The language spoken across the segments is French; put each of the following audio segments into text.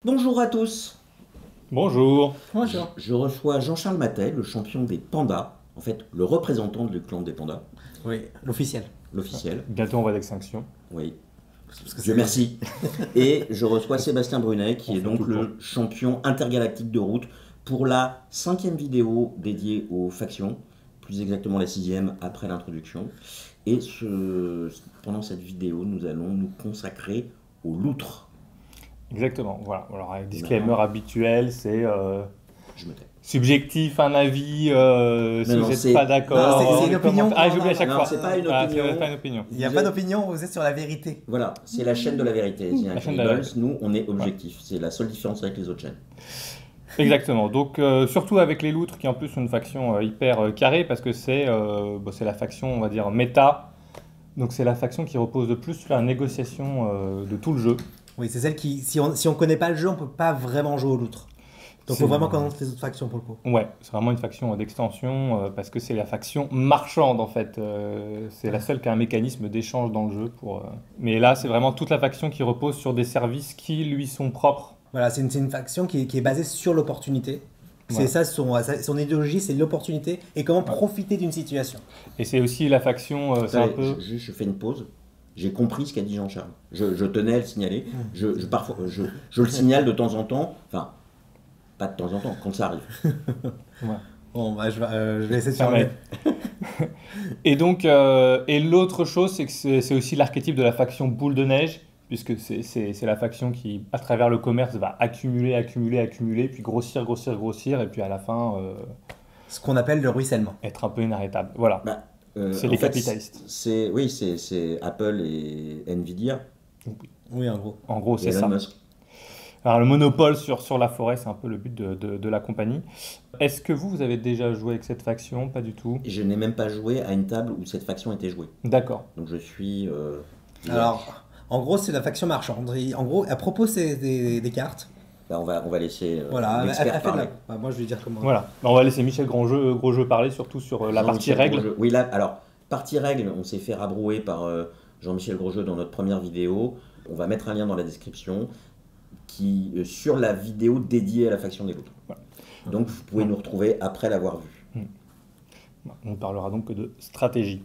Bonjour à tous. Bonjour. Bonjour. Je reçois Jean-Charles Matet, le champion des pandas, en fait le représentant du clan des pandas, Oui, l'officiel. l'officiel. Bientôt on va d'extinction. Oui, Parce que Dieu c'est- merci. Et je reçois Sébastien Brunet, qui On est fait donc tout le le champion intergalactique de route pour la 5e vidéo dédiée aux factions, plus exactement la 6e après l'introduction. Et pendant cette vidéo, nous allons nous consacrer aux loutres. Exactement, voilà. Alors, avec disclaimer Maintenant, habituel, c'est je me tais. subjectif, un avis, si Non, vous n'êtes c'est- pas non, d'accord. c'est une opinion. Ah, j'oublie à chaque Non, fois. c'est pas une Ah, opinion. c'est pas une opinion. Il n'y a pas d'opinion, vous êtes sur la vérité. Voilà, c'est la chaîne de la vérité. La chaîne de la vérité. Nous, on est objectif. C'est la seule différence avec les autres chaînes. Exactement. Donc, surtout avec les loutres, qui en plus sont une faction hyper carrée, parce que c'est la faction, on va dire, méta. Donc, c'est la faction qui repose de plus sur la négociation de tout le jeu. Oui, c'est celle qui, si on connaît pas le jeu, on peut pas vraiment jouer aux loutres. Donc C'est- faut vraiment connaître les autres factions pour le coup. Ouais, c'est vraiment une faction d'extension parce que c'est la faction marchande en fait. C'est la seule qui a un mécanisme d'échange dans le jeu. Mais là, c'est vraiment toute la faction qui repose sur des services qui lui sont propres. Voilà, c'est une faction qui est basée sur l'opportunité. C'est Ouais. ça, son idéologie, c'est l'opportunité et comment profiter d'une situation. Et c'est aussi la faction, c'est un Attendez, peu. je fais une pause. J'ai compris ce qu'a dit Jean-Charles. Je tenais à le signaler. Parfois, je le signale de temps en temps. Enfin, pas de temps en temps, quand ça arrive. Ouais. Bon, bah, je vais essayer de Ça faire m'aide. mieux. Et donc, et l'autre chose, c'est que c'est aussi l'archétype de la faction boule de neige, puisque c'est la faction qui, à travers le commerce, va accumuler, accumuler, accumuler, puis grossir, grossir, grossir, et puis à la fin, Ce qu'on appelle le ruissellement. être un peu inarrêtable. Voilà. Bah, C'est en les fait, capitalistes. Oui, c'est Apple et Nvidia Oui, en gros. En gros, et c'est Elon ça. Musk. Alors, le monopole sur la forêt, c'est un peu le but de la compagnie. Est-ce que vous avez déjà joué avec cette faction? Pas du tout. Je n'ai même pas joué à une table où cette faction était jouée. D'accord. Donc je suis. Alors, en gros, c'est la faction marchande. En gros, elle propose des cartes. Bah, on va laisser Voilà, elle l'expert fait de parler. la... moi, je vais dire comment. Voilà. On va laisser Michel gros jeu parler, surtout sur la partie Jean-Michel règles. Grosjeu. Oui, là, alors, partie règles, on s'est fait rabrouer par Jean-Michel Grosjeu dans notre première vidéo. On va mettre un lien dans la description sur la vidéo dédiée à la faction des loutres. Voilà. Donc, vous pouvez nous retrouver après l'avoir vu. On ne parlera donc que de stratégie.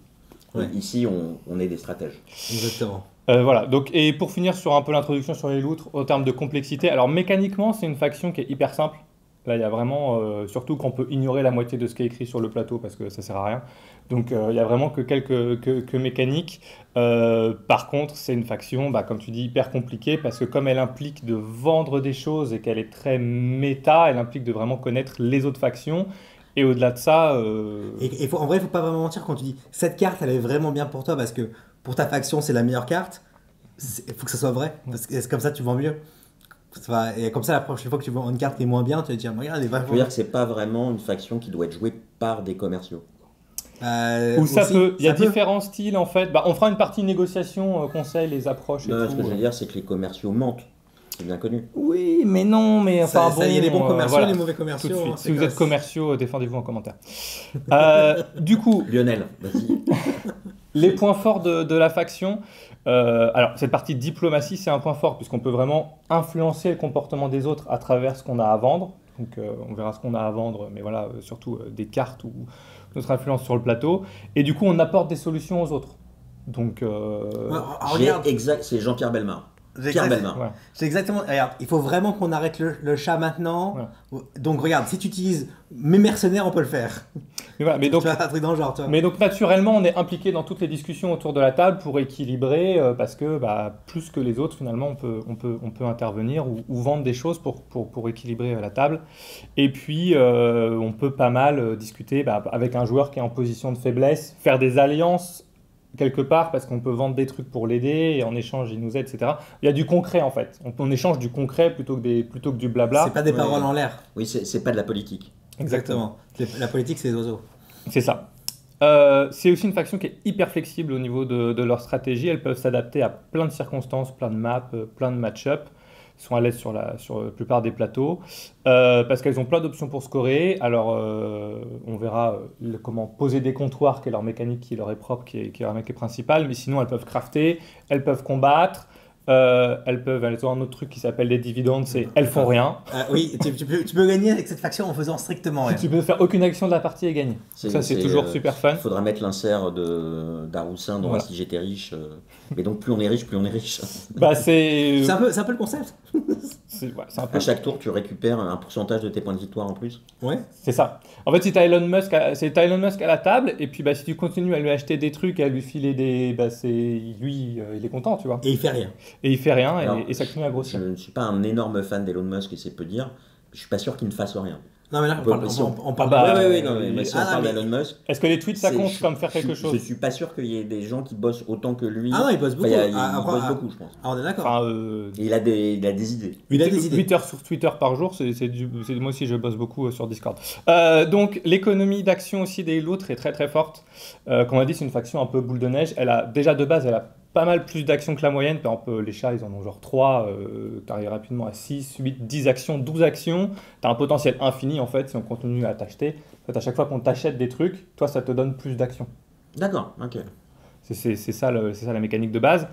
Ouais. Ici, on est des stratèges. Exactement. Voilà, donc, et pour finir sur un peu l'introduction sur les loutres, en termes de complexité, alors mécaniquement, c'est une faction qui est hyper simple. Là, il y a vraiment, surtout qu'on peut ignorer la moitié de ce qui est écrit sur le plateau parce que ça sert à rien. Donc, il y a vraiment que quelques mécaniques. Par contre, c'est une faction, bah, comme tu dis, hyper compliquée parce que comme elle implique de vendre des choses et qu'elle est très méta, elle implique de vraiment connaître les autres factions. Et au-delà de ça, Et en vrai, il faut pas vraiment mentir quand tu dis cette carte, elle est vraiment bien pour toi parce que pour ta faction, c'est la meilleure carte. Il faut que ça soit vrai parce que c'est comme ça tu vends mieux. Et comme ça, la prochaine fois que tu vends une carte qui est moins bien, tu vas te dire, regarde, elle est Je veux vachement. dire que c'est pas vraiment une faction qui doit être jouée par des commerciaux. où ça Aussi, peut, il y a ça peut. différents styles en fait. Bah, on fera une partie négociation, conseil, les approches et Non, tout. ce que je veux dire, c'est que les commerciaux mentent. C'est bien connu. Oui, mais non, mais enfin Ça, il y a les bons commerciaux, voilà. les mauvais Tout de commerciaux. suite. hein, Si c'est vous comme êtes ça. commerciaux, défendez-vous en commentaire. Du coup, Lionel, vas-y. les points forts de la faction. Alors, cette partie diplomatie, c'est un point fort puisqu'on peut vraiment influencer le comportement des autres à travers ce qu'on a à vendre. Donc, on verra ce qu'on a à vendre, mais voilà, surtout des cartes ou notre influence sur le plateau. Et du coup, on apporte des solutions aux autres. Donc, Ouais, regarde, C'est Jean-Pierre Bellemare. j'ai Pierre exact- Bellemare. ouais. c'est exactement. Regarde, il faut vraiment qu'on arrête le chat maintenant. Donc regarde, si tu utilises mes mercenaires, on peut le faire. Mais voilà, mais donc, Tu vois, un truc dans le genre, tu vois. Mais donc naturellement, on est impliqué dans toutes les discussions autour de la table pour équilibrer, parce que bah, plus que les autres, finalement, on peut intervenir ou vendre des choses pour équilibrer la table. Et puis, on peut pas mal discuter bah, avec un joueur qui est en position de faiblesse, faire des alliances quelque part, parce qu'on peut vendre des trucs pour l'aider, et en échange, il nous aide, etc. Il y a du concret, en fait. On échange du concret plutôt que du blabla. C'est pas des Ouais. paroles en l'air. Oui, c'est pas de la politique. Exactement. La politique, c'est les oiseaux. C'est ça. C'est aussi une faction qui est hyper flexible au niveau de leur stratégie. Elles peuvent s'adapter à plein de circonstances, plein de maps, plein de match-up. Elles sont à l'aise sur la plupart des plateaux parce qu'elles ont plein d'options pour scorer. Alors, on verra comment poser des comptoirs, qui est leur mécanique qui leur est propre, qui est leur mécanique principale. Mais sinon, elles peuvent crafter, elles peuvent combattre. Elles ont un autre truc qui s'appelle les dividendes, c'est elles font rien. Oui, tu peux gagner avec cette faction en faisant strictement rien. Tu peux faire aucune action de la partie et gagner. Ça, c'est toujours super fun. Il faudra mettre l'insert d'Aroussin dans Voilà. Si j'étais riche. Mais donc, plus on est riche, plus on est riche. Bah, c'est C'est un peu le concept. c'est un peu. À chaque tour, tu récupères un pourcentage de tes points de victoire en plus. Ouais. C'est ça. En fait, si t'as Elon Musk, t'as Elon Musk à la table, et puis bah, si tu continues à lui acheter des trucs, à lui filer des, bah, lui, il est content, tu vois. Et il fait rien. Et il fait rien, Alors, et ça continue à Je grossir. ne suis pas un énorme fan d'Elon Musk, et c'est peu dire. Je suis pas sûr qu'il ne fasse rien. Non, mais là, On peut- si on parle Bah, Ouais, non, mais si ah, on non, parle mais- d'Elon Musk, Est-ce que les tweets ça c'est- compte comme faire quelque chose? Je suis pas sûr qu'il y ait des gens qui bossent autant que lui. Ah non, il bosse beaucoup. Enfin, il Ah, bosse après, beaucoup, je pense. Ah, on est d'accord. Enfin, Et il a des idées. Il a des idées. 8 heures sur Twitter par jour, moi aussi je bosse beaucoup sur Discord. Donc l'économie d'action aussi des loutres est très très forte. Comme on a dit, c'est une faction un peu boule de neige. Elle a déjà de base, elle a pas mal plus d'actions que la moyenne. Par exemple, les chats, ils en ont genre 3. Tu arrives rapidement à 6, 8, 10 actions, 12 actions. Tu as un potentiel infini en fait si on continue à t'acheter. En fait, à chaque fois qu'on t'achète des trucs, toi ça te donne plus d'actions. D'accord, ok. C'est ça, c'est ça la mécanique de base.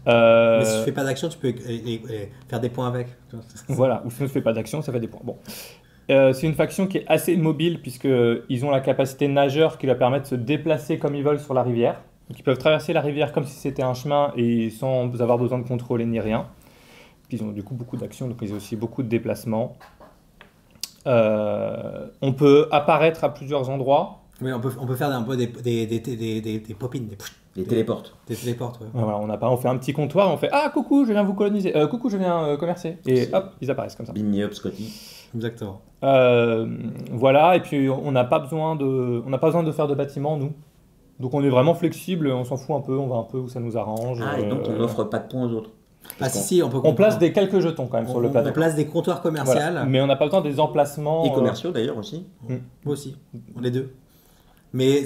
Mais si tu fais pas d'action, tu peux faire des points avec. Voilà, ou si on ne fait pas d'action, ça fait des points. Bon. C'est une faction qui est assez mobile puisqu'ils ont la capacité nageur qui leur permet de se déplacer comme ils veulent sur la rivière. Donc ils peuvent traverser la rivière comme si c'était un chemin et sans avoir besoin de contrôler ni rien. Puis ils ont du coup beaucoup d'actions, donc ils ont aussi beaucoup de déplacements. On peut apparaître à plusieurs endroits. Oui, on peut faire un peu des pop-ins, Les téléportes. des téléportes. Ouais. Voilà, on fait un petit comptoir, on fait ah coucou, je viens vous coloniser, coucou, je viens commercer, et hop, ils apparaissent comme ça. Beam me up, Scotty. Exactement. Voilà, et puis on n'a pas besoin de faire de bâtiments, nous. Donc on est vraiment flexible, on s'en fout un peu, on va un peu où ça nous arrange. Ah, et donc on n'offre pas de points aux autres. Ah si, on peut. On place quelques jetons quand même sur le plateau. On place des comptoirs commerciaux. Voilà. Mais on n'a pas besoin des emplacements. Et commerciaux d'ailleurs aussi. Moi aussi, les deux. Mais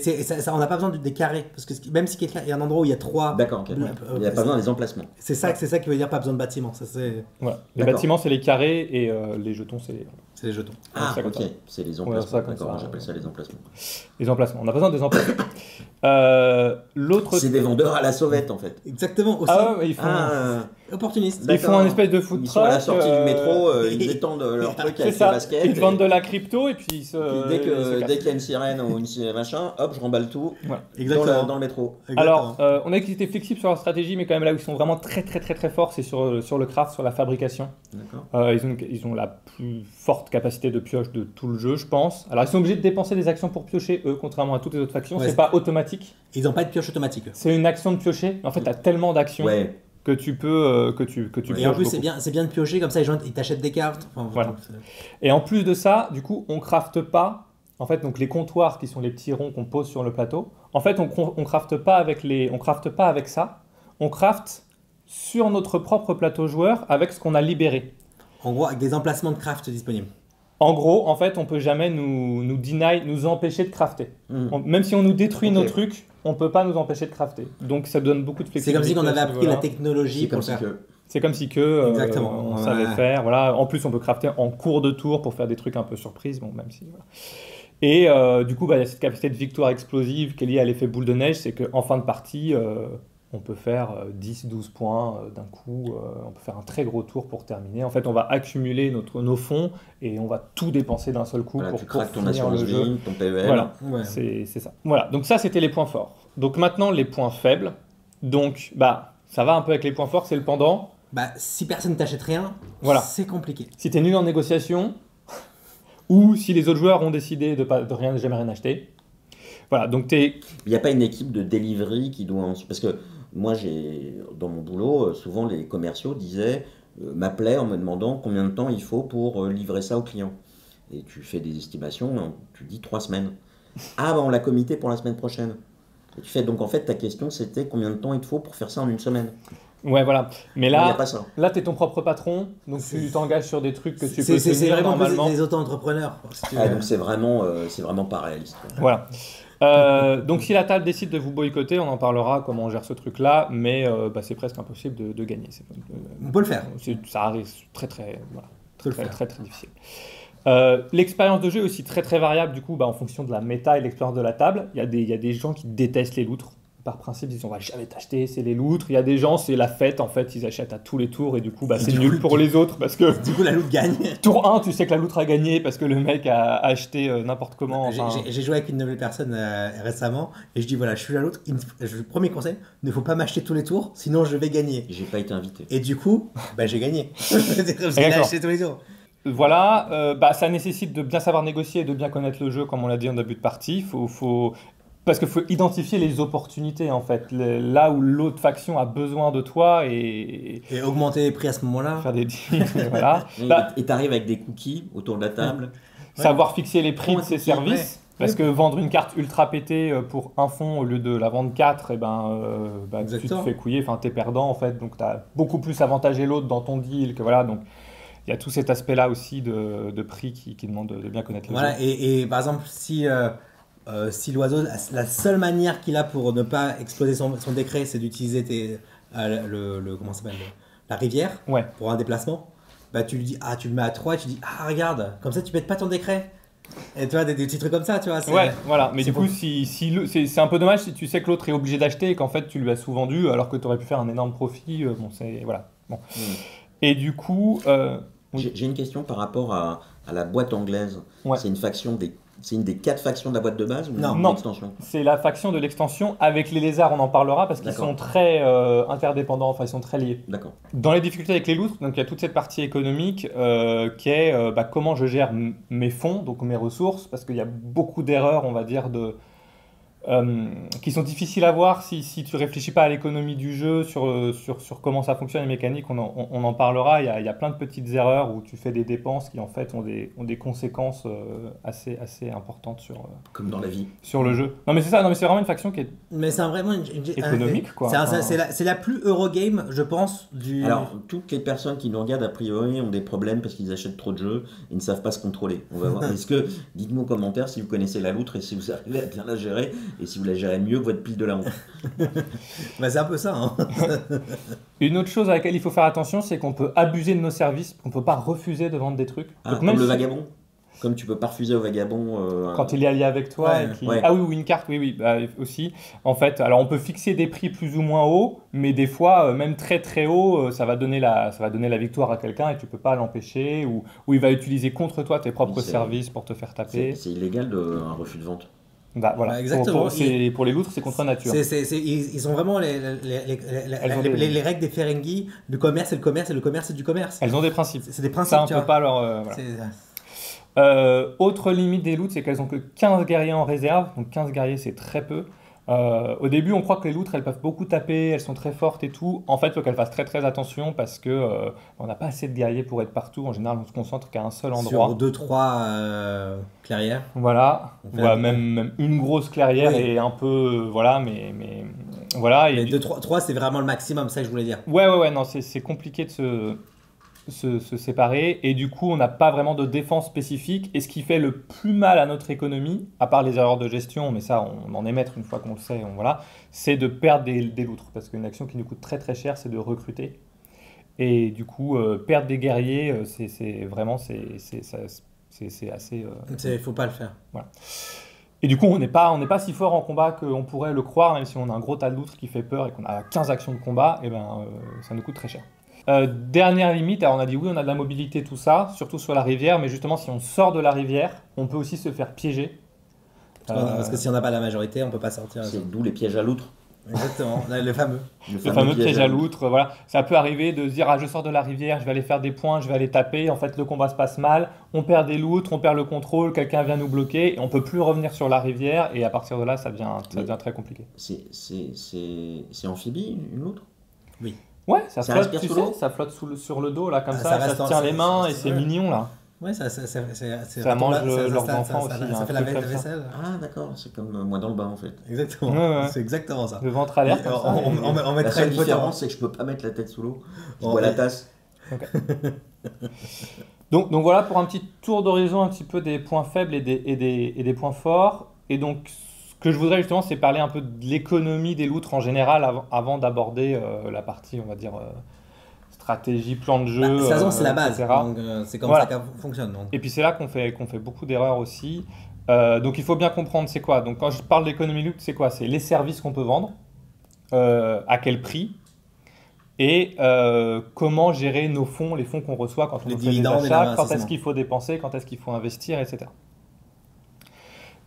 on n'a pas besoin des carrés, parce que même si quelqu'un il y a un endroit où il y a 3. D'accord, ok. Il n'y a pas besoin des emplacements. C'est ça qui veut dire pas besoin de bâtiment. Ça c'est. Voilà. Les D'accord. bâtiments c'est les carrés et les jetons c'est les jetons. Ah, ça comme ok. ça. C'est les Ouais, emplacements. ça comme D'accord, ça. moi, j'appelle ça les emplacements. les emplacements. On a besoin des emplacements. L'autre. C'est des vendeurs à la sauvette en fait. Exactement aussi. Ah ouais, ils font. Opportuniste. Ils font un espèce de food Ils sont à la truck, sortie du métro, ils étendent leur truc C'est avec les ça. baskets. Ils te vendent de la crypto et puis ils se. Puis dès ils se qu'il y a une sirène ou une machin, hop, je remballe tout Voilà. Exactement. dans le métro. Alors, on a qu'ils étaient flexibles sur la stratégie, mais quand même là où ils sont vraiment très très très très forts, c'est sur le craft, sur la fabrication. D'accord. Ils ont la plus forte capacité de pioche de tout le jeu, je pense. Alors ils sont obligés de dépenser des actions pour piocher, eux, contrairement à toutes les autres factions. Ouais, c'est pas automatique. Ils n'ont pas de pioche automatique. C'est une action de piocher. En fait, tu as tellement d'actions Ouais. que tu peux que tu Et en pioches plus, beaucoup. c'est bien de piocher, comme ça, les gens ils t'achètent des cartes. Enfin, Voilà. Et en plus de ça, du coup, on crafte pas. En fait, donc les comptoirs qui sont les petits ronds qu'on pose sur le plateau. En fait, on crafte pas avec ça. On crafte sur notre propre plateau joueur avec ce qu'on a libéré. En gros, avec des emplacements de craft disponibles. En gros, en fait, on peut jamais nous empêcher de crafter. Mhm. Même si on nous détruit Ok. nos trucs, on peut pas nous empêcher de crafter. Donc ça donne beaucoup de C'est flexibilité. comme si on avait à ce appris la niveau-là. technologie C'est pour comme le si faire. que. C'est comme si que Exactement. on Ouais. savait faire. Voilà. En plus, on peut crafter en cours de tour pour faire des trucs un peu surprises. Bon, même si. Voilà. Et du coup, il y a cette capacité de victoire explosive qui est liée à l'effet boule de neige, c'est qu'en fin de partie, on peut faire 10-12 points d'un coup. On peut faire un très gros tour pour terminer. En fait, on va accumuler nos fonds et on va tout dépenser d'un seul coup Voilà, pour tu craques ton finir assurance le jeu. vie, ton PEL. Voilà. Ouais. C'est ça. Voilà, donc ça c'était les points forts. Donc maintenant les points faibles. Donc bah ça va un peu avec les points forts, c'est le pendant. Bah, si personne t'achète rien, Voilà. c'est compliqué. Si t'es nul en négociation, ou si les autres joueurs ont décidé de jamais rien acheter. Voilà, donc t'es. Il n'y a pas une équipe de delivery qui doit. Parce que moi, dans mon boulot, souvent les commerciaux m'appelaient en me demandant combien de temps il faut pour livrer ça au client. Et tu fais des estimations, tu dis 3 semaines. Ah, bah on l'a comité pour la semaine prochaine. Et tu fais, donc en fait, ta question c'était combien de temps il te faut pour faire ça en une semaine. Ouais, voilà. Mais Non, il n'y a là, pas ça. t'es ton propre patron, donc tu t'engages sur des trucs que tu peux C'est tenir vraiment plus normalement. des auto-entrepreneurs. Si tu veux. Ah, donc c'est vraiment pas réaliste. Voilà. Donc si la table décide de vous boycotter, on en parlera comment on gère ce truc-là, mais bah, c'est presque impossible de gagner. On peut le faire. Ça arrive très très voilà, Peut le très, faire. très très difficile. L'expérience de jeu est aussi très très variable du coup bah, en fonction de la méta et l'expérience de la table. Il y a des gens qui détestent les loutres. par principe, ils disent on va jamais t'acheter, c'est les loutres. Il y a des gens, c'est la fête en fait, ils achètent à tous les tours et du coup, c'est du nul coup, pour les autres parce que Du coup, la loutre gagne. tour 1, tu sais que la loutre a gagné parce que le mec a acheté n'importe comment. Enfin, J'ai joué avec une nouvelle personne récemment et je dis voilà, je suis la loutre. Premier conseil, ne faut pas m'acheter tous les tours, sinon je vais gagner. J'ai pas été invité. Et du coup, j'ai gagné. Parce qu'il a acheté tous les tours. Voilà, ça nécessite de bien savoir négocier et de bien connaître le jeu, comme on l'a dit en début de partie. Parce qu'il faut identifier les opportunités, en fait, là où l'autre faction a besoin de toi et Et augmenter les prix à ce moment-là. faire des deals. Voilà. Et t'arrives avec des cookies autour de la table. Savoir fixer les prix Prends de un ses cookie, services. Parce que vendre une carte ultra pétée pour un fonds au lieu de la vendre 4, tu te Exactement. fais couiller, t'es perdant en fait. Donc tu as beaucoup plus avantagé l'autre dans ton deal que voilà. Donc il y a tout cet aspect-là aussi de prix qui demande de bien connaître le Voilà, jeu. et par exemple, si l'oiseau, la seule manière qu'il a pour ne pas exploser son décret, c'est d'utiliser comment ça s'appelle, la rivière Ouais. pour un déplacement, tu lui dis, tu le mets à 3 et tu dis, regarde, comme ça tu pètes pas ton décret. Et tu vois, des petits trucs comme ça, tu vois. Ouais, voilà. Mais c'est du coup, c'est un peu dommage si tu sais que l'autre est obligé d'acheter et qu'en fait tu lui as sous-vendu alors que tu aurais pu faire un énorme profit. Voilà. Bon. Et du coup, oui. J'ai une question par rapport à la boîte anglaise. Ouais. C'est une des 4 factions de la boîte de base ou Non. une Non. extension? C'est la faction de l'extension. Avec les lézards, on en parlera parce qu'ils D'accord. sont très interdépendants, enfin ils sont très liés. D'accord. Dans les difficultés avec les loutres, donc il y a toute cette partie économique qui est comment je gère mes fonds, donc mes ressources, parce qu'il y a beaucoup d'erreurs, on va dire, qui sont difficiles à voir si tu réfléchis pas à l'économie du jeu, sur comment ça fonctionne, les mécaniques, on en parlera. Il y a plein de petites erreurs où tu fais des dépenses qui en fait ont des conséquences assez importantes Comme dans la vie. sur le jeu. Non mais c'est ça, non mais c'est vraiment une faction qui est Mais c'est vraiment économique, quoi. C'est la plus Eurogame, je pense, du. Alors, toutes les personnes qui nous regardent, a priori, ont des problèmes parce qu'ils achètent trop de jeux et ne savent pas se contrôler. On va voir. Dites-nous en commentaire si vous connaissez la loutre et si vous arrivez à bien la gérer et si vous la gérez mieux que votre pile de la honte. C'est un peu ça. Hein. Une autre chose à laquelle il faut faire attention, c'est qu'on peut abuser de nos services, on peut pas refuser de vendre des trucs. Donc, Comme le vagabond. Comme tu peux pas refuser au vagabond. Quand il est allié avec toi. Ouais. Ah oui, ou une carte, oui, aussi. En fait, alors on peut fixer des prix plus ou moins hauts, mais des fois, même très très haut, ça va donner la victoire à quelqu'un et tu peux pas l'empêcher, ou il va utiliser contre toi tes propres services pour te faire taper. C'est illégal un refus de vente. Voilà. Exactement. Pour les loutres, c'est contre nature. Ils ont vraiment les règles des Ferengi, du commerce et le commerce et le commerce et du commerce. Elles ont des principes. C'est des principes. Ça, on tu peut vois. pas leur. Autre limite des loutres, c'est qu'elles ont que 15 guerriers en réserve. Donc 15 guerriers, c'est très peu. Au début, on croit que les loutres, elles peuvent beaucoup taper, elles sont très fortes et tout. En fait, il faut qu'elles fassent très très attention parce que on n'a pas assez de guerriers pour être partout. En général, on se concentre qu'à un seul endroit. Sur 2-3 clairières. Voilà. Même une grosse clairière Oui. et un peu, voilà, mais voilà. Mais 2-3, c'est vraiment le maximum, ça que je voulais dire. Ouais, non, c'est compliqué de se séparer et du coup on n'a pas vraiment de défense spécifique et ce qui fait le plus mal à notre économie, à part les erreurs de gestion, mais ça on en émettre une fois qu'on le sait, c'est de perdre des loutres parce qu'une action qui nous coûte très très cher c'est de recruter et du coup perdre des guerriers c'est assez... Il faut pas le faire. Voilà. Et du coup on n'est pas si fort en combat qu'on pourrait le croire, même si on a un gros tas de loutres qui fait peur et qu'on a 15 actions de combat, et ça nous coûte très cher. Dernière limite, alors on a dit oui, on a de la mobilité, tout ça, surtout sur la rivière, mais justement, si on sort de la rivière, on peut aussi se faire piéger. Parce que si on n'a pas la majorité, on peut pas sortir. C'est d'où les pièges à loutre. Exactement, le fameux. Le fameux piège à loutre, voilà. Ça peut arriver de se dire, je sors de la rivière, je vais aller faire des points, je vais aller taper. En fait, le combat se passe mal, on perd des loutres, on perd le contrôle, quelqu'un vient nous bloquer, et on peut plus revenir sur la rivière, et à partir de là, ça devient très compliqué. C'est amphibie, une loutre? Oui. Ouais, ça flotte, respire tu sous sais, l'eau ça flotte sur le dos, là, comme ça ça se tient les mains, et c'est mignon, là. Ouais, ça mange leurs enfants aussi. Ça fait la vaisselle. Ah d'accord, c'est comme moi dans le bain en fait. Exactement, Ouais. c'est exactement ça. Le ventre alerte. On La mettra seule une photo. différence c'est que je peux pas mettre la tête sous l'eau. Je Oh, bois la oui. tasse. Okay. Donc voilà pour un petit tour d'horizon un petit peu des points faibles et des points forts. Et donc ce que je voudrais justement c'est parler un peu de l'économie des loutres en général avant d'aborder la partie on va dire stratégie, plan de jeu. De toute façon c'est la base, etc. donc c'est comme ça que fonctionne. Donc. Et puis c'est là qu'on fait beaucoup d'erreurs aussi. Donc il faut bien comprendre c'est quoi. Donc quand je parle d'économie loutre c'est quoi? C'est les services qu'on peut vendre. à quel prix, et comment gérer nos fonds, les fonds qu'on reçoit quand on Les fait des dividendes et achats, quand l'investissement. est-ce qu'il faut dépenser, quand est-ce qu'il faut investir, etc.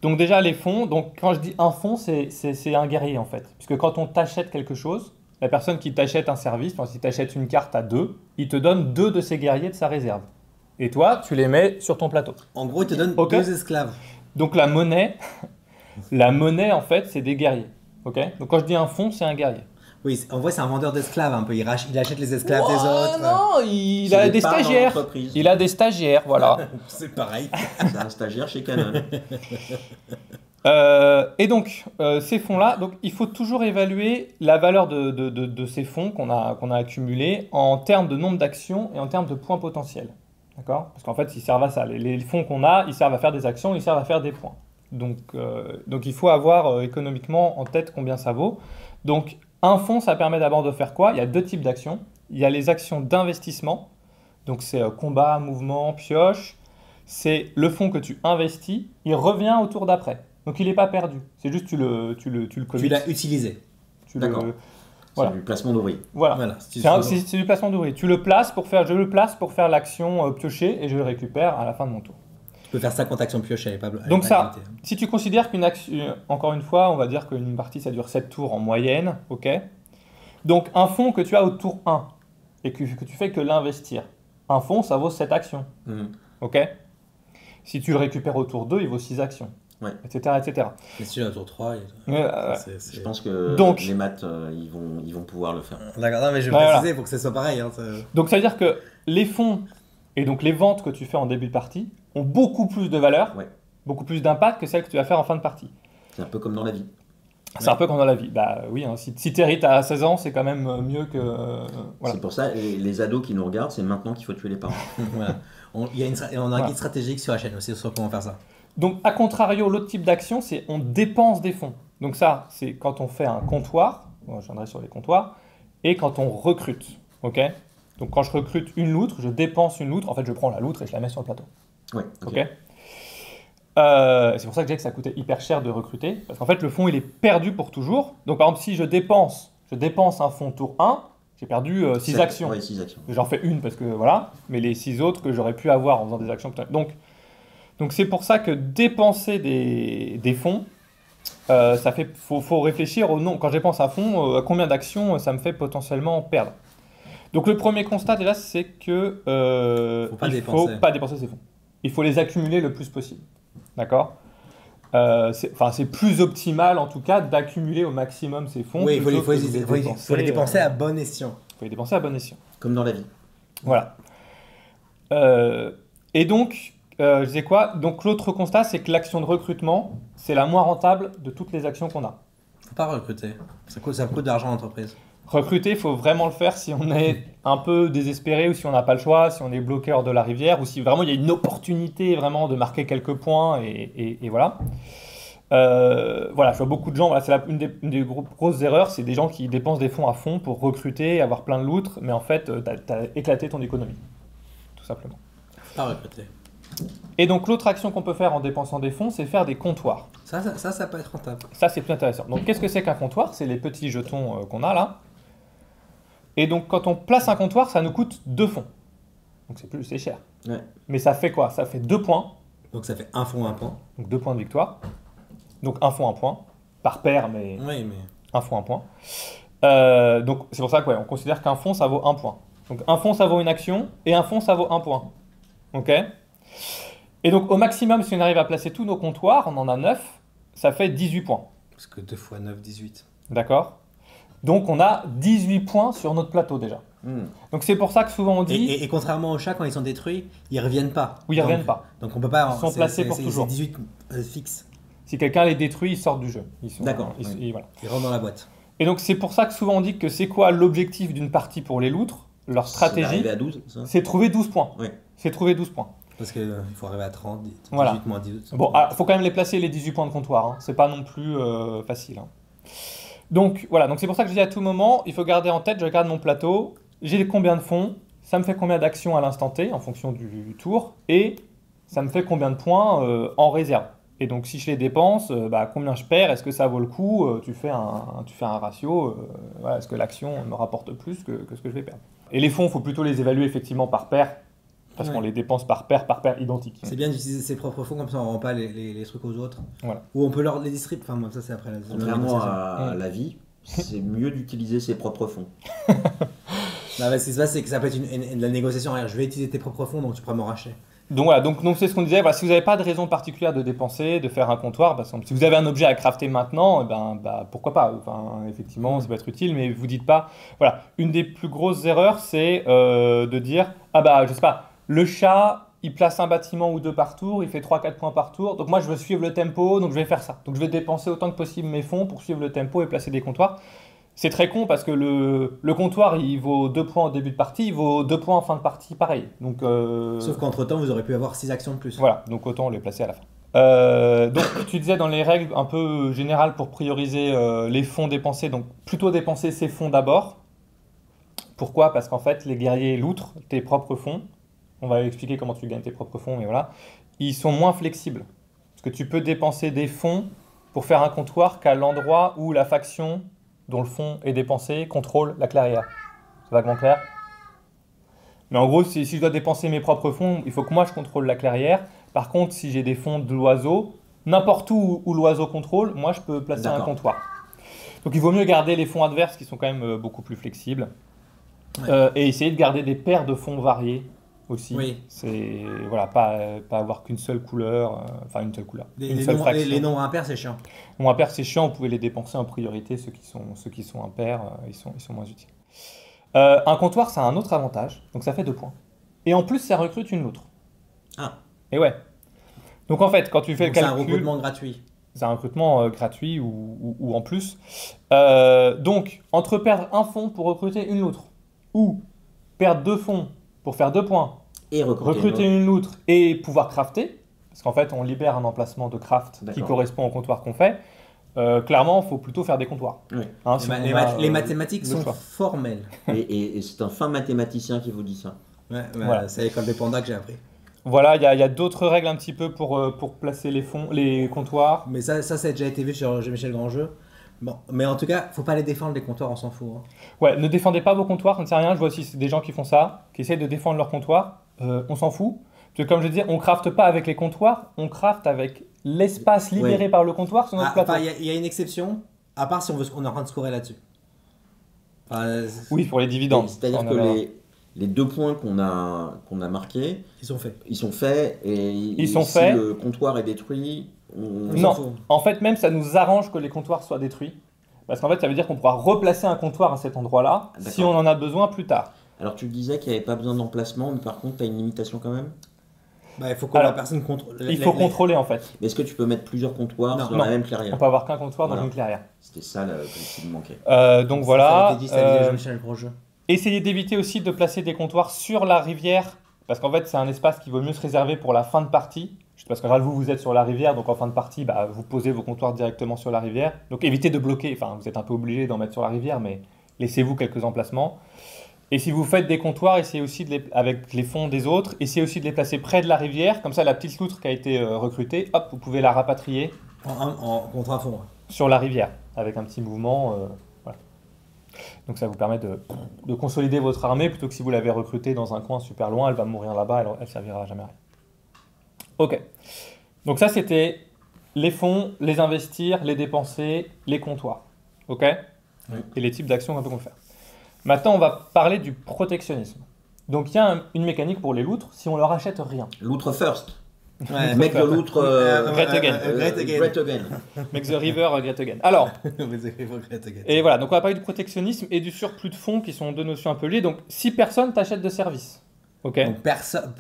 Donc déjà les fonds, donc quand je dis un fonds, c'est un guerrier en fait. Puisque quand on t'achète quelque chose, la personne qui t'achète un service, si t'achète une carte à 2, il te donne 2 de ses guerriers de sa réserve. Et toi, tu les mets sur ton plateau. En gros, il te donne Ok. 2 esclaves. Donc la monnaie en fait, c'est des guerriers. Ok. Donc quand je dis un fonds, c'est un guerrier. Oui, en vrai, c'est un vendeur d'esclaves un peu. Il achète les esclaves des Oh, autres. non, il C'est a des des parts dans stagiaires. l'entreprise. Il a des stagiaires, voilà. C'est pareil. C'est un stagiaire chez Canon. Et donc, ces fonds-là, donc, il faut toujours évaluer la valeur de ces fonds qu'on a accumulés en termes de nombre d'actions et en termes de points potentiels. D'accord? Parce qu'en fait, ils servent à ça. Les fonds qu'on a, ils servent à faire des actions, ils servent à faire des points. Donc il faut avoir économiquement en tête combien ça vaut. Donc, un fonds, ça permet d'abord de faire quoi? Il y a 2 types d'actions. Il y a les actions d'investissement. Donc, c'est combat, mouvement, pioche. C'est le fonds que tu investis, il revient au tour d'après. Donc il n'est pas perdu. C'est juste tu le Tu commites. l'as utilisé. Tu le- D'accord. Voilà. C'est du placement d'ouvrier. Voilà. Voilà. C'est du placement d'ouvrier. Je le place pour faire l'action piocher et je le récupère à la fin de mon tour. Tu peux faire ça contre action pioche, elle est pas Donc pas ça, limitée. si tu considères qu'une action, encore une fois, on va dire qu'une partie ça dure 7 tours en moyenne, ok? Donc un fonds que tu as au tour 1 et que tu fais que l'investir, un fonds ça vaut 7 actions, Mhm. ok? Si tu le récupères au tour 2, il vaut 6 actions, Ouais. etc. etc. Mais si j'ai un tour 3, Je pense que Donc- les maths, ils vont pouvoir le faire. D'accord, non, mais je vais Voilà. préciser pour que ce soit pareil. Hein, Donc ça veut dire que les fonds et donc les ventes que tu fais en début de partie ont beaucoup plus de valeur, Ouais. beaucoup plus d'impact que celles que tu vas faire en fin de partie. C'est un peu comme dans la vie. C'est un peu comme dans la vie. Bah oui, hein, si tu hérites à 16 ans, c'est quand même mieux que... voilà. C'est pour ça, les ados qui nous regardent, c'est maintenant qu'il faut tuer les parents. voilà. On a un guide stratégique sur la chaîne aussi sur comment faire ça. Donc à contrario, l'autre type d'action, c'est on dépense des fonds. Donc ça, c'est quand on fait un comptoir, bon, je viendrai sur les comptoirs, et quand on recrute. Ok. Donc quand je recrute une loutre, je dépense une loutre, en fait je prends la loutre et je la mets sur le plateau. Ouais, Ok. C'est pour ça que je disais que ça coûtait hyper cher de recruter, parce qu'en fait le fonds il est perdu pour toujours. Donc par exemple si je dépense un fonds tour 1, j'ai perdu 6 actions. Ouais, 6 actions. J'en fais une parce que voilà, mais les 6 autres que j'aurais pu avoir en faisant des actions. Donc c'est pour ça que dépenser des fonds, faut réfléchir au nom. Quand je dépense un fonds, à combien d'actions ça me fait potentiellement perdre. Donc le premier constat déjà c'est que Faut pas il dépenser. faut pas dépenser ces fonds. Il faut les accumuler le plus possible. D'accord? C'est plus optimal en tout cas d'accumuler au maximum ces fonds. Oui, il faut plutôt que de faut les dépenser à bon escient. faut les dépenser à bon escient. Comme dans la vie. Voilà. Et donc, je disais quoi? Donc l'autre constat, c'est que l'action de recrutement, c'est la moins rentable de toutes les actions qu'on a. Faut pas recruter. Ça coûte de l'argent à l'entreprise. Recruter, il faut vraiment le faire si on est un peu désespéré ou si on n'a pas le choix, si on est bloqué hors de la rivière ou si vraiment il y a une opportunité vraiment de marquer quelques points et voilà. Voilà, je vois beaucoup de gens, voilà, c'est une des grosses erreurs, c'est des gens qui dépensent des fonds à fond pour recruter, avoir plein de loutres, mais en fait, t'as éclaté ton économie, tout simplement. Faut pas recruter. Et donc l'autre action qu'on peut faire en dépensant des fonds, c'est faire des comptoirs. Ça peut être rentable. Ça, c'est plus intéressant. Donc qu'est-ce que c'est qu'un comptoir? C'est les petits jetons qu'on a là. Et donc quand on place un comptoir, ça nous coûte 2 fonds. Donc c'est cher. Ouais. Mais ça fait quoi? Ça fait 2 points, Donc ça fait un fond, un point. donc 2 points de victoire. Donc un fond, un point. Par paire, mais Oui, mais. un fond, un point. Donc c'est pour ça qu'on considère qu'un fond, ça vaut 1 point. Donc un fond, ça vaut une action, et un fond, ça vaut 1 point. Ok? Et donc au maximum, si on arrive à placer tous nos comptoirs, on en a 9, ça fait 18 points. Parce que 2 x 9, 18. D'accord? Donc on a 18 points sur notre plateau déjà. Hmm. Donc c'est pour ça que souvent on dit... Et contrairement aux chats, quand ils sont détruits, ils reviennent pas. Oui, ils Donc- reviennent pas. Donc on peut pas. Ils sont placés pour toujours. C'est 18 fixes. Si quelqu'un les détruit, ils sortent du jeu. D'accord, Ils- oui. ils- voilà. Ils rentrent dans la boîte. Et donc c'est pour ça que souvent on dit que c'est quoi l'objectif d'une partie pour les loutres? Leur C'est stratégie, d'arriver à 12, ça c'est trouver 12 points. Oui. C'est trouver 12 points. Parce qu'il faut arriver à 30, 18 Voilà. moins 18. Bon, faut quand même les placer les 18 points de comptoir. Hein. C'est pas non plus facile. Hein. Donc voilà, donc c'est pour ça que je dis à tout moment, il faut garder en tête, je regarde mon plateau, j'ai combien de fonds, ça me fait combien d'actions à l'instant T en fonction du tour, et ça me fait combien de points en réserve. Et donc si je les dépense, combien je perds? Est-ce que ça vaut le coup? Tu fais un ratio. Voilà, est-ce que l'action me rapporte plus que ce que je vais perdre? Et les fonds, il faut plutôt les évaluer effectivement par paire, parce qu'on les dépense par paire identique. C'est bien d'utiliser ses propres fonds, comme ça on rend pas les trucs aux autres. Voilà. Ou on peut leur les distribuer. Enfin, ça c'est après la Contrairement à la vie, c'est mieux d'utiliser ses propres fonds. Non, mais ce qui se passe, c'est que ça peut être de la négociation. Regarde, je vais utiliser tes propres fonds, donc tu pourras m'en racheter. Donc voilà, donc c'est ce qu'on disait. Voilà, si vous n'avez pas de raison particulière de dépenser, de faire un comptoir, si vous avez un objet à crafter maintenant, pourquoi pas. Enfin, effectivement, ça peut être utile, mais vous dites pas. Voilà, une des plus grosses erreurs, c'est de dire je sais pas, le chat, il place un bâtiment ou deux par tour, il fait 3-4 points par tour. Donc moi, je veux suivre le tempo, donc je vais faire ça. Donc je vais dépenser autant que possible mes fonds pour suivre le tempo et placer des comptoirs. C'est très con parce que le comptoir, il vaut 2 points au début de partie, il vaut 2 points en fin de partie, pareil. Donc, sauf qu'entre-temps, vous aurez pu avoir 6 actions de plus. Voilà, donc autant les placer à la fin. Donc tu disais dans les règles un peu générales pour prioriser les fonds dépensés, donc plutôt dépenser ses fonds d'abord. Pourquoi? Parce qu'en fait, les guerriers loutres, tes propres fonds, on va expliquer comment tu gagnes tes propres fonds, mais voilà, ils sont moins flexibles. Parce que tu peux dépenser des fonds pour faire un comptoir qu'à l'endroit où la faction dont le fonds est dépensé contrôle la clairière. C'est vaguement clair? Mais en gros, si je dois dépenser mes propres fonds, il faut que moi je contrôle la clairière. Par contre, si j'ai des fonds de l'oiseau, n'importe où l'oiseau contrôle, moi je peux placer un comptoir. Donc il vaut mieux garder les fonds adverses qui sont quand même beaucoup plus flexibles. Et essayer de garder des paires de fonds variés aussi. Oui. C'est voilà, pas avoir qu'une seule couleur, une seule couleur. Les nombres impairs, c'est chiant. Nombres impairs, c'est chiant, vous pouvez les dépenser en priorité, ceux qui sont impairs, ils sont moins utiles. Un comptoir, ça a un autre avantage, donc ça fait 2 points. Et en plus, ça recrute une loutre. Ah. Et ouais. Donc en fait, quand tu fais le calcul... C'est un recrutement gratuit. C'est un recrutement gratuit ou en plus. Donc, entre perdre un fonds pour recruter une loutre, ou perdre 2 fonds pour faire 2 points, et recruter une loutre et pouvoir crafter, parce qu'en fait, on libère un emplacement de craft qui correspond au comptoir qu'on fait. Clairement, il faut plutôt faire des comptoirs. Oui. Hein, les mathématiques sont formelles. Et c'est un fin mathématicien qui vous dit ça. Ouais, voilà. C'est à l'école des pandas que j'ai appris. Voilà, il y a d'autres règles un petit peu pour placer les comptoirs. Mais ça a déjà été vu sur Michel Grandjeu. Bon, mais en tout cas, faut pas les défendre, les comptoirs, on s'en fout. Hein. Ouais, ne défendez pas vos comptoirs, ça ne sert à rien. Je vois aussi des gens qui font ça, qui essayent de défendre leurs comptoirs. On s'en fout. Parce que comme je disais, on crafte pas avec les comptoirs, on crafte avec l'espace libéré par le comptoir sur notre plateau. Il y a une exception, à part si on est en train de scorer là-dessus. Oui, pour les dividendes. C'est-à-dire que les 2 points qu'on a marqués, ils sont faits. Et si le comptoir est détruit, non, en fait même ça nous arrange que les comptoirs soient détruits. Parce qu'en fait ça veut dire qu'on pourra replacer un comptoir à cet endroit-là si on en a besoin plus tard. Alors tu disais qu'il n'y avait pas besoin d'emplacement, mais par contre tu as une limitation quand même? Il faut que la personne contrôle. Il faut contrôler en fait. Mais est-ce que tu peux mettre plusieurs comptoirs sur la même clairière? On peut avoir qu'un comptoir dans une clairière. C'était ça qui me manquait. Donc voilà. Jeu. Essayez d'éviter aussi de placer des comptoirs sur la rivière, parce qu'en fait c'est un espace qui vaut mieux se réserver pour la fin de partie. Parce que vous êtes sur la rivière, donc en fin de partie, vous posez vos comptoirs directement sur la rivière. Donc évitez de bloquer, vous êtes un peu obligé d'en mettre sur la rivière, mais laissez-vous quelques emplacements. Et si vous faites des comptoirs, essayez aussi, avec les fonds des autres, essayez aussi de les placer près de la rivière. Comme ça, la petite loutre qui a été recrutée, hop, vous pouvez la rapatrier en contre-fond. Sur la rivière, avec un petit mouvement. Voilà. Donc ça vous permet de consolider votre armée, plutôt que si vous l'avez recrutée dans un coin super loin, elle va mourir là-bas, elle servira jamais à rien. Ok. Donc ça, c'était les fonds, les investir, les dépenser, les comptoirs. Ok ? Oui. Et les types d'actions qu'on peut faire. Maintenant, on va parler du protectionnisme. Donc, il y a une mécanique pour les loutres si on leur achète rien. Loutre first. Ouais, Make the loutre great again. Great again. Make the river great again. Alors, great again. et voilà, donc on va parler du protectionnisme et du surplus de fonds qui sont deux notions un peu liées. Donc, si personne t'achète de service, ok.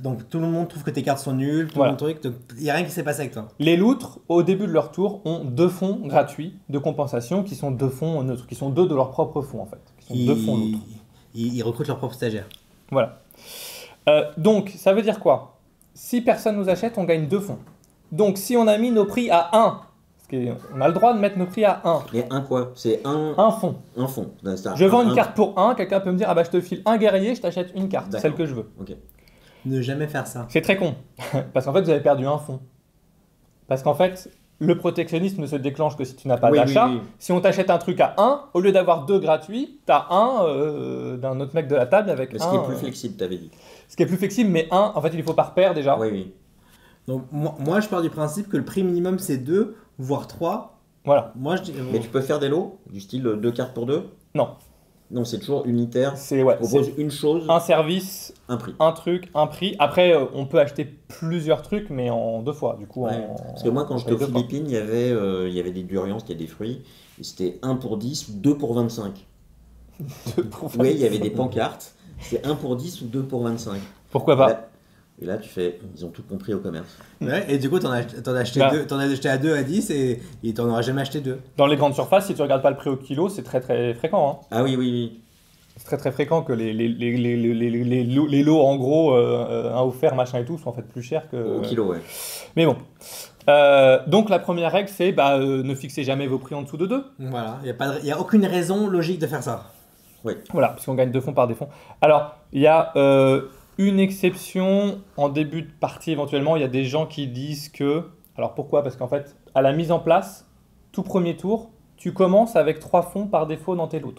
Donc tout le monde trouve que tes cartes sont nulles, tout le truc, il n'y a rien qui s'est passé avec toi. Les loutres, au début de leur tour, ont 2 fonds gratuits de compensation qui sont 2 fonds neutres, qui sont 2 de leurs propres fonds en fait. Qui sont 2 fonds loutres. Ils recrutent leurs propres stagiaires. Voilà. Donc, ça veut dire quoi? Si personne nous achète, on gagne 2 fonds. Donc, si on a mis nos prix à 1, on a le droit de mettre nos prix à 1. Et 1 quoi? C'est un fonds. Un fonds. Je vends une carte pour 1, quelqu'un peut me dire, je te file un guerrier, je t'achète une carte, celle que je veux. Ok. Ne jamais faire ça. C'est très con, parce qu'en fait, vous avez perdu un fonds. Parce qu'en fait, le protectionnisme ne se déclenche que si tu n'as pas Oui, d'achat. oui, oui. Si on t'achète un truc à 1, au lieu d'avoir 2 gratuits, tu as un d'un autre mec de la table avec Mais un. ce qui est plus flexible, t'avais dit. Ce qui est plus flexible, mais un, en fait, il faut par paire déjà. Oui, oui. Donc, moi, je pars du principe que le prix minimum, c'est 2, voire 3. Voilà. Moi, je dis. Mais tu peux faire des lots, du style 2 cartes pour 2? Non, Non, c'est toujours unitaire. c'est ouais, Tu proposes c'est une chose, un service, un prix. un truc, un prix. Après, on peut acheter plusieurs trucs, mais en 2 fois. Du coup, Ouais. Parce que moi, quand on j'étais aux paye 2 fois. Philippines, il y avait des durians, c'était des fruits. Et c'était 1 pour 10 ou 2 pour 25. Oui, il y avait des pancartes. C'est 1 pour 10 ou 2 pour 25. Pourquoi Et pas? là, et là, tu fais, ils ont tout compris au commerce. Ouais, et du coup, t'en as acheté Bah. 2, t'en as acheté à 2 à 10 et t'en auras jamais acheté 2. Dans les grandes surfaces, si tu regardes pas le prix au kilo, c'est très très fréquent. Hein. Ah oui, oui, oui. C'est très très fréquent que les lots en gros, un offert, machin et tout, sont en fait plus chers que. Au kilo, ouais. Mais bon. Donc la première règle, c'est ne fixez jamais vos prix en dessous de 2. Voilà, il y a aucune raison logique de faire ça. Voilà, parce qu'on gagne 2 fonds par défaut. Alors, il y a une exception en début de partie éventuellement. Il y a des gens qui disent que. Alors pourquoi? Parce qu'en fait, à la mise en place, tout premier tour, tu commences avec 3 fonds par défaut dans tes lots.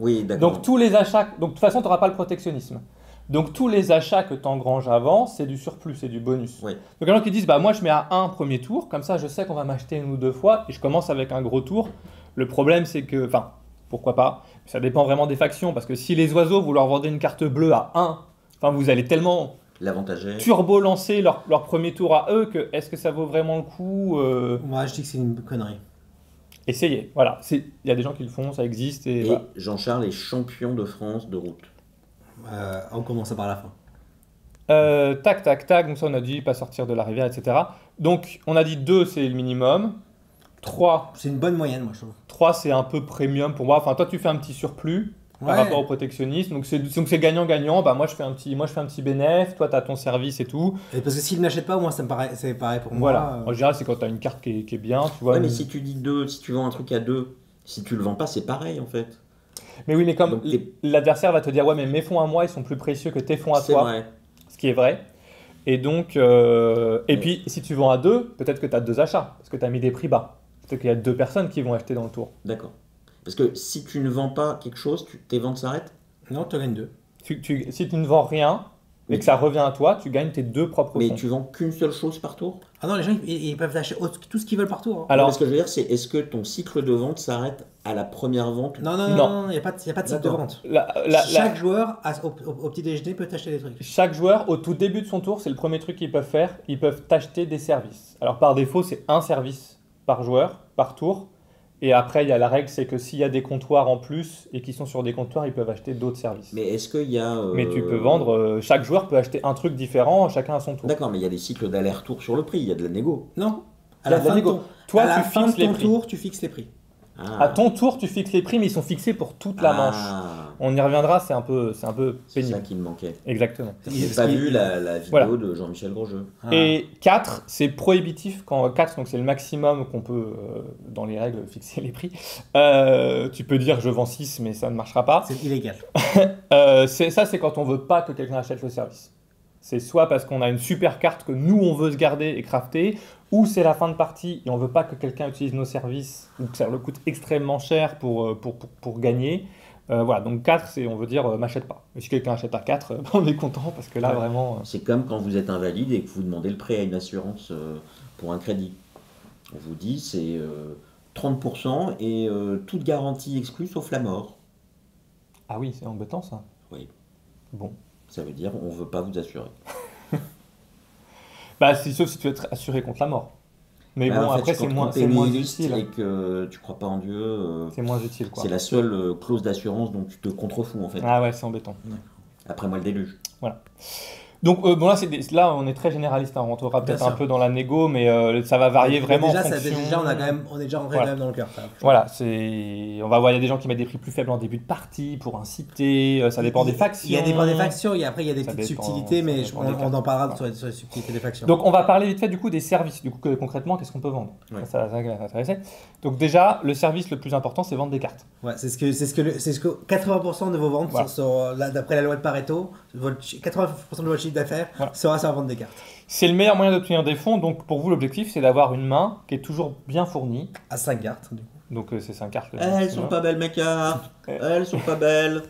Oui, d'accord. Donc tous les achats. Donc de toute façon, tu n'auras pas le protectionnisme. Donc tous les achats que tu engranges avant, c'est du surplus, c'est du bonus. Oui. Donc il y a des gens qui disent moi je mets à 1 premier tour, comme ça je sais qu'on va m'acheter 1 ou 2 fois et je commence avec un gros tour. Le problème c'est que, enfin, pourquoi pas, ça dépend vraiment des factions parce que si les oiseaux vous leur vendez une carte bleue à 1, enfin vous allez tellement L'avantage est. turbo lancer leur premier tour à eux que est-ce que ça vaut vraiment le coup Moi, je dis que c'est une connerie. Essayez, voilà. Il y a des gens qui le font, ça existe et Et voilà. Jean-Charles est champion de France de route. En commençant par la fin. Tac, tac, tac, donc ça on a dit pas sortir de la rivière, etc. Donc on a dit 2 c'est le minimum, 3 C'est une bonne moyenne, moi, je trouve. 3 c'est un peu premium pour moi, enfin toi tu fais un petit surplus par Ouais. rapport au protectionnisme, donc c'est gagnant-gagnant, moi je fais un petit bénéf, toi tu as ton service et tout, Et parce que s'il n'achète pas, moi, ça me paraît, c'est pareil pour voilà. moi. En général c'est quand tu as une carte qui est bien, tu vois. Ouais, mais si tu dis 2, si tu vends un truc à 2, si tu le vends pas, c'est pareil en fait. Mais oui, mais comme Donc, l'adversaire va te dire ouais mais mes fonds à moi ils sont plus précieux que tes fonds à C'est toi, vrai. ce qui est vrai. Et donc, et puis si tu vends à 2, peut-être que tu as 2 achats, parce que tu as mis des prix bas. Peut-être qu'il y a 2 personnes qui vont acheter dans le tour. D'accord. Parce que si tu ne vends pas quelque chose, tes ventes s'arrêtent. Non, tu gagnes 2. Si tu ne vends rien et Oui. que ça revient à toi, tu gagnes tes 2 propres Mais fonds. tu vends qu'une seule chose par tour. Ah non, les gens, ils peuvent acheter tout ce qu'ils veulent partout. Hein. Alors, Non, mais ce que je veux dire, c'est est-ce que ton cycle de vente s'arrête à la première vente? Non, Non. il n'y a pas de type de D'accord. vente. chaque, Chaque joueur, au petit déjeuner, peut acheter des trucs. joueur, au tout début de son tour, c'est le premier truc qu'ils peuvent faire, ils peuvent t'acheter des services. Alors par défaut, c'est un service par joueur, par tour. Et après, il y a la règle, c'est que s'il y a des comptoirs en plus et qui sont sur des comptoirs, ils peuvent acheter d'autres services. Mais est-ce qu'il y a. Mais tu peux vendre, chaque joueur peut acheter un truc différent, chacun à son tour. D'accord, mais il y a des cycles d'aller-retour sur le prix, il y a de la négo. Non. Il y a de la négo. Toi, à la tu fin fixes de les ton prix. tour, tu fixes les prix. À ton tour, tu fixes les prix, mais ils sont fixés pour toute la manche. On y reviendra, c'est un peu C'est ça pénible. qui me manquait. Exactement. J'ai pas vu la vidéo Voilà. de Jean-Michel Grosjeu. Et 4, c'est prohibitif. Quand 4, donc c'est le maximum qu'on peut, dans les règles, fixer les prix. Tu peux dire je vends 6, mais ça ne marchera pas. C'est illégal. C'est quand on veut pas que quelqu'un achète le service. C'est soit parce qu'on a une super carte que nous on veut se garder et crafter, ou c'est la fin de partie et on veut pas que quelqu'un utilise nos services, ou que ça leur coûte extrêmement cher pour gagner. Voilà, donc 4, c'est on veut dire m'achète pas. Mais si quelqu'un achète à 4, on est content parce que là Ouais. vraiment. C'est comme quand vous êtes invalide et que vous demandez le prêt à une assurance pour un crédit. On vous dit c'est 30% et toute garantie exclue sauf la mort. Ah oui, c'est embêtant ça. Oui. Bon. Ça veut dire on veut pas vous assurer. Sauf si tu veux être assuré contre la mort. Mais Bah, bon, en fait, après quand c'est moins t'es nihiliste utile. et que tu crois pas en Dieu, C'est moins utile quoi. c'est la seule clause d'assurance dont tu te contrefous en fait. Ah ouais, c'est embêtant. Après moi le déluge. Donc bon là on est très généraliste, hein. On rentrera Bien peut-être un sûr. peu dans la négo, mais ça va varier vraiment Déjà, en fonction. déjà, on est déjà rentré Voilà. quand même dans le cœur. ça. Voilà, on va voir, il y a des gens qui mettent des prix plus faibles en début de partie pour inciter, ça dépend des factions. Il y a des factions, après il y a des Ça petites dépend- subtilités, ça mais dépend des on cartes. en parlera Voilà. sur les subtilités des factions. Donc on va parler vite fait du coup des services, du coup concrètement qu'est-ce qu'on peut vendre. Ouais. Ça va t'intéresser. Donc déjà, le service le plus important c'est vendre des cartes. Ouais, c'est ce que 80% de vos ventes Voilà. d'après la loi de Pareto, 80% de votre chiffre chiffre d'affaires Voilà. sera sur la vente des cartes. C'est le meilleur moyen d'obtenir des fonds, donc pour vous l'objectif c'est d'avoir une main qui est toujours bien fournie. À 5 cartes, du coup. Donc c'est 5 cartes. Elles sont pas belles mes cartes. Elles sont pas belles.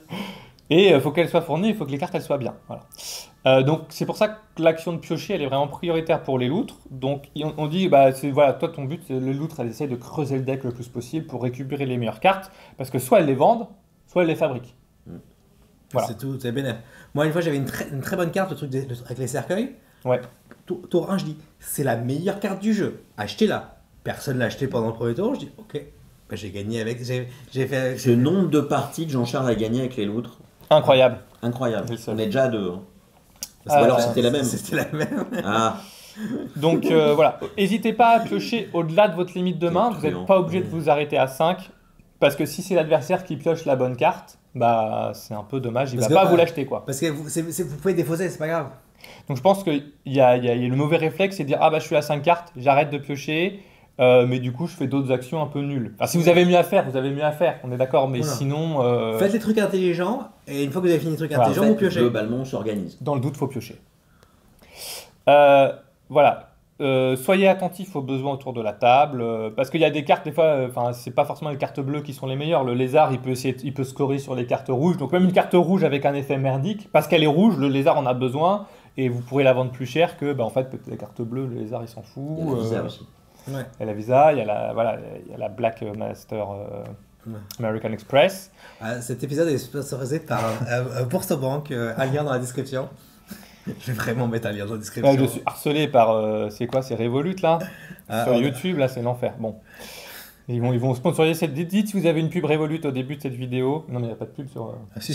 Et il faut qu'elles soient fournies, il faut que les cartes elles soient bien. Voilà. Donc c'est pour ça que l'action de piocher elle est vraiment prioritaire pour les loutres. Donc on dit, voilà, toi ton but, les loutres elles essayent de creuser le deck le plus possible pour récupérer les meilleures cartes, parce que soit elles les vendent, soit elles les fabriquent. Voilà. C'est tout, c'est bénéf. Moi, une fois, j'avais une très bonne carte, le truc avec les cercueils. Ouais. Tour 1, je dis, c'est la meilleure carte du jeu. Achetez-la. Personne l'a acheté pendant le premier tour. Je dis, ok. Ben, j'ai gagné avec. J'ai fait. Ce nombre de parties que Jean-Charles a gagné avec les loutres, Incroyable. incroyable. C'est le seul. On est déjà à 2. Hein. Ah, Ou alors ouais. c'était la même. C'était la même. Ah, Donc voilà, n'hésitez pas à piocher au-delà de votre limite de main, vous n'êtes pas obligé de vous arrêter à 5, parce que si c'est l'adversaire qui pioche la bonne carte, bah c'est un peu dommage, il Parce va que, pas vous l'acheter quoi. Parce que vous pouvez défausser, c'est pas grave. Donc je pense qu'il y a le mauvais réflexe, c'est de dire ah bah je suis à 5 cartes, j'arrête de piocher, mais du coup je fais d'autres actions un peu nulles. Enfin si vous avez mieux à faire, on est d'accord, mais Voilà. sinon Faites les trucs intelligents, et une fois que vous avez fini les trucs Voilà. intelligents, en vous fait, piochez. globalement, on s'organise. dans le doute faut piocher. Voilà. Soyez attentifs aux besoins autour de la table, parce qu'il y a des cartes, des fois, c'est pas forcément les cartes bleues qui sont les meilleures. Le lézard, il peut scorer sur les cartes rouges. Donc même une carte rouge avec un effet merdique, parce qu'elle est rouge, le lézard en a besoin, et vous pourrez la vendre plus cher que, en fait, peut-être la carte bleue, le lézard il s'en fout. Il y a la visa aussi. Ouais. Il y a la Visa, il y a la Black Master American Express. Cet épisode est sponsorisé par Bourse-Bank, un lien dans la description. Je vais vraiment mettre un lien dans la description. Je suis harcelé par, c'est quoi, c'est Revolut là sur on- YouTube, là c'est l'enfer. Bon. Ils vont sponsoriser cette. Dites si vous avez une pub Revolut au début de cette vidéo. Non, mais il n'y a pas de pub sur. Ah, si,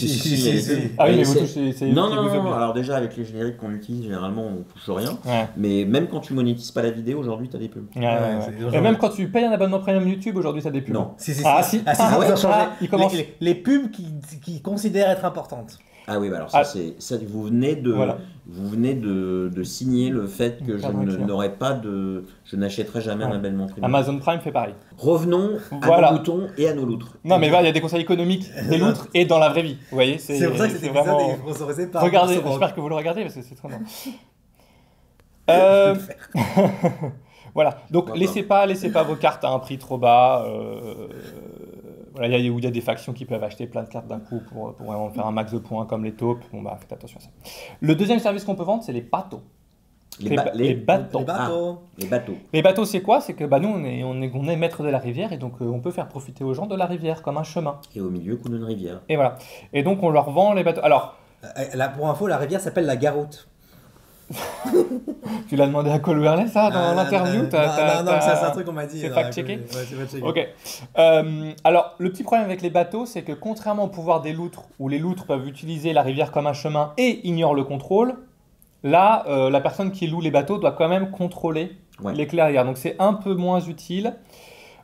Ah oui, mais vous c'est- touchez. C'est Non, qui non, vous non, oblige. alors déjà avec les génériques qu'on utilise, généralement on touche rien. Ouais. Mais même quand tu monétises pas la vidéo, aujourd'hui tu as des pubs. Ouais, ouais, Ouais, ouais. c'est Et aujourd'hui. même quand tu payes un abonnement premium YouTube, aujourd'hui ça a des pubs. Non. Si, Ah, si. Ah, si, Ah, ils ouais. ont changé. Il commence. Les pubs qui considèrent être importantes. Ah oui, bah alors Ah. ça, vous venez de, Voilà. vous venez de signer le fait que je Pardon, client. n'aurai pas de, je n'achèterai jamais un Ouais. abonnement premium. Amazon Prime fait pareil. Revenons Voilà. à nos boutons et à nos loutres. Non, mais voilà, il y a des conseils économiques des loutres et dans la vraie vie. Vous voyez, C'est pour ça que cet épisode vraiment- est sponsorisé par Regardez, Bourse-Bank. j'espère que vous le regardez parce que c'est trop bien. Voilà, donc Pourquoi laissez pas vos cartes à un prix trop bas. Voilà, il y a des factions qui peuvent acheter plein de cartes d'un coup pour vraiment faire un max de points comme les taupes. Bon bah faites attention à ça. Le deuxième service qu'on peut vendre, c'est les bateaux. Les bateaux. Les bateaux. Les bateaux. Les bateaux, c'est quoi? C'est que nous, on est maître de la rivière et donc on peut faire profiter aux gens de la rivière comme un chemin. Et au milieu coule une rivière. Et voilà. Et donc on leur vend les bateaux. Alors, Là, pour info, la rivière s'appelle la Garoute. tu l'as demandé à Colwerley ça dans l'interview? Non, c'est un truc qu'on m'a dit. C'est dans fact-checké? Ouais, c'est fact-checké. Ok. Alors, le petit problème avec les bateaux, c'est que contrairement au pouvoir des loutres, où les loutres peuvent utiliser la rivière comme un chemin et ignorent le contrôle, là, la personne qui loue les bateaux doit quand même contrôler Ouais. les clairières. Donc, c'est un peu moins utile.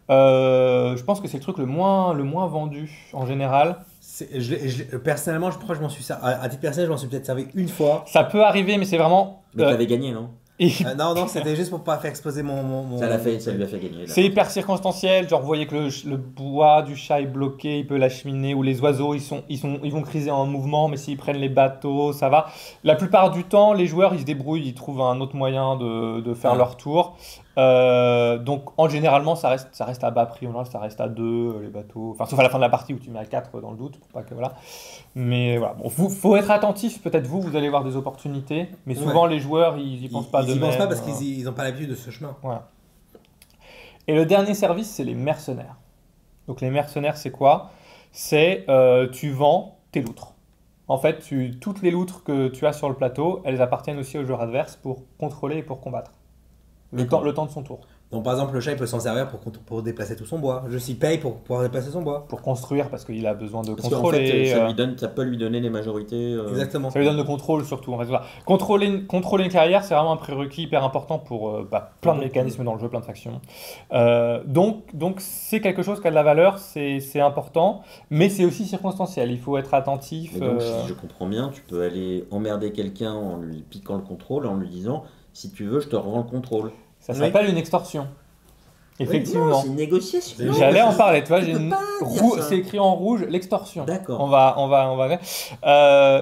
Je pense que c'est le truc le moins vendu en général. Personnellement, je crois que je m'en suis servi. À titre personnel, je m'en suis peut-être servi une fois. Ça peut arriver, mais c'est vraiment. Mais t'avais gagné, non? et- Non, c'était juste pour pas faire exploser mon. Ça lui a fait gagner. là. C'est hyper circonstanciel, genre vous voyez que le bois du chat est bloqué, il peut l'acheminer, ou les oiseaux ils vont criser en mouvement, mais s'ils prennent les bateaux, ça va. La plupart du temps, les joueurs ils se débrouillent, ils trouvent un autre moyen de faire Ouais. leur tour. Donc en généralement ça reste à bas prix, en général, ça reste à 2 les bateaux, enfin sauf à la fin de la partie où tu mets à 4 dans le doute, pour pas que voilà. Mais voilà, bon, faut être attentif, peut-être vous allez voir des opportunités, mais souvent les joueurs ils y pensent pas Ils y d'eux-mêmes. pensent pas parce qu'ils n'ont pas l'habitude de ce chemin. Voilà. Et le dernier service, c'est les mercenaires. Donc les mercenaires, c'est quoi? C'est tu vends tes loutres. En fait, toutes les loutres que tu as sur le plateau, elles appartiennent aussi au joueur adverse pour contrôler et pour combattre. Le temps de son tour. Donc par exemple, le chat il peut s'en servir pour déplacer tout son bois. Juste il paye pour pouvoir déplacer son bois. Pour construire, parce qu'il a besoin de Parce qu'en contrôler. fait, ça peut lui donner les majorités. Exactement. Ça lui donne le contrôle surtout. En fait, voilà. Contrôler une carrière, c'est vraiment un prérequis hyper important pour plein de mécanismes dans le jeu, plein de factions. Donc c'est quelque chose qui a de la valeur, c'est important, mais c'est aussi circonstanciel. Il faut être attentif. Et donc, si je comprends bien, tu peux aller emmerder quelqu'un en lui piquant le contrôle, en lui disant si tu veux, je te rends le contrôle. Ça Oui. s'appelle une extorsion. Effectivement. Non, c'est une négociation. Non, J'allais mais en c'est- parler, tu vois, tu j'ai peux une pas dire roue, ça. c'est écrit en rouge, l'extorsion. D'accord. On va.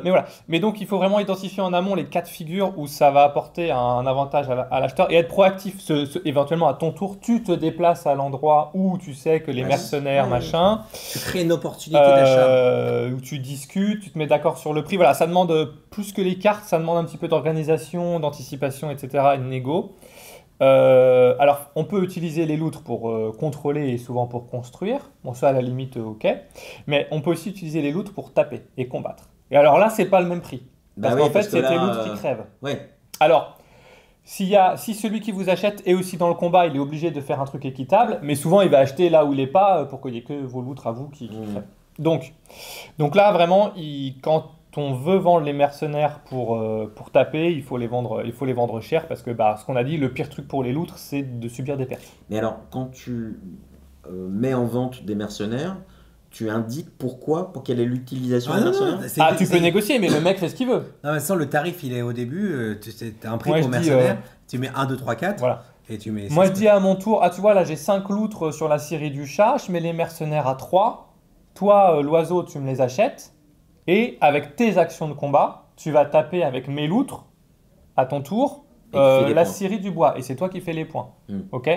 Mais voilà. Mais donc, il faut vraiment identifier en amont les cas de figure où ça va apporter un avantage à l'acheteur et être proactif. Éventuellement, à ton tour, tu te déplaces à l'endroit où tu sais que les Ouais, mercenaires, ouais. machin, Tu crées une opportunité d'achat. où tu discutes, tu te mets d'accord sur le prix. Voilà, ça demande plus que les cartes, ça demande un petit peu d'organisation, d'anticipation, etc. et de négo. Alors, on peut utiliser les loutres pour contrôler et souvent pour construire. Bon, ça, à la limite, ok. Mais on peut aussi utiliser les loutres pour taper et combattre. Et alors là, c'est pas le même prix. Parce oui, qu'en fait, parce que c'est tes là, loutres qui crèvent. Ouais. Alors, si celui qui vous achète est aussi dans le combat, il est obligé de faire un truc équitable. Mais souvent, il va acheter là où il n'est pas pour qu'il n'y ait que vos loutres à vous qui crèvent. Donc là, vraiment, quand on veut vendre les mercenaires pour taper, il faut les vendre cher parce que ce qu'on a dit, le pire truc pour les loutres, c'est de subir des pertes. Mais alors, quand tu mets en vente des mercenaires, tu indiques pourquoi, pour quelle est l'utilisation des mercenaires. Tu peux négocier, mais le mec fait ce qu'il veut. Non, mais sans le tarif, il est au début. Tu as un prix Moi, pour je dis, mercenaire. Tu mets 1, 2, 3, 4. Voilà. Et tu mets. Moi, je dis à mon tour, tu vois, là, j'ai 5 loutres sur la série du chat, je mets les mercenaires à 3. Toi, l'oiseau, tu me les achètes. Et avec tes actions de combat, tu vas taper avec mes loutres, à ton tour, Et tu fais les la points. scierie du bois. Et c'est toi qui fais les points. Ok.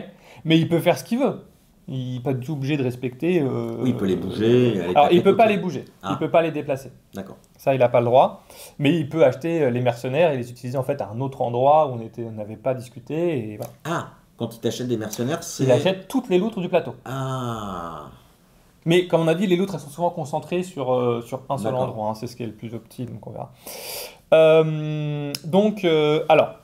Mais il peut faire ce qu'il veut. Il n'est pas du tout obligé de respecter. Oui, il peut les bouger. Alors, il ne peut pas les bouger. Ah. Il ne peut pas les déplacer. D'accord. Ça, il n'a pas le droit. Mais il peut acheter les mercenaires et les utiliser en fait à un autre endroit où on n'avait pas discuté. Et voilà. Ah, quand il t'achète des mercenaires, c'est. Il achète toutes les loutres du plateau. Ah. Mais comme on a dit, les loutres elles sont souvent concentrées sur un seul D'accord. endroit. C'est ce qui est le plus opti, donc on verra. Alors,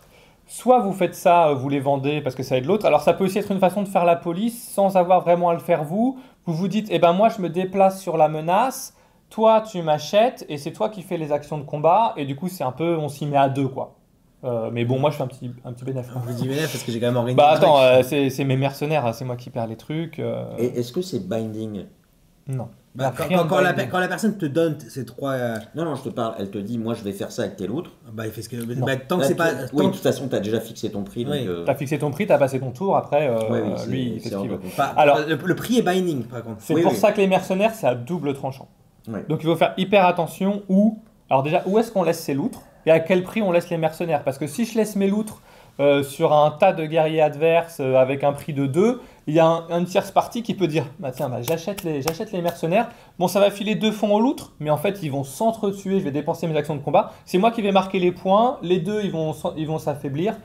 soit vous faites ça, vous les vendez parce que ça aide l'autre. Alors ça peut aussi être une façon de faire la police sans avoir vraiment à le faire vous. Vous vous dites, moi je me déplace sur la menace, toi tu m'achètes et c'est toi qui fais les actions de combat. Et du coup c'est un peu, on s'y met à deux quoi. Mais bon, moi je fais un petit bénéfice. Je dis bénéfice parce que j'ai quand même organisé. Bah le truc. attends, c'est mes mercenaires, hein, c'est moi qui perds les trucs. Et est-ce que c'est binding? Non. Bah, Rien de quand binding. la personne te donne ces trois. Non, je te parle. Elle te dit, moi, je vais faire ça avec tes loutres. Bah, il fait ce que. Non. Bah, tant que Là, c'est pas. oui, de tant- toute façon, tu as déjà fixé ton prix. Oui. Donc, T'as fixé ton prix, t'as passé ton tour, après lui il fait ce hors qu'il de veut. compte. pas- Alors- le prix est binding par contre. C'est Oui, pour oui. ça que les mercenaires c'est à double tranchant. Ouais. Donc il faut faire hyper attention alors déjà où est-ce qu'on laisse ces loutres et à quel prix on laisse les mercenaires. Parce que si je laisse mes loutres sur un tas de guerriers adverses avec un prix de 2, il y a une tierce partie qui peut dire j'achète les mercenaires, bon ça va filer 2 fonds aux loutres, mais en fait ils vont s'entretuer, je vais dépenser mes actions de combat, c'est moi qui vais marquer les points, les deux ils vont s'affaiblir.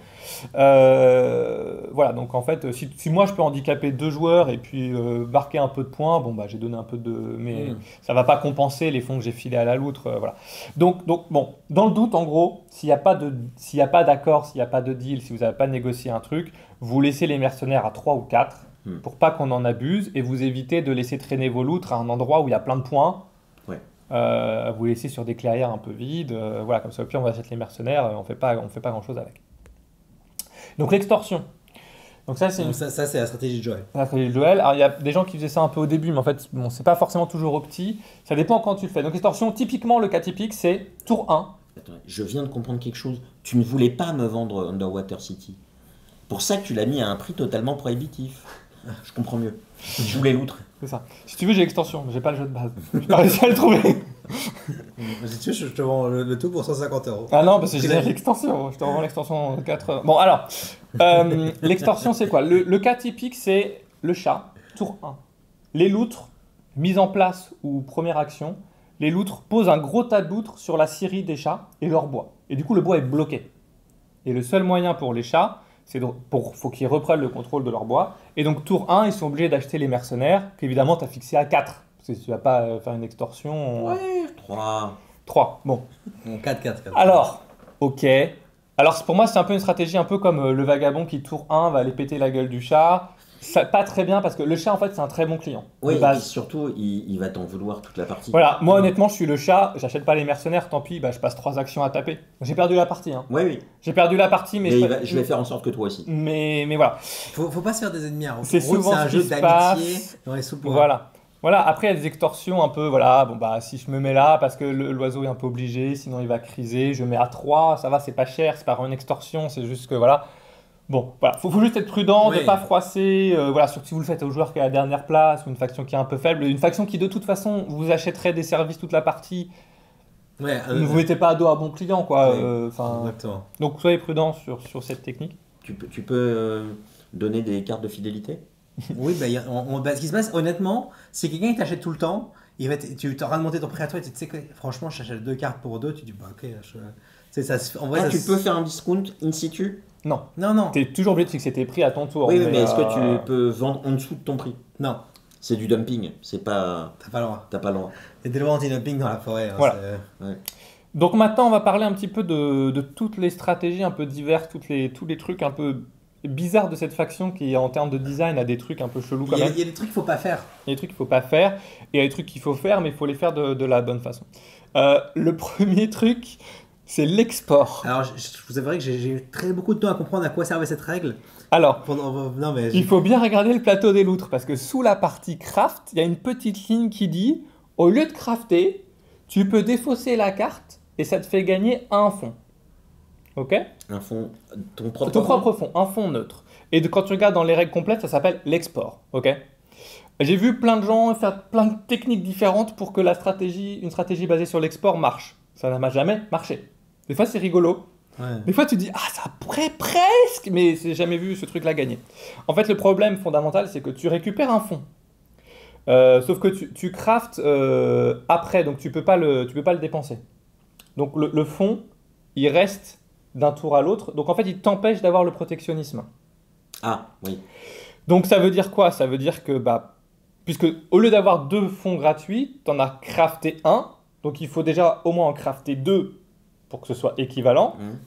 Voilà, donc en fait si moi je peux handicaper 2 joueurs et puis marquer un peu de points, j'ai donné un peu de... mais ça va pas compenser les fonds que j'ai filés à la loutre, voilà. Donc bon, dans le doute en gros, s'il n'y a pas d'accord, s'il n'y a pas de deal, si vous n'avez pas négocié un truc, vous laissez les mercenaires à 3 ou 4 pour pas qu'on en abuse et vous évitez de laisser traîner vos loutres à un endroit où il y a plein de points. Ouais. Vous laissez sur des clairières un peu vides, voilà, comme ça au pire on achète les mercenaires, on fait pas grand chose avec. Donc l'extorsion. Donc ça c'est Donc ça c'est la stratégie de Joël. la stratégie de Joël. Alors il y a des gens qui faisaient ça un peu au début, mais en fait bon, c'est pas forcément toujours opti. Ça dépend quand tu le fais. Donc l'extorsion, typiquement le cas typique c'est tour 1. Attends, je viens de comprendre quelque chose. Tu ne voulais pas me vendre Underwater City. Pour ça que tu l'as mis à un prix totalement prohibitif. Je comprends mieux. Tu voulais l'outre. C'est ça. Si tu veux j'ai l'extorsion, mais j'ai pas le jeu de base. J'ai pas réussi à le trouver. Si tu veux, je te vends le tout pour 150 €. Ah non, parce que j'ai l'extension. Je te revends l'extension 4 heures. Bon, alors, l'extorsion, c'est quoi? Le cas typique, c'est le chat, tour 1. Les loutres, mise en place ou première action, les loutres posent un gros tas de loutres sur la scierie des chats et leur bois. Et du coup, le bois est bloqué. Et le seul moyen pour les chats, faut qu'ils reprennent le contrôle de leur bois. Et donc, tour 1, ils sont obligés d'acheter les mercenaires, qu'évidemment, tu as fixé à 4. Parce que tu vas pas faire une extorsion. Ouais, 3. 3. Bon. 4. Alors, ok. Alors pour moi, c'est un peu une stratégie, un peu comme le vagabond qui tour 1 va aller péter la gueule du chat. Ça, pas très bien parce que le chat, en fait, c'est un très bon client. Oui, De et base. puis surtout, il va t'en vouloir toute la partie. Voilà, moi honnêtement, je suis le chat, j'achète pas les mercenaires, tant pis, je passe 3 actions à taper. J'ai perdu la partie. Hein. Oui. J'ai perdu la partie, mais, Je vais faire en sorte que toi aussi. mais voilà. Faut pas se faire des ennemis. C'est souvent c'est un ce jeu qui se d'amitié passe. dans les soupes. Voilà, après il y a des extorsions un peu, voilà, si je me mets là parce que l'oiseau est un peu obligé, sinon il va criser, je mets à 3, ça va, c'est pas cher, c'est pas une extorsion, c'est juste que voilà. Bon, voilà, faut juste être prudent, Oui. ne pas froisser, voilà, surtout si vous le faites au joueur qui est à la dernière place, ou une faction qui est un peu faible, une faction qui de toute façon vous achèterait des services toute la partie, Ouais, ne vous mettez pas à dos à bon client, quoi. Oui. Enfin, exactement. donc soyez prudent sur cette technique. Tu peux donner des cartes de fidélité? Oui, bah, ce qui se passe, honnêtement, si quelqu'un il t'achète tout le temps, tu t'auras monté ton prêt à toi et tu sais que franchement, je t'achète 2 cartes pour 2, tu dis, bah ok, en vrai, Ah, ça tu se- peux faire un discount in situ? Non, Non, non, t'es toujours obligé de fixer tes prix à ton tour. Oui, mais est-ce que euh, tu peux vendre en dessous de ton prix? non, C'est du dumping, c'est pas. t'as pas le droit. T'as pas le droit. Il y a des lois anti-dumping dans la forêt. Hein, Voilà. Ouais. Donc maintenant, on va parler un petit peu de toutes les stratégies un peu diverses, tous les trucs un peu bizarres de cette faction qui, en termes de design, a des trucs un peu chelous quand même. Il y a des trucs qu'il faut pas faire. Il y a des trucs qu'il faut pas faire, et il y a des trucs qu'il faut faire, mais il faut les faire de la bonne façon. Le premier truc, c'est l'export. Alors, je vous avouerai que j'ai eu beaucoup de temps à comprendre à quoi servait cette règle. Alors, Non, mais il faut bien regarder le plateau des loutres, parce que sous la partie craft, il y a une petite ligne qui dit, au lieu de crafter, tu peux défausser la carte, et ça te fait gagner un fond. Ok? Un fond. Ton propre Ton fond? propre fond, un fond neutre. Et quand tu regardes dans les règles complètes, ça s'appelle l'export. Ok? J'ai vu plein de gens faire plein de techniques différentes pour que une stratégie basée sur l'export marche. Ça n'a jamais marché. Des fois, c'est rigolo. ouais. Des fois, tu dis, ah, ça pourrait presque, mais j'ai jamais vu ce truc-là gagner. En fait, le problème fondamental, c'est que tu récupères un fond. Sauf que tu craftes après, donc tu peux pas le dépenser. Donc le fond, il reste d'un tour à l'autre. Donc en fait, il t'empêche d'avoir le protectionnisme. Ah, oui. Donc ça veut dire quoi? Ça veut dire que, puisque au lieu d'avoir 2 fonds gratuits, tu en as crafté un. Donc il faut déjà au moins en crafter 2 pour que ce soit équivalent. Hum.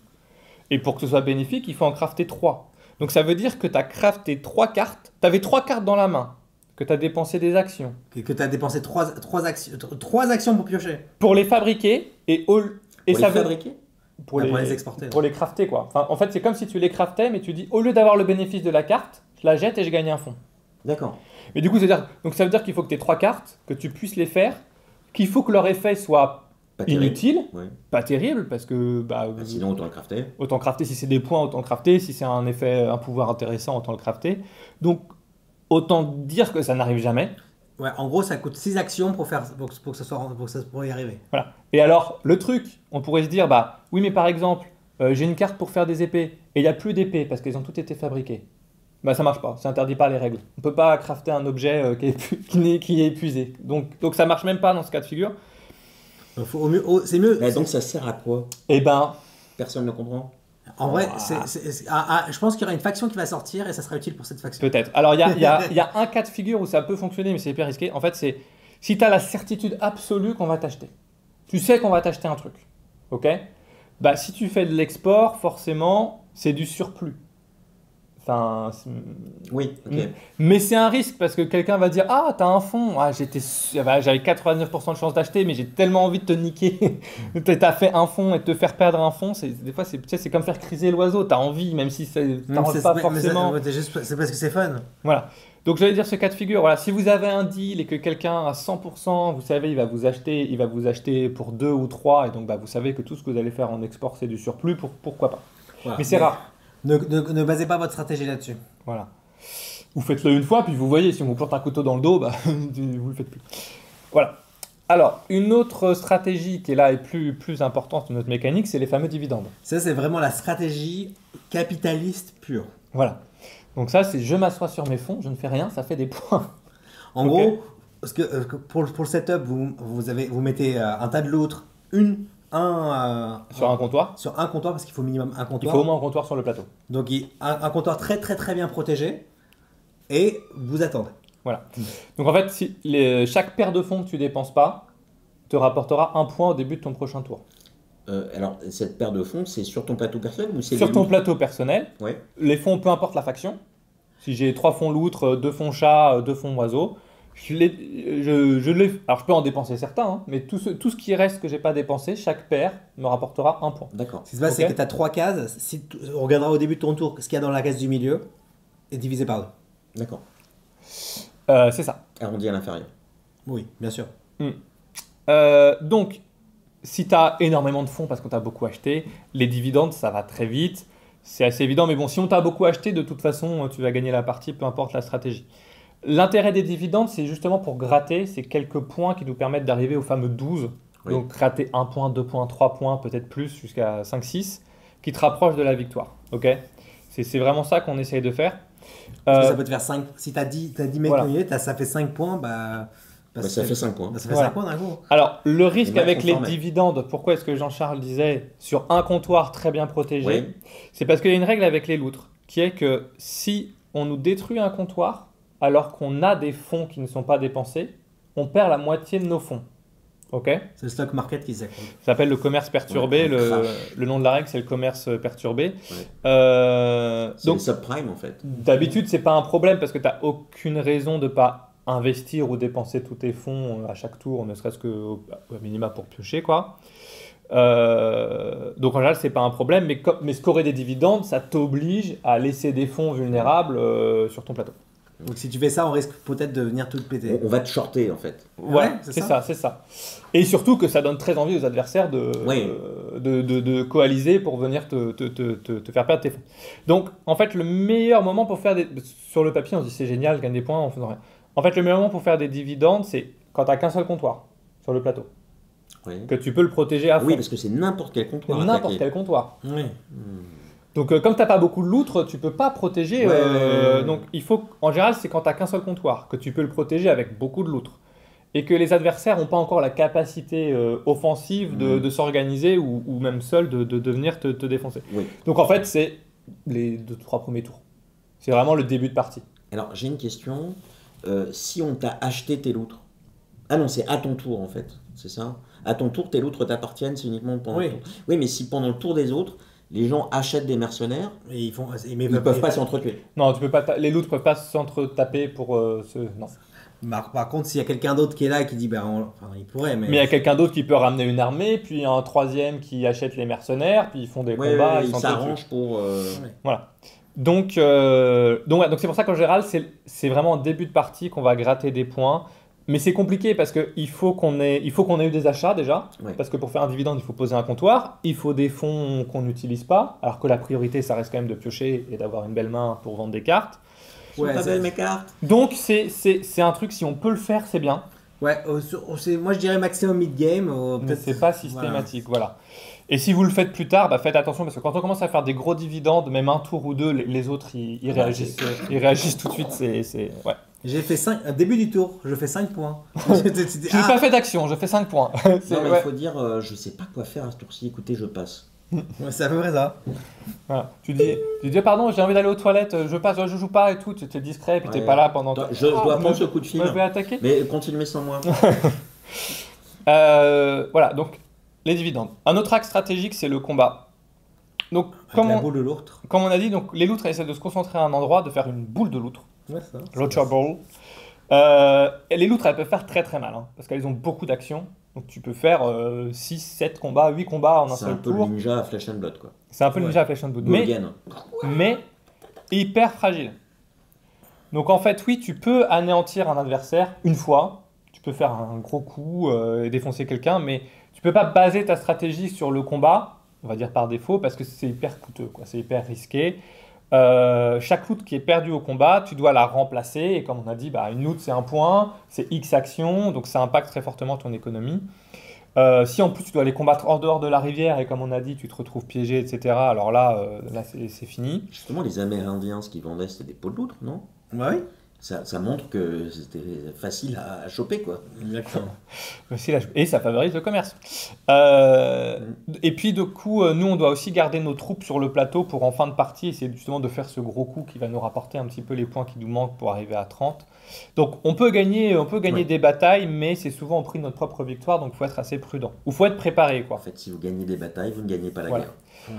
Et pour que ce soit bénéfique, il faut en crafter 3. Donc ça veut dire que tu as crafté 3 cartes. Tu avais 3 cartes dans la main. Que tu as dépensé des actions. Que tu as dépensé 3 actions pour piocher. Pour les fabriquer et Pour ça les veut fabriquer? Pour les exporter. Pour les crafter, quoi. Enfin, en fait, c'est comme si tu les craftais, mais tu dis, au lieu d'avoir le bénéfice de la carte, je la jette et je gagne un fond. D'accord. Mais du coup, ça veut dire qu'il faut que tu aies 3 cartes, que tu puisses les faire, qu'il faut que leur effet soit Pas terrible. inutile, Ouais. pas terrible, parce que Sinon, autant le crafter. autant crafter si c'est des points, autant crafter, si c'est un effet, un pouvoir intéressant, autant le crafter. Donc, autant dire que ça n'arrive jamais. Ouais, en gros, ça coûte 6 actions pour y arriver. Voilà. Et alors, le truc, on pourrait se dire, oui, mais par exemple, j'ai une carte pour faire des épées, et il n'y a plus d'épées parce qu'elles ont toutes été fabriquées. Ça marche pas, c'est interdit par les règles. On peut pas crafter un objet qui est épuisé. Donc ça marche même pas dans ce cas de figure. C'est mieux. Mais donc, ça sert à quoi? Et ben, Personne ne comprend. En vrai, Ouah. je pense qu'il y aura une faction qui va sortir et ça sera utile pour cette faction. peut-être. Alors, il y a un cas de figure où ça peut fonctionner, mais c'est hyper risqué. En fait, c'est si tu as la certitude absolue qu'on va t'acheter. Tu sais qu'on va t'acheter un truc. Ok? Si tu fais de l'export, forcément, c'est du surplus. Enfin, Oui, ok. mais c'est un risque parce que quelqu'un va dire, ah, t'as un fond, j'avais 89% de chance d'acheter, mais j'ai tellement envie de te niquer. T'as fait un fond et de te faire perdre un fond, des fois c'est comme faire criser l'oiseau, t'as envie, même si ça t'arrange pas forcément. C'est parce que c'est fun. Voilà. Donc j'allais dire ce cas de figure, voilà, si vous avez un deal et que quelqu'un à 100%, vous savez, il va vous acheter pour 2 ou 3, et donc vous savez que tout ce que vous allez faire en export c'est du surplus, pourquoi pas. Voilà. Mais c'est rare. Ne basez pas votre stratégie là-dessus. Voilà. Vous faites-le une fois, puis vous voyez, si on vous plante un couteau dans le dos, vous le faites plus. Voilà. Alors, une autre stratégie qui est là et plus importante de notre mécanique, c'est les fameux dividendes. Ça, c'est vraiment la stratégie capitaliste pure. Voilà. Donc ça, c'est je m'assois sur mes fonds, je ne fais rien, ça fait des points. En Ok. gros, parce que pour le setup, vous mettez un tas de loutres, Sur un comptoir. sur un comptoir parce qu'il faut minimum un Il comptoir. faut au moins un comptoir sur le plateau. Donc un comptoir très très très bien protégé et vous attendez. Voilà. Donc en fait, chaque paire de fonds que tu dépenses pas te rapportera un point au début de ton prochain tour. Alors, cette paire de fonds, c'est sur ton plateau personnel ou c'est Sur les ton loutres? plateau personnel, Ouais. les fonds, peu importe la faction. Si j'ai 3 fonds loutres, 2 fonds chats, 2 fonds oiseaux, alors je peux en dépenser certains, hein, mais tout ce qui reste que j'ai pas dépensé, chaque paire me rapportera un point. D'accord. Ce qui se passe, Ok. c'est que tu as 3 cases. On regardera au début de ton tour ce qu'il y a dans la case du milieu et divisé par 2. D'accord. C'est ça. Arrondi à l'inférieur. Oui, bien sûr. Donc, si tu as énormément de fonds parce qu'on t'a beaucoup acheté, les dividendes, ça va très vite. c'est assez évident, mais bon, si on t'a beaucoup acheté, de toute façon, tu vas gagner la partie, peu importe la stratégie. L'intérêt des dividendes, c'est justement pour gratter ces quelques points qui nous permettent d'arriver au fameux 12. Oui. Donc gratter 1 point, 2 points, 3 points, peut-être plus, jusqu'à 5, 6, qui te rapprochent de la victoire. Ok, c'est vraiment ça qu'on essaye de faire. Parce que ça peut te faire 5. Si t'as 10 mecs Voilà. noyés, ça fait 5 points, bah Ça fait 5 points. ça fait Voilà. 5 points d'un coup. Alors, le risque Les mecs avec sont les formés. dividendes, pourquoi est-ce que Jean-Charles disait sur un comptoir très bien protégé? Oui. C'est parce qu'il y a une règle avec les loutres, qui est que si on nous détruit un comptoir, alors qu'on a des fonds qui ne sont pas dépensés, on perd la moitié de nos fonds. Ok? C'est le stock market qui s'accroît. Ça s'appelle le commerce perturbé. Ouais, on crache. Le nom de la règle, c'est le commerce perturbé. Ouais. C'est Donc, les subprimes en fait. d'habitude, c'est pas un problème parce que tu n'as aucune raison de ne pas investir ou dépenser tous tes fonds à chaque tour, ne serait-ce qu'au minima pour piocher, quoi. Donc en général, c'est pas un problème, mais scorer des dividendes, ça t'oblige à laisser des fonds vulnérables sur ton plateau. Donc si tu fais ça, on risque peut-être de venir tout péter. On va te shorter en fait. Voilà, Ouais, c'est c'est ça, c'est ça. Et surtout que ça donne très envie aux adversaires Oui. de coaliser pour venir te faire perdre tes fonds. Donc en fait, le meilleur moment pour faire des... Sur le papier, on se dit c'est génial, gagne des points en faisant rien. En fait, le meilleur moment pour faire des dividendes, c'est quand tu n'as qu'un seul comptoir sur le plateau. Oui. Que tu peux le protéger à fond. Oui, parce que c'est n'importe quel comptoir. N'importe attaqué. quel comptoir. Oui. Donc comme tu n'as pas beaucoup de loutres, tu peux pas protéger. Ouais. Donc il faut, en général, c'est quand tu n'as qu'un seul comptoir que tu peux le protéger avec beaucoup de loutres. Et que les adversaires n'ont pas encore la capacité offensive de s'organiser ou même seuls de venir te défoncer. Oui. Donc en fait, c'est les 2-3 premiers tours. C'est vraiment le début de partie. Alors j'ai une question. Si on t'a acheté tes loutres. Ah non, c'est à ton tour en fait. C'est ça? À ton tour, tes loutres t'appartiennent, c'est uniquement pendant Oui. le tour. Oui, mais si pendant le tour des autres, les gens achètent des mercenaires, Et ils font. ils ne peuvent pas s'entretuer. Non, tu peux pas les loutres peuvent pas s'entre-taper pour ce... Non. Par contre, s'il y a quelqu'un d'autre qui est là et qui dit, enfin, il pourrait, mais. Mais il y a quelqu'un d'autre qui peut ramener une armée, puis un troisième qui achète les mercenaires, puis ils font des Ouais, combats, ils s'entretuent. s'arrangent pour. Voilà. Donc c'est pour ça qu'en général, c'est vraiment en début de partie qu'on va gratter des points. Mais c'est compliqué parce qu'il faut qu'on ait eu des achats déjà. Ouais. Parce que pour faire un dividende, il faut poser un comptoir. Il faut des fonds qu'on n'utilise pas. Alors que la priorité, ça reste quand même de piocher et d'avoir une belle main pour vendre des cartes. Ouais, Pas c'est- belles mes cartes. Donc c'est un truc, si on peut le faire, c'est bien. Ouais, moi je dirais maximum mid-game. Mais c'est pas systématique, voilà. Et si vous le faites plus tard, faites attention parce que quand on commence à faire des gros dividendes, même un tour ou deux, les autres ils réagissent tout de suite. Ouais. J'ai fait 5. Début du tour, je fais 5 points. Je n'ai pas fait d'action, je fais 5 points. C'est- Non, mais ouais. il faut dire, je sais pas quoi faire à ce tour-ci, écoutez, je passe. Ouais, c'est à peu près ça. Voilà. Tu dis pardon, j'ai envie d'aller aux toilettes, je passe, je joue pas et tout, tu es discret et puis tu Ouais. n'es pas là pendant. Je dois prendre me- ce coup de fil. me vais attaquer. Mais continuez sans moi. Voilà, donc les dividendes. Un autre axe stratégique, c'est le combat. Donc, Avec la boule de l'autre. comme on a dit, donc, les loutres essaient de se concentrer à un endroit, de faire une boule de loutre. Ouais, ça. Roger Ball. Et les loutres, elles peuvent faire très très mal, hein, parce qu'elles ont beaucoup d'actions. Donc tu peux faire 6, 7 combats, 8 combats en un C'est un seul peu le tour. ninja à Flesh and Blood, quoi. C'est un peu le Ouais. ninja à Flesh and Blood. Go again. Mais hyper fragile. Donc en fait, oui, tu peux anéantir un adversaire une fois. Tu peux faire un gros coup et défoncer quelqu'un, mais tu peux pas baser ta stratégie sur le combat, on va dire par défaut, parce que c'est hyper coûteux, quoi. C'est hyper risqué. Chaque loot qui est perdu au combat, tu dois la remplacer. Et comme on a dit, une loot c'est un point, c'est X actions, donc ça impacte très fortement ton économie. Si en plus tu dois les combattre hors dehors de la rivière et comme on a dit, tu te retrouves piégé, etc. Alors là c'est fini. Justement, les Amérindiens, ce qu'ils vendaient, c'était des pots de loutre, non? Ouais, oui. Ça montre que c'était facile à choper, quoi. Exactement. Et ça favorise le commerce. Et puis du coup, nous on doit aussi garder nos troupes sur le plateau pour en fin de partie essayer justement de faire ce gros coup qui va nous rapporter un petit peu les points qui nous manquent pour arriver à 30. Donc on peut gagner Ouais. des batailles, mais c'est souvent au prix de notre propre victoire, donc il faut être assez prudent. Ou faut être préparé, En quoi. fait, si vous gagnez des batailles, vous ne gagnez pas la Voilà. guerre.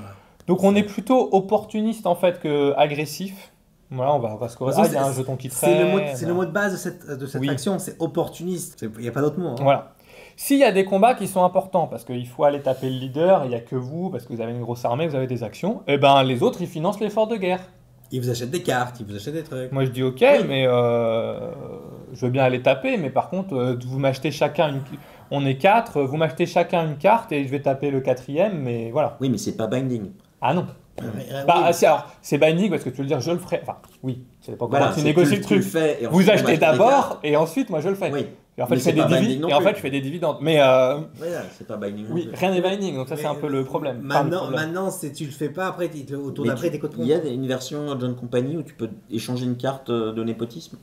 Donc on est plutôt opportuniste en fait que agressif. Voilà, on va scorer. Ça, Il y a un jeton qui C'est le traîne. c'est le mot de base de cette Oui. action, c'est opportuniste. Il n'y a pas d'autre mot. Hein. Voilà. S'il y a des combats qui sont importants, parce qu'il faut aller taper le leader, il n'y a que vous, parce que vous avez une grosse armée, vous avez des actions, et ben les autres, ils financent l'effort de guerre. Ils vous achètent des cartes, ils vous achètent des trucs. Moi, je dis ok, Oui. mais je veux bien aller taper, mais par contre, vous m'achetez chacun une... On est 4, vous m'achetez chacun une carte, et je vais taper le 4e, mais voilà. Oui, mais c'est pas binding. Ah non. Bah, alors, c'est binding parce que tu veux dire je le ferai. Enfin, oui, ça dépend comment Voilà, tu c'est négocies le tu le truc. fais et Vous ensuite, on achetez achète les d'abord cartes. et ensuite moi je le fais. Oui. Et en fait, Mais je fais c'est pas des binding non et en plus. fait, je fais des dividendes. Mais Voilà, c'est pas binding non oui, plus. rien n'est binding, donc ça c'est un peu le problème. Enfin, le problème. Maintenant, tu le fais pas, après, au tour Mais d'après, t'es il y a une version John Company où tu peux échanger une carte de népotisme.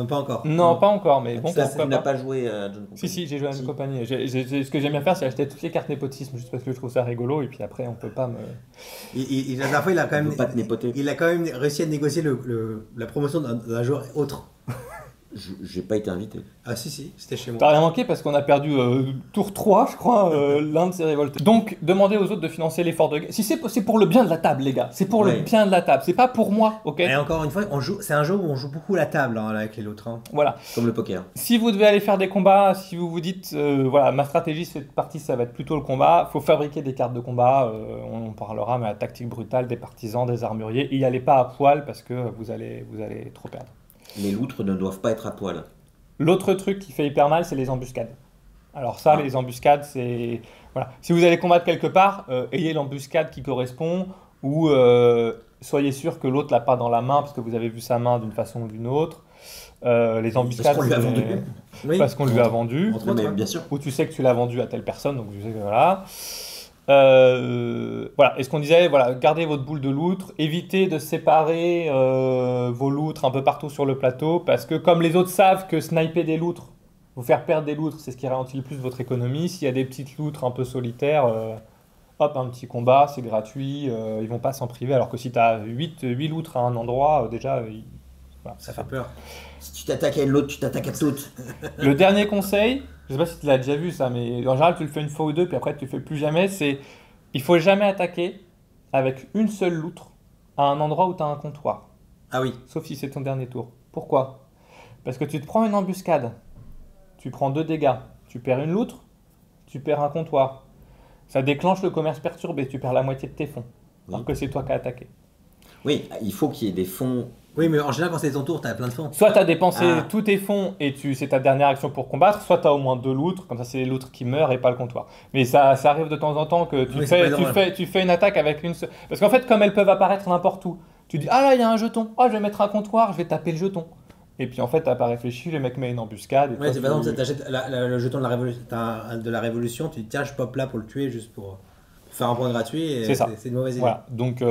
Pas encore. Non, pas encore, mais bon, Tu n'as pourquoi pas. pas joué à John Company. Si, j'ai joué à une Si. compagnie. Ce que j'aime bien faire, c'est acheter toutes les cartes népotisme juste parce que je trouve ça rigolo et puis après, on peut pas me. Et la dernière fois, il a quand On même, peut pas te népoter. il a quand même réussi à négocier la promotion d'un joueur autre. J'ai pas été invité. Ah si, c'était chez moi. T'as rien manqué parce qu'on a perdu tour 3, je crois, l'un de ces révoltés. Donc, demandez aux autres de financer l'effort de guerre. Si c'est pour le bien de la table, les gars. C'est pour le Ouais. bien de la table. C'est pas pour moi, ok? Et encore une fois, c'est un jeu où on joue beaucoup la table là, avec les autres. Voilà. Comme le poker. Si vous devez aller faire des combats, si vous vous dites, voilà, ma stratégie cette partie, ça va être plutôt le combat, faut fabriquer des cartes de combat, on en parlera, mais la tactique brutale, des partisans, des armuriers, et y allez pas à poil parce que vous allez trop perdre. Les loutres ne doivent pas être à poil. L'autre truc qui fait hyper mal, c'est les embuscades. Alors ça, Ah. les embuscades, c'est... Voilà. Si vous allez combattre quelque part, ayez l'embuscade qui correspond, ou soyez sûr que l'autre l'a pas dans la main, parce que vous avez vu sa main d'une façon ou d'une autre. Les embuscades, qu'on lui a c'est- vendu. Oui. parce qu'on lui a vendu. Entre Non, autres, mais hein. bien sûr. Ou tu sais que tu l'as vendu à telle personne, donc tu sais que voilà. Voilà, et ce qu'on disait, voilà, gardez votre boule de loutre, évitez de séparer vos loutres un peu partout sur le plateau, parce que comme les autres savent que sniper des loutres, vous faire perdre des loutres, c'est ce qui ralentit le plus votre économie. S'il y a des petites loutres un peu solitaires, hop, un petit combat, c'est gratuit, ils vont pas s'en priver, alors que si tu as 8 loutres à un endroit, déjà, voilà, Ça fait peur. Si tu t'attaques à une loutre, tu t'attaques à toutes. Le dernier conseil, je sais pas si tu l'as déjà vu ça, mais en général tu le fais une fois ou deux, puis après tu le fais plus jamais, c'est il faut jamais attaquer avec une seule loutre à un endroit où tu as un comptoir, Ah oui. sauf si c'est ton dernier tour. Pourquoi? Parce que tu te prends une embuscade, tu prends 2 dégâts, tu perds une loutre, tu perds un comptoir. Ça déclenche le commerce perturbé, tu perds la moitié de tes fonds, alors Oui. que c'est toi qui as attaqué. Oui, il faut qu'il y ait des fonds. Oui, mais en général, quand c'est ton tour, t'as plein de fonds. Soit tu as dépensé Ah. tous tes fonds et c'est ta dernière action pour combattre, soit tu as au moins 2 loutres, comme ça c'est les loutres qui meurent et pas le comptoir. Mais ça arrive de temps en temps que Oui, c'est pas énorme. tu fais une attaque avec une seule. Parce qu'en fait, comme elles peuvent apparaître n'importe où, tu dis ah là il y a un jeton, ah je vais mettre un comptoir, je vais taper le jeton. Et puis en fait, t'as pas réfléchi, le mec met une embuscade. Et Ouais, toi, c'est par exemple, t'achètes le jeton de la révolution, tu dis tiens, je pop là pour le tuer juste pour faire un point gratuit. Et C'est ça. C'est une mauvaise idée. Voilà. Donc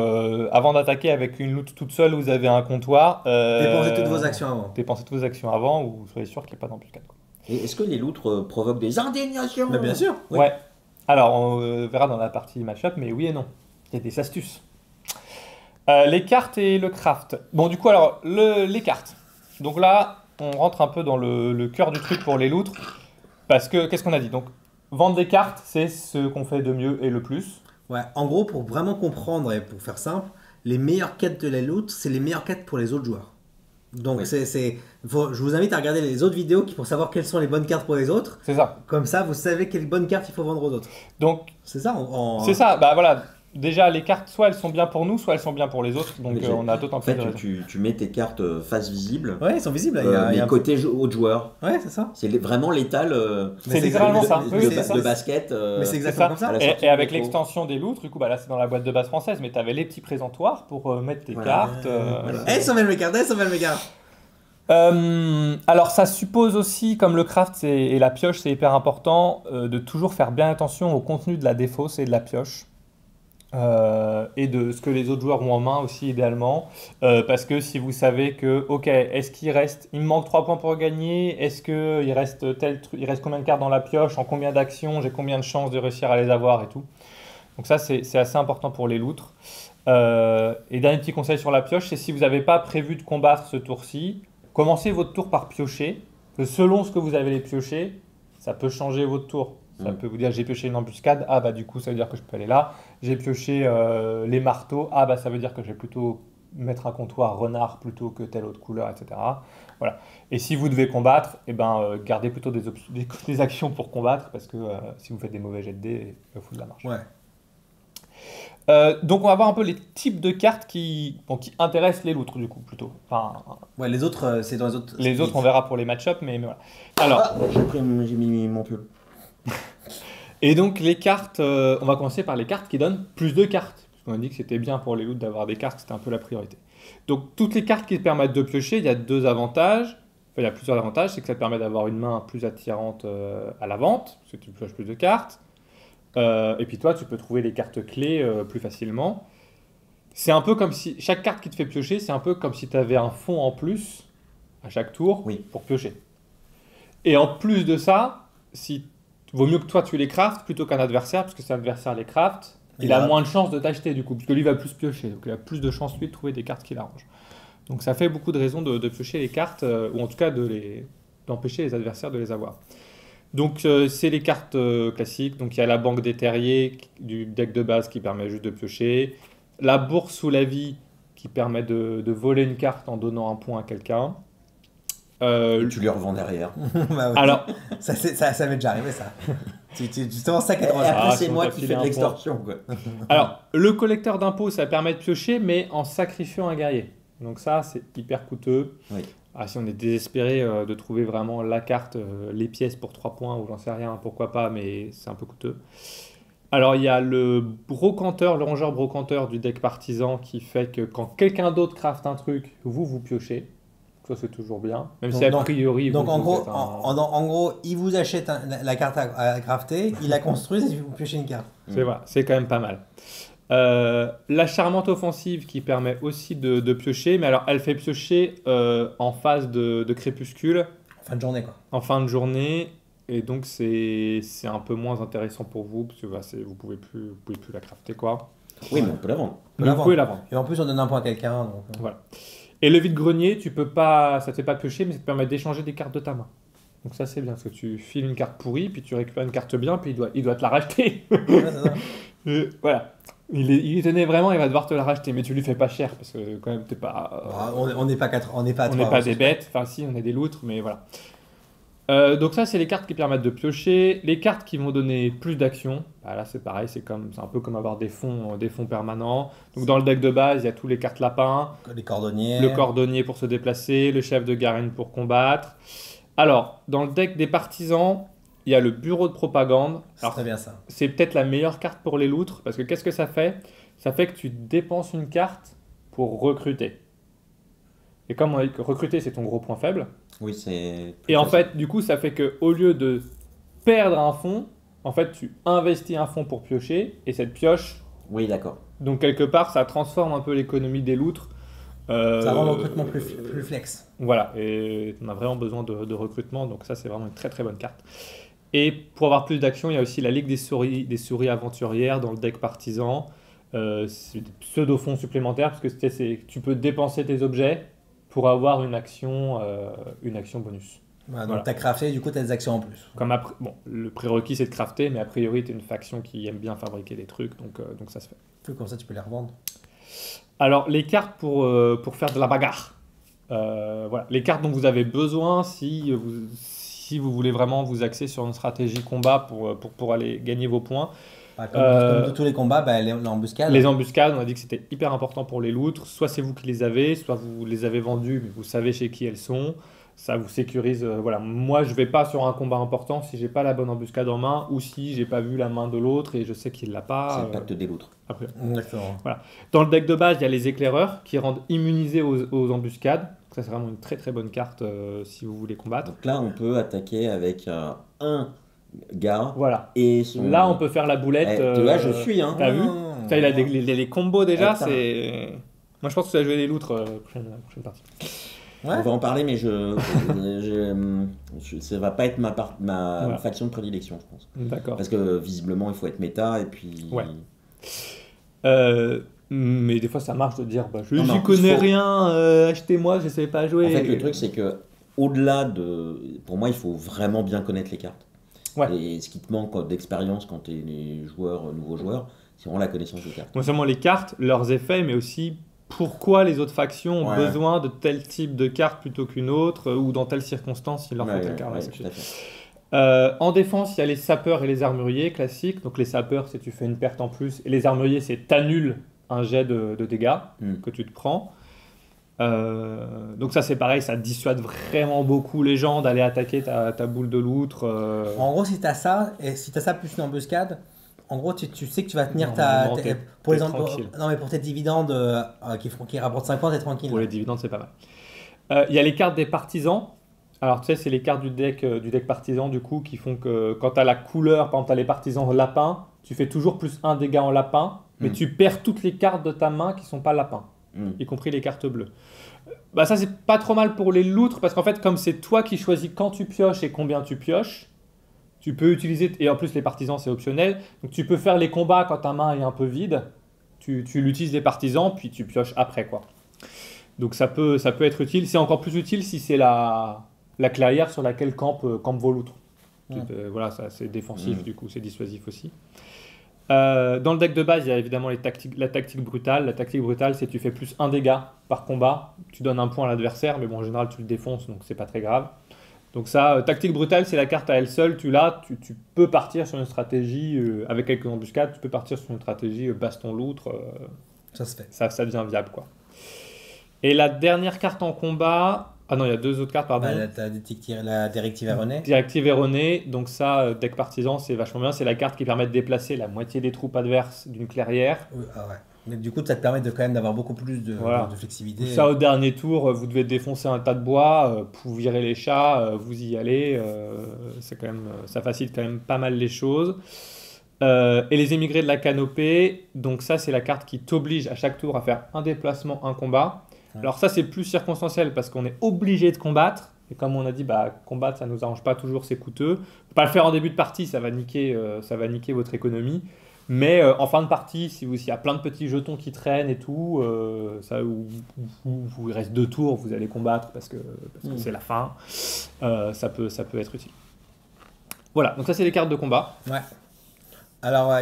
avant d'attaquer avec une loot toute seule, vous avez un comptoir. Dépensez toutes vos actions avant. Dépensez toutes vos actions avant ou soyez sûr qu'il n'y ait pas d'embuscade. quoi. Et est-ce que les loutres provoquent des indignations? Mais bien sûr. Oui. Ouais. Alors, on verra dans la partie match-up, mais oui et non. Il y a des astuces. Les cartes et le craft. Bon, du coup, alors, les cartes. Donc là, on rentre un peu dans le cœur du truc pour les loutres. Parce que, qu'est-ce qu'on a dit? Donc, vendre des cartes, c'est ce qu'on fait de mieux et le plus. Ouais, en gros, pour vraiment comprendre et pour faire simple, les meilleures quêtes de la loot, c'est les meilleures quêtes pour les autres joueurs. Donc, Oui. je vous invite à regarder les autres vidéos pour savoir quelles sont les bonnes cartes pour les autres. C'est ça. Comme ça, vous savez quelles bonnes cartes il faut vendre aux autres. Donc, C'est ça c'est ça. Bah voilà. Déjà, les cartes, soit elles sont bien pour nous, soit elles sont bien pour les autres. Donc, Mais on a d'autant En plus fait, de raisons. tu mets tes cartes face visible, Ouais, ils sont visibles. Là. Il y a mais un- côté autres joueurs. Ouais, c'est ça. C'est vraiment l'étal C'est littéralement ça. de, Oui, de- c'est ça. de basket. Mais c'est C'est exactement ça. comme ça. à la Et, sortie et avec du métro. l'extension des loutres, du coup, bah là c'est dans la boîte de base française, mais tu avais les petits présentoirs pour mettre tes Voilà. cartes. Voilà. Elles sont belles mes cartes, elles sont belles mes cartes. Alors ça suppose aussi, comme le craft et la pioche, c'est hyper important, de toujours faire bien attention au contenu de la défausse et de la pioche. Et de ce que les autres joueurs ont en main aussi idéalement, parce que si vous savez que ok, est-ce il me manque 3 points pour gagner, est-ce que il reste il reste combien de cartes dans la pioche, en combien d'actions, j'ai combien de chances de réussir à les avoir et tout. Donc ça c'est assez important pour les loutres. Et dernier petit conseil sur la pioche, c'est si vous n'avez pas prévu de combattre ce tour-ci, commencez votre tour par piocher, que selon ce que vous avez les piocher, ça peut changer votre tour. Ça peut vous dire j'ai pioché une embuscade, ah bah du coup ça veut dire que je peux aller là. J'ai pioché les marteaux, ah bah ça veut dire que je vais plutôt mettre un comptoir renard plutôt que telle autre couleur, etc. Voilà. Et si vous devez combattre, eh ben, gardez plutôt des actions pour combattre parce que si vous faites des mauvais jets de dés, il faut de la marche. Ouais. Donc on va voir un peu les types de cartes qui intéressent les loutres du coup plutôt. Enfin, Ouais, les autres, c'est dans les autres. les autres on verra pour les match-up, mais voilà. Alors, Ah, j'ai mis mon pull. et donc les cartes, on va commencer par les cartes qui donnent plus de cartes. On a dit que c'était bien pour les loots d'avoir des cartes, c'était un peu la priorité. Donc toutes les cartes qui te permettent de piocher, il y a deux avantages. Enfin, il y a plusieurs avantages, c'est que ça te permet d'avoir une main plus attirante à la vente, parce que tu pioches plus de cartes. Et puis toi, tu peux trouver les cartes clés plus facilement. C'est un peu comme si, chaque carte qui te fait piocher, c'est un peu comme si tu avais un fond en plus à chaque tour pour piocher. Et en plus de ça, vaut mieux que toi tu les craftes plutôt qu'un adversaire, parce que si l'adversaire les craft, il a moins de chances de t'acheter du coup, parce que lui va plus piocher, donc il a plus de chances lui de trouver des cartes qui l'arrangent. Donc ça fait beaucoup de raisons de piocher les cartes, ou en tout cas d'empêcher les adversaires de les avoir. Donc c'est les cartes classiques, donc il y a la banque des terriers du deck de base qui permet juste de piocher, la bourse sous la vie qui permet de voler une carte en donnant un point à quelqu'un. Tu lui revends derrière. Bah ouais. Alors, ça m'est déjà arrivé ça. Justement ça qui est drôle. Et après, Ah, c'est si on moi t'a qui filé fais de un l'extorsion, quoi. Alors, le collecteur d'impôts, ça permet de piocher, mais en sacrifiant un guerrier. Donc ça, c'est hyper coûteux. Oui. Ah, si on est désespéré de trouver vraiment la carte, les pièces pour 3 points, ou j'en sais rien, pourquoi pas, mais c'est un peu coûteux. Alors, il y a le brocanteur, le rongeur brocanteur du deck partisan qui fait que quand quelqu'un d'autre craft un truc, vous piochez. Ça, c'est toujours bien. Même si a priori... Donc en gros, faites en gros, il vous achète la carte à crafter, il la construit et vous piochez une carte. C'est quand même pas mal. La charmante offensive qui permet aussi de piocher, mais alors elle fait piocher en phase de crépuscule. En fin de journée quoi. En fin de journée, et donc c'est un peu moins intéressant pour vous, parce que vous pouvez plus la crafter quoi. Oui, mais on peut la vendre. Vous pouvez la vendre. Et en plus on donne un point à quelqu'un. Donc... Voilà. Et le vide-grenier, ça ne te fait pas piocher, mais ça te permet d'échanger des cartes de ta main. Donc ça c'est bien, parce que tu files une carte pourrie, puis tu récupères une carte bien, puis il doit te la racheter. Ouais, c'est ça. Voilà. Il tenait vraiment, il va devoir te la racheter, mais tu lui fais pas cher, parce que quand même t'es pas... on n'est pas des bêtes, enfin si, on est des loutres, mais voilà. Donc ça c'est les cartes qui permettent de piocher. Les cartes qui vont donner plus d'action, bah là c'est pareil, c'est un peu comme avoir des fonds permanents. Donc dans le deck de base il y a tous les cartes lapins, Les cordonniers. le cordonnier pour se déplacer, le chef de garenne pour combattre. Alors dans le deck des partisans, il y a le bureau de propagande. C'est très bien ça. C'est peut-être la meilleure carte pour les loutres, parce que qu'est-ce que ça fait? Ça fait que tu dépenses une carte pour recruter. Et comme on dit que recruter c'est ton gros point faible, Oui, c'est... et en fait, du coup, ça fait que au lieu de perdre un fond, en fait, tu investis un fond pour piocher, et cette pioche, Oui, d'accord. donc quelque part, ça transforme un peu l'économie des loutres. Ça rend le recrutement plus flex. Voilà, et on a vraiment besoin de recrutement, donc ça, c'est vraiment une très très bonne carte. Et pour avoir plus d'action, il y a aussi la Ligue des souris aventurières dans le deck partisan. C'est des pseudo-fonds supplémentaires, parce que tu peux dépenser tes objets pour avoir une action bonus. Voilà, donc tu as crafté, du coup tu as des actions en plus. Le prérequis c'est de crafter, mais a priori tu es une faction qui aime bien fabriquer des trucs, donc ça se fait. Comme ça tu peux les revendre. Alors les cartes pour faire de la bagarre. Voilà. Les cartes dont vous avez besoin si vous voulez vraiment vous axer sur une stratégie combat pour aller gagner vos points. Comme tous les combats, l'embuscade. Les embuscades, on a dit que c'était hyper important pour les loutres. Soit c'est vous qui les avez, soit vous les avez vendues, mais vous savez chez qui elles sont. Ça vous sécurise. Voilà. Moi, je vais pas sur un combat important si j'ai pas la bonne embuscade en main, ou si j'ai pas vu la main de l'autre et je sais qu'il l'a pas. C'est le pacte des loutres. Après. Exactement. Voilà. Dans le deck de base, il y a les éclaireurs qui rendent immunisés aux embuscades. Ça, c'est vraiment une très très bonne carte si vous voulez combattre. Donc là, on peut attaquer avec un gars Voilà. et son... Là, on peut faire la boulette. Tu vois, je suis, hein. T'as vu? Ça, il a les combos déjà. Putain. C'est... Moi, je pense que ça va jouer les loutres prochaine partie. Ouais. On va en parler, mais ça va pas être ma Voilà. faction de prédilection, je pense. D'accord. Parce que visiblement, il faut être méta et puis... Ouais. Mais des fois, ça marche de dire je Non, n'y non, connais faut- rien, achetez-moi, je sais pas jouer. En fait, le truc, c'est que au-delà de... Pour moi, il faut vraiment bien connaître les cartes. Ouais. Et ce qui te manque d'expérience quand tu es nouveau joueur, c'est vraiment la connaissance des cartes. Non seulement les cartes, leurs effets, mais aussi pourquoi les autres factions ont Ouais. besoin de tel type de carte plutôt qu'une autre, ou dans telle circonstance, il leur faut Ouais, telle carte. ouais, ainsi de tout à suite. fait. En défense, il y a les sapeurs et les armuriers classiques. Donc les sapeurs, c'est tu fais une perte en plus. Et les armuriers, c'est t'annules un jet de dégâts que tu te prends. Donc ça, c'est pareil, ça dissuade vraiment beaucoup les gens d'aller attaquer ta boule de loutre. En gros, si tu as ça, et si tu as ça plus une embuscade, En gros, tu sais que tu vas tenir Normalement, t'es- pour t'es les tranquille. non, mais pour tes dividendes qui rapportent 5 points, t'es tranquille. Pour les dividendes, c'est pas mal. Il y a les cartes des partisans. Alors, tu sais, c'est les cartes du deck partisan, du coup, qui font que quand tu as la couleur, par exemple, tu as les partisans lapin, tu fais toujours plus un dégât en lapin, mais tu perds toutes les cartes de ta main qui sont pas lapin, y compris les cartes bleues. Bah, ça, c'est pas trop mal pour les loutres, parce qu'en fait, comme c'est toi qui choisis quand tu pioches et combien tu pioches, tu peux utiliser, et en plus, les partisans, c'est optionnel, donc tu peux faire les combats quand ta main est un peu vide, tu l'utilises les partisans, puis tu pioches après, quoi. Donc ça peut être utile. C'est encore plus utile si c'est la clairière sur laquelle campent vos loutres. Voilà, ça, c'est défensif, du coup, c'est dissuasif aussi. Dans le deck de base, il y a évidemment la tactique brutale. La tactique brutale, c'est tu fais plus un dégât par combat. Tu donnes un point à l'adversaire, mais bon, en général, tu le défonces, donc c'est pas très grave. Donc ça, tactique brutale, c'est la carte à elle seule. Tu l'as, tu peux partir sur une stratégie, avec quelques embuscades, tu peux partir sur une stratégie baston-loutre. Ça se fait. Ça devient viable, quoi. Et la dernière carte en combat... Ah non, il y a deux autres cartes, pardon. Bah, t'as la directive erronée. Directive erronée, donc ça, deck partisan, c'est vachement bien. C'est la carte qui permet de déplacer la moitié des troupes adverses d'une clairière. Oui, ah ouais. Mais du coup, ça te permet quand même d'avoir beaucoup plus de flexibilité. Ça, au dernier tour, vous devez défoncer un tas de bois, pour virer les chats, vous y allez. C'est quand même, ça facilite quand même pas mal les choses. Et les émigrés de la canopée, donc ça, c'est la carte qui t'oblige à chaque tour à faire un déplacement, un combat. Alors ça, c'est plus circonstanciel parce qu'on est obligé de combattre. Et comme on a dit, combattre, ça ne nous arrange pas toujours, c'est coûteux. Pas le faire en début de partie, ça va niquer votre économie. Mais en fin de partie, s'il y a plein de petits jetons qui traînent et tout, il reste 2 tours, vous allez combattre parce que c'est la fin, ça peut être utile. Voilà, donc ça, c'est les cartes de combat. Ouais. Alors,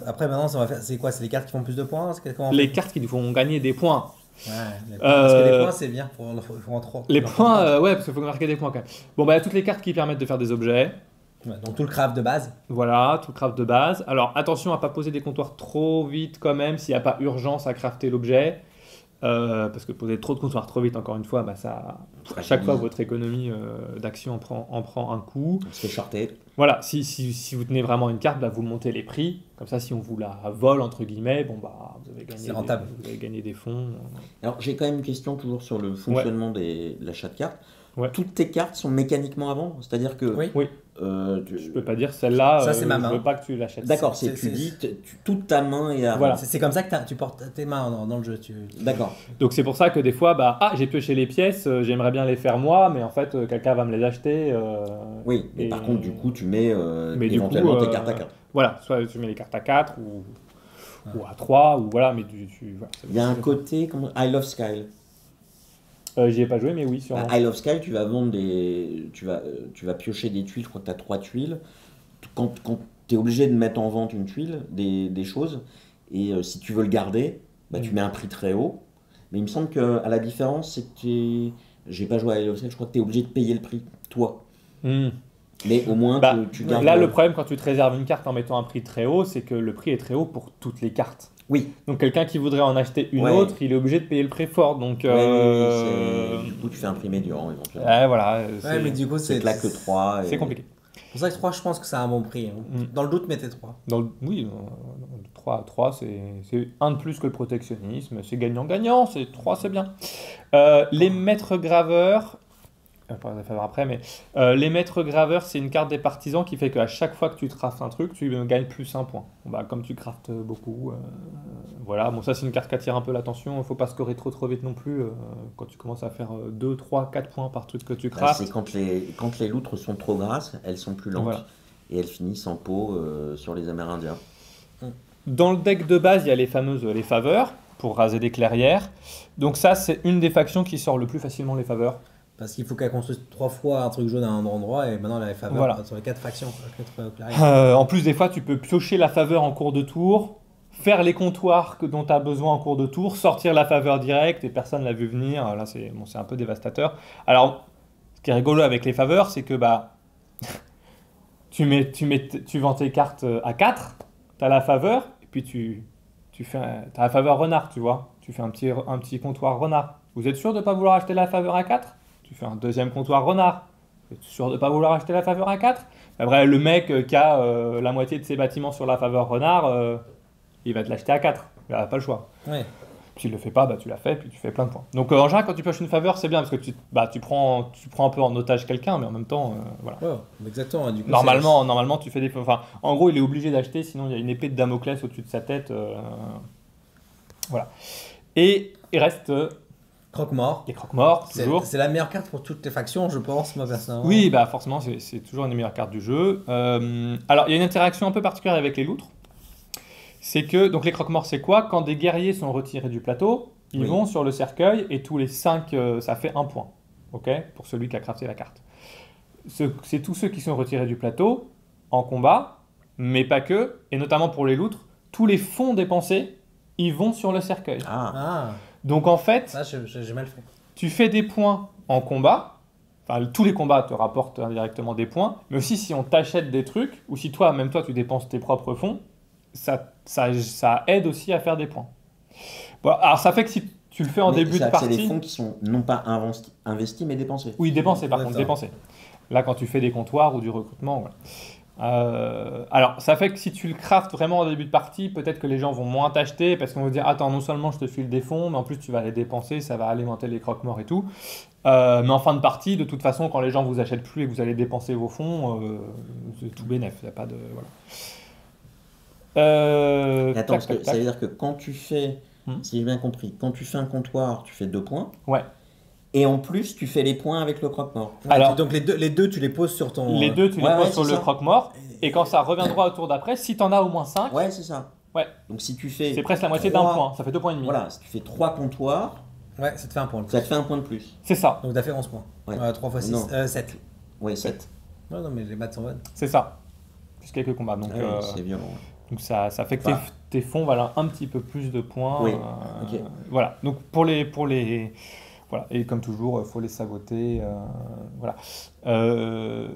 après, maintenant, c'est quoi? C'est les cartes qui font plus de points? Les cartes qui nous font gagner des points. Ouais, parce que les points, c'est bien pour en 3. Les points, ouais, parce qu'il faut marquer des points quand même. Bon, toutes les cartes qui permettent de faire des objets. Ouais, donc tout le craft de base. Voilà, tout le craft de base. Alors attention à pas poser des comptoirs trop vite quand même, s'il n'y a pas urgence à crafter l'objet. Parce que poser trop de comptoirs trop vite, encore une fois, à chaque fois, votre économie d'action en prend un coup. On se fait shorter. Voilà, si vous tenez vraiment une carte, vous montez les prix. Comme ça, si on vous la vole, entre guillemets, vous avez gagné, c'est rentable. Vous avez gagné des fonds. Alors, j'ai quand même une question toujours sur le fonctionnement de l'achat de cartes. Ouais. Toutes tes cartes sont mécaniquement à vendre? C'est-à-dire que... Oui. Je peux pas dire celle-là, ça, c'est ma main. Je veux pas que tu l'achètes. D'accord, toute ta main est à voilà. C'est comme ça que tu portes tes mains dans le jeu. D'accord. Donc c'est pour ça que des fois, j'ai pioché les pièces, j'aimerais bien les faire moi, mais en fait, quelqu'un va me les acheter. Oui, mais par contre, du coup, tu mets éventuellement tes cartes à 4. Voilà, soit tu mets les cartes à 4 ou à 3, ou voilà, mais voilà, Il y a un côté, I Love Sky. J'y ai pas joué, mais oui, sûrement. I Love Sky, tu vas vendre tu vas piocher des tuiles, je crois que tu as 3 tuiles. Quand tu es obligé de mettre en vente une tuile, des choses, et si tu veux le garder, tu mets un prix très haut. Mais il me semble qu'à la différence, c'est que j'ai pas joué à I Love Sky, je crois que tu es obligé de payer le prix, toi. Mais au moins, tu gardes. Là, le problème quand tu te réserves une carte en mettant un prix très haut, c'est que le prix est très haut pour toutes les cartes. Oui. Donc quelqu'un qui voudrait en acheter une autre, il est obligé de payer le prix fort. Donc, du coup, tu fais un prix médian éventuellement. Voilà. Mais du coup, c'est là que 3. C'est compliqué. C'est pour ça que 3, je pense que c'est un bon prix. Dans le doute, mettez 3. Oui, 3 c'est un de plus que le protectionnisme. C'est gagnant-gagnant. 3, c'est bien. Les maîtres graveurs. Après, mais les maîtres graveurs, c'est une carte des partisans qui fait qu'à chaque fois que tu craftes un truc, tu gagnes plus 1 point. Comme tu craftes beaucoup, voilà. Bon, ça c'est une carte qui attire un peu l'attention. Il faut pas scorer trop vite non plus. Quand tu commences à faire 2, 3, 4 points par truc que tu craftes. C'est quand les loutres sont trop grasses, elles sont plus lentes et elles finissent en pot sur les Amérindiens. Dans le deck de base, il y a les fameuses les faveurs pour raser des clairières. Donc ça, c'est une des factions qui sort le plus facilement les faveurs. Parce qu'il faut qu'elle construise 3 fois un truc jaune à un endroit et maintenant elle a les faveurs sur les 4 factions. En plus, des fois, tu peux piocher la faveur en cours de tour, faire les comptoirs dont tu as besoin en cours de tour, sortir la faveur directe et personne ne l'a vu venir. Là, c'est un peu dévastateur. Alors, ce qui est rigolo avec les faveurs, c'est que tu vends tes cartes à 4, tu as la faveur, et puis t'as la faveur renard, tu vois. Tu fais un petit comptoir renard. Vous êtes sûr de ne pas vouloir acheter la faveur à 4 ? Tu fais un deuxième comptoir renard. Vous êtes sûr de ne pas vouloir acheter la faveur à 4? Après, le mec qui a la moitié de ses bâtiments sur la faveur renard, il va te l'acheter à 4. Il n'a pas le choix. Ouais. S'il ne le fait pas, bah, tu l'as fait, puis tu fais plein de points. Donc en général, quand tu pioches une faveur, c'est bien, parce que tu prends un peu en otage quelqu'un, mais en même temps, voilà. Ouais, exactement. Du coup, Normalement, tu fais des... Enfin, en gros, il est obligé d'acheter, sinon il y a une épée de Damoclès au-dessus de sa tête. Voilà. Et il reste Croque-mort. les croque-morts, toujours. C'est la meilleure carte pour toutes les factions, je pense, moi personnellement. Oui, bah forcément, c'est toujours une des meilleures cartes du jeu. Alors, il y a une interaction un peu particulière avec les loutres. C'est que, donc les croque-morts, c'est quoi? Quand des guerriers sont retirés du plateau, ils vont sur le cercueil et tous les 5, ça fait 1 point. Ok, pour celui qui a crafté la carte. C'est tous ceux qui sont retirés du plateau en combat, mais pas que, et notamment pour les loutres, tous les fonds dépensés, ils vont sur le cercueil. Ah, Donc en fait, ça, j'ai mal fait. tu fais des points en combat, enfin tous les combats te rapportent indirectement des points, mais aussi si on t'achète des trucs, ou si toi, même toi, tu dépenses tes propres fonds, ça aide aussi à faire des points. Bon, alors ça fait que si tu le fais en début de partie... C'est des fonds qui sont non pas investis, mais dépensés. Oui, dépensés par contre, dépensés. Là, quand tu fais des comptoirs ou du recrutement, voilà. Alors, ça fait que si tu le craftes vraiment en début de partie, peut-être que les gens vont moins t'acheter parce qu'on va dire attends, non seulement je te file des fonds, mais en plus tu vas les dépenser, ça va alimenter les croque-morts et tout. Mais en fin de partie, de toute façon, quand les gens vous achètent plus et que vous allez dépenser vos fonds, c'est tout bénef. Il n'y a pas de. Voilà. Attends, parce que ça veut dire que quand tu fais, si j'ai bien compris, quand tu fais un comptoir, tu fais 2 points. Ouais. Et en plus, tu fais les points avec le croque-mort. Ouais, alors, donc les deux, tu les poses sur ton... Les deux, tu les poses sur le croque-mort. Et quand ça reviendra au tour d'après, si tu en as au moins 5... Ouais, c'est ça. Ouais. Donc si tu fais... C'est presque la moitié d'un point. Ça fait 2 points et demi. Voilà, si tu fais 3 comptoirs... Ouais, ça te fait 1 point. Ça te fait 1 point de plus. C'est ça. Donc t'as fait 11 points. Ouais. 3 x 6, 7. Ouais, 7. Ouais, non, mais les maths sont bonnes. C'est ça. Plus quelques combats. Donc, c'est violent. Donc ça fait que tes fonds valent un petit peu plus de points. Oui. Ok. Voilà. Donc pour les voilà. Et comme toujours, il faut les saboter. Voilà.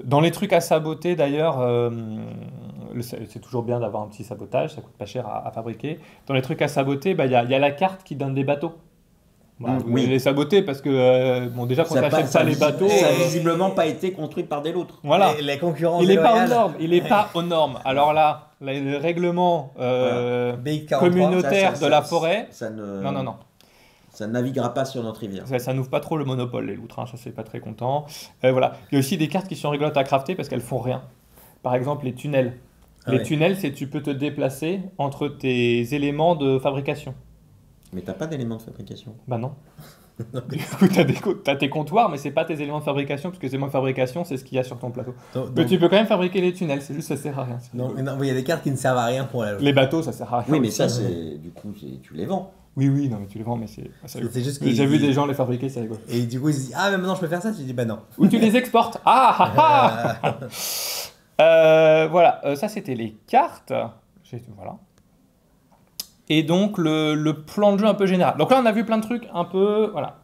Dans les trucs à saboter, d'ailleurs, c'est toujours bien d'avoir un petit sabotage. Ça coûte pas cher à fabriquer. Dans les trucs à saboter, il y a la carte qui donne des bateaux. Voilà, vous les saboter parce que bon, déjà quand tu n'achètes pas les bateaux, ça n'a visiblement pas été construit par des loutres. Voilà. Les concurrents. Il n'est pas aux normes. Il n'est pas aux normes. Alors là, le règlement communautaire de la forêt. Non. Ça ne naviguera pas sur notre rivière. Ça n'ouvre pas trop le monopole, les loutres, ça c'est pas très content. Voilà. Il y a aussi des cartes qui sont rigolotes à crafter parce qu'elles font rien. Par exemple, les tunnels. Les tunnels, c'est tu peux te déplacer entre tes éléments de fabrication. Mais t'as pas d'éléments de fabrication. Bah non. Du coup, t'as tes comptoirs, mais c'est pas tes éléments de fabrication, parce que les éléments de fabrication, c'est ce qu'il y a sur ton plateau. Mais tu peux quand même fabriquer les tunnels, c'est juste ça sert à rien. Non, il y a des cartes qui ne servent à rien pour la loutre. Les bateaux, ça sert à rien. Oui, mais ça, c'est du coup, tu les vends. Oui, non, mais tu les vends, mais c'est juste j'ai vu des gens les fabriquer, c'est rigolo. Et du coup, ils se disent ah, mais maintenant je peux faire ça, tu dis bah non. Ou tu les exportes. Voilà, ça c'était les cartes. Voilà. Et donc le plan de jeu un peu général. Donc là on a vu plein de trucs un peu, voilà,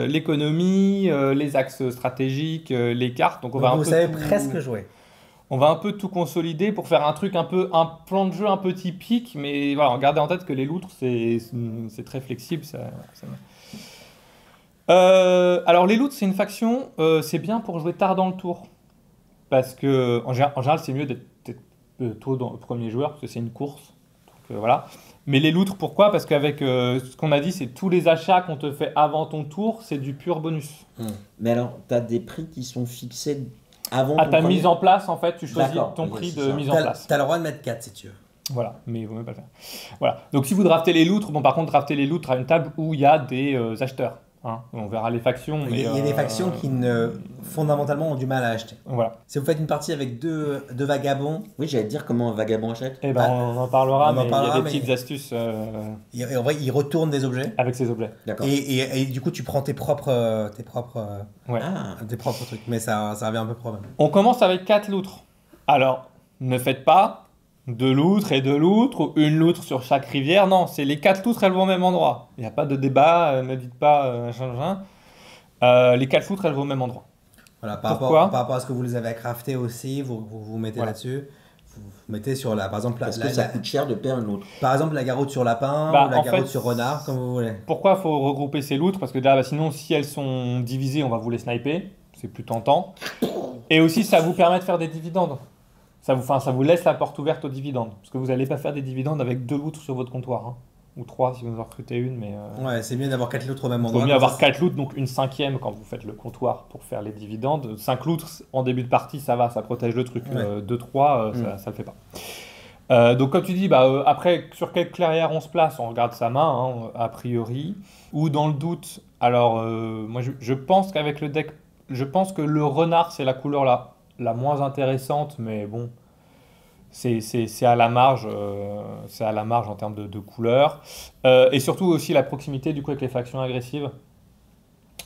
l'économie, les axes stratégiques, les cartes. Donc vous savez presque jouer. On va un peu tout consolider pour faire un truc un plan de jeu un peu typique, mais voilà, gardez en tête que les loutres c'est très flexible. Alors les loutres c'est une faction, c'est bien pour jouer tard dans le tour, parce que en général c'est mieux d'être tôt dans le premier joueur parce que c'est une course. Donc voilà. Mais les loutres, pourquoi? Parce qu'avec ce qu'on a dit, c'est tous les achats qu'on te fait avant ton tour, c'est du pur bonus. Mais alors, tu as des prix qui sont fixés avant à ta mise en place, en fait, tu choisis ton prix de mise en place. Tu as le droit de mettre 4 si tu veux. Voilà, mais il vaut mieux pas le faire. Voilà. Donc si vous draftez les loutres, bon par contre, draftez les loutres à une table où il y a des acheteurs. Hein. On verra les factions. Mais, il y a des factions qui fondamentalement ont du mal à acheter. Voilà. Si vous faites une partie avec deux vagabonds... Oui, j'allais te dire comment un vagabond achète. Eh ben, on en parlera, mais il y a des petites astuces. Et en vrai, il retourne des objets. Avec ces objets. D'accord. Et du coup, tu prends tes propres trucs. Mais ça revient un peu problème. On commence avec 4 loutres. Alors, ne faites pas 2 loutres et 2 loutres, ou une loutre sur chaque rivière. Non, c'est les 4 loutres, elles vont au même endroit. Il n'y a pas de débat, ne dites pas les 4 loutres, elles vont au même endroit. Voilà, par rapport à ce que vous les avez crafté aussi, vous mettez là-dessus. Vous mettez sur par exemple... Parce que ça coûte cher de perdre une loutre. Par exemple, la garotte sur lapin ou la garotte sur renard, comme vous voulez. Pourquoi il faut regrouper ces loutres? Parce que là, sinon, si elles sont divisées, on va vous les sniper. C'est plus tentant. Et aussi, ça vous permet de faire des dividendes. Ça vous laisse la porte ouverte aux dividendes. Parce que vous n'allez pas faire des dividendes avec 2 loutres sur votre comptoir. Hein. Ou 3 si vous en recrutez une. Mais Ouais, c'est mieux d'avoir 4 loutres au même il endroit. vaut mieux avoir 4 loutres, donc une cinquième quand vous faites le comptoir pour faire les dividendes. 5 loutres en début de partie, ça va, ça protège le truc. Ouais. 2-3, ça le fait pas. Donc comme tu dis, après, sur quelle clairière on se place, on regarde sa main, hein, a priori. Ou dans le doute, alors moi je pense qu'avec le deck, je pense que le renard c'est la couleur la moins intéressante, mais bon, c'est à la marge, c'est à la marge en termes de couleur. Et surtout aussi la proximité du coup avec les factions agressives.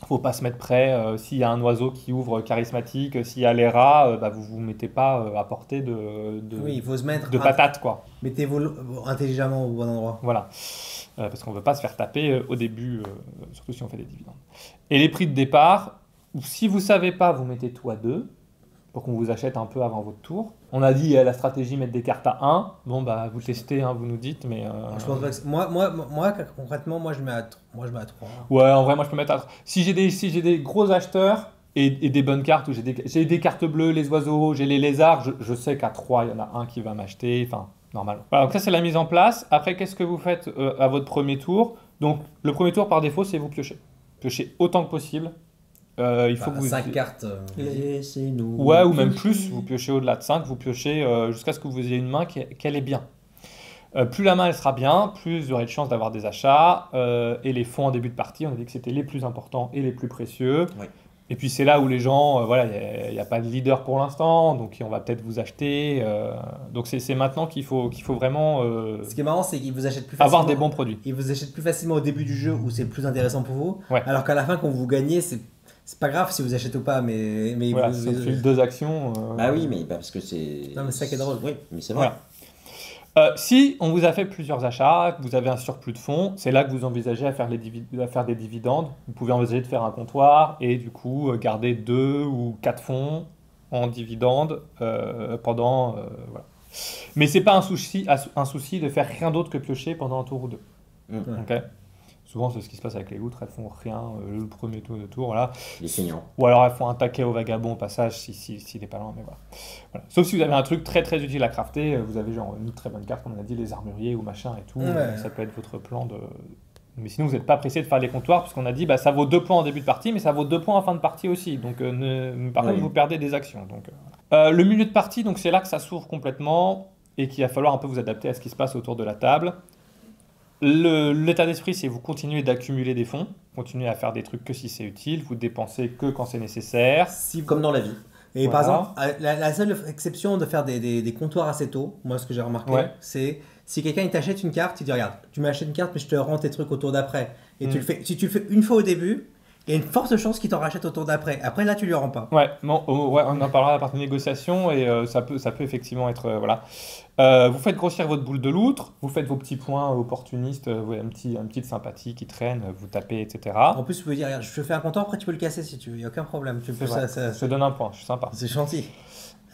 Faut pas se mettre près. S'il y a un oiseau qui ouvre charismatique, s'il y a les rats, vous vous mettez pas à portée Oui, il faut se mettre. de patates quoi. Mettez-vous intelligemment au bon endroit. Voilà. Parce qu'on ne veut pas se faire taper au début, surtout si on fait des dividendes. Et les prix de départ, si vous ne savez pas, vous mettez tout à 2 pour qu'on vous achète un peu avant votre tour. On a dit la stratégie mettre des cartes à 1. Bon, vous testez, hein, vous nous dites, mais... Je pense pas que moi, concrètement, moi je mets à 3. Ouais, en vrai, moi je peux mettre à... Si j'ai des gros acheteurs et des bonnes cartes, où j'ai des cartes bleues, les oiseaux, j'ai les lézards, je sais qu'à 3, il y en a un qui va m'acheter, enfin, normalement. Voilà, donc ça c'est la mise en place. Après, qu'est-ce que vous faites à votre premier tour? Donc, le premier tour, par défaut, c'est vous piocher. Piochez autant que possible. Il faut que vous... 5 cartes. Laissez-nous. Ouais, ou même plus, vous piochez au-delà de 5, vous piochez jusqu'à ce que vous ayez une main qu'elle est bien. Plus la main elle sera bien, plus vous aurez de chances d'avoir des achats. Et les fonds en début de partie, on a dit que c'était les plus importants et les plus précieux. Ouais. Et puis c'est là où les gens, il n'y a pas de leader pour l'instant, donc on va peut-être vous acheter. Donc c'est maintenant qu'il faut vraiment Ce qui est marrant, c'est qu'ils vous achètent plus facilement. avoir des bons produits. Ils vous achètent plus facilement au début du jeu où c'est le plus intéressant pour vous. Ouais. Alors qu'à la fin, quand vous gagnez, c'est pas grave si vous achetez ou pas, mais Voilà, vous- sauf que 2 actions. Bah oui, mais parce que c'est. Non, mais c'est ça qui est drôle. Oui, mais c'est vrai. Voilà. Si on vous a fait plusieurs achats, que vous avez un surplus de fonds, c'est là que vous envisagez à faire des dividendes. Vous pouvez envisager de faire un comptoir et du coup garder 2 ou 4 fonds en dividendes pendant... voilà. Mais c'est pas un souci de faire rien d'autre que piocher pendant un tour ou 2. Mm. Ok. Souvent, c'est ce qui se passe avec les loutres, elles font rien le premier tour, 2 tours, voilà. Les feignants. Ou alors elles font un taquet au vagabond au passage s'il n'est pas loin, mais voilà. Voilà. Sauf si vous avez un truc très très utile à crafter, vous avez genre une très bonne carte, comme on a dit, les armuriers ou machin et tout, Ouais. ça peut être votre plan de... Mais sinon, vous n'êtes pas pressé de faire les comptoirs, puisqu'on a dit ça vaut 2 points en début de partie, mais ça vaut 2 points en fin de partie aussi, donc par contre, Oui. vous perdez des actions. Donc, voilà. Le milieu de partie, donc c'est là que ça s'ouvre complètement, et qu'il va falloir un peu vous adapter à ce qui se passe autour de la table. L'état d'esprit, c'est vous continuez d'accumuler des fonds, continuez à faire des trucs que si c'est utile, vous dépensez que quand c'est nécessaire. Si Comme dans la vie. Et Voilà. par exemple, la seule exception de faire des comptoirs assez tôt, moi ce que j'ai remarqué, Ouais. c'est si quelqu'un il t'achète une carte, il dit regarde, tu m'achètes une carte mais je te rends tes trucs au tour d'après. Et tu le fais, si tu le fais une fois au début, il y a une forte chance qu'il t'en rachète au tour d'après. Après là, tu lui rends pas. Ouais, bon, ouais, on en parlera à la partie négociation et ça peut effectivement être voilà. Vous faites grossir votre boule de loutre, vous faites vos petits points opportunistes, un petit de sympathie qui traîne, vous tapez, etc. En plus, tu peux dire regarde, je te fais un comptoir, après tu peux le casser si tu veux, il n'y a aucun problème. Tu peux C'est vrai. Je te donne un point, je suis sympa. c'est gentil.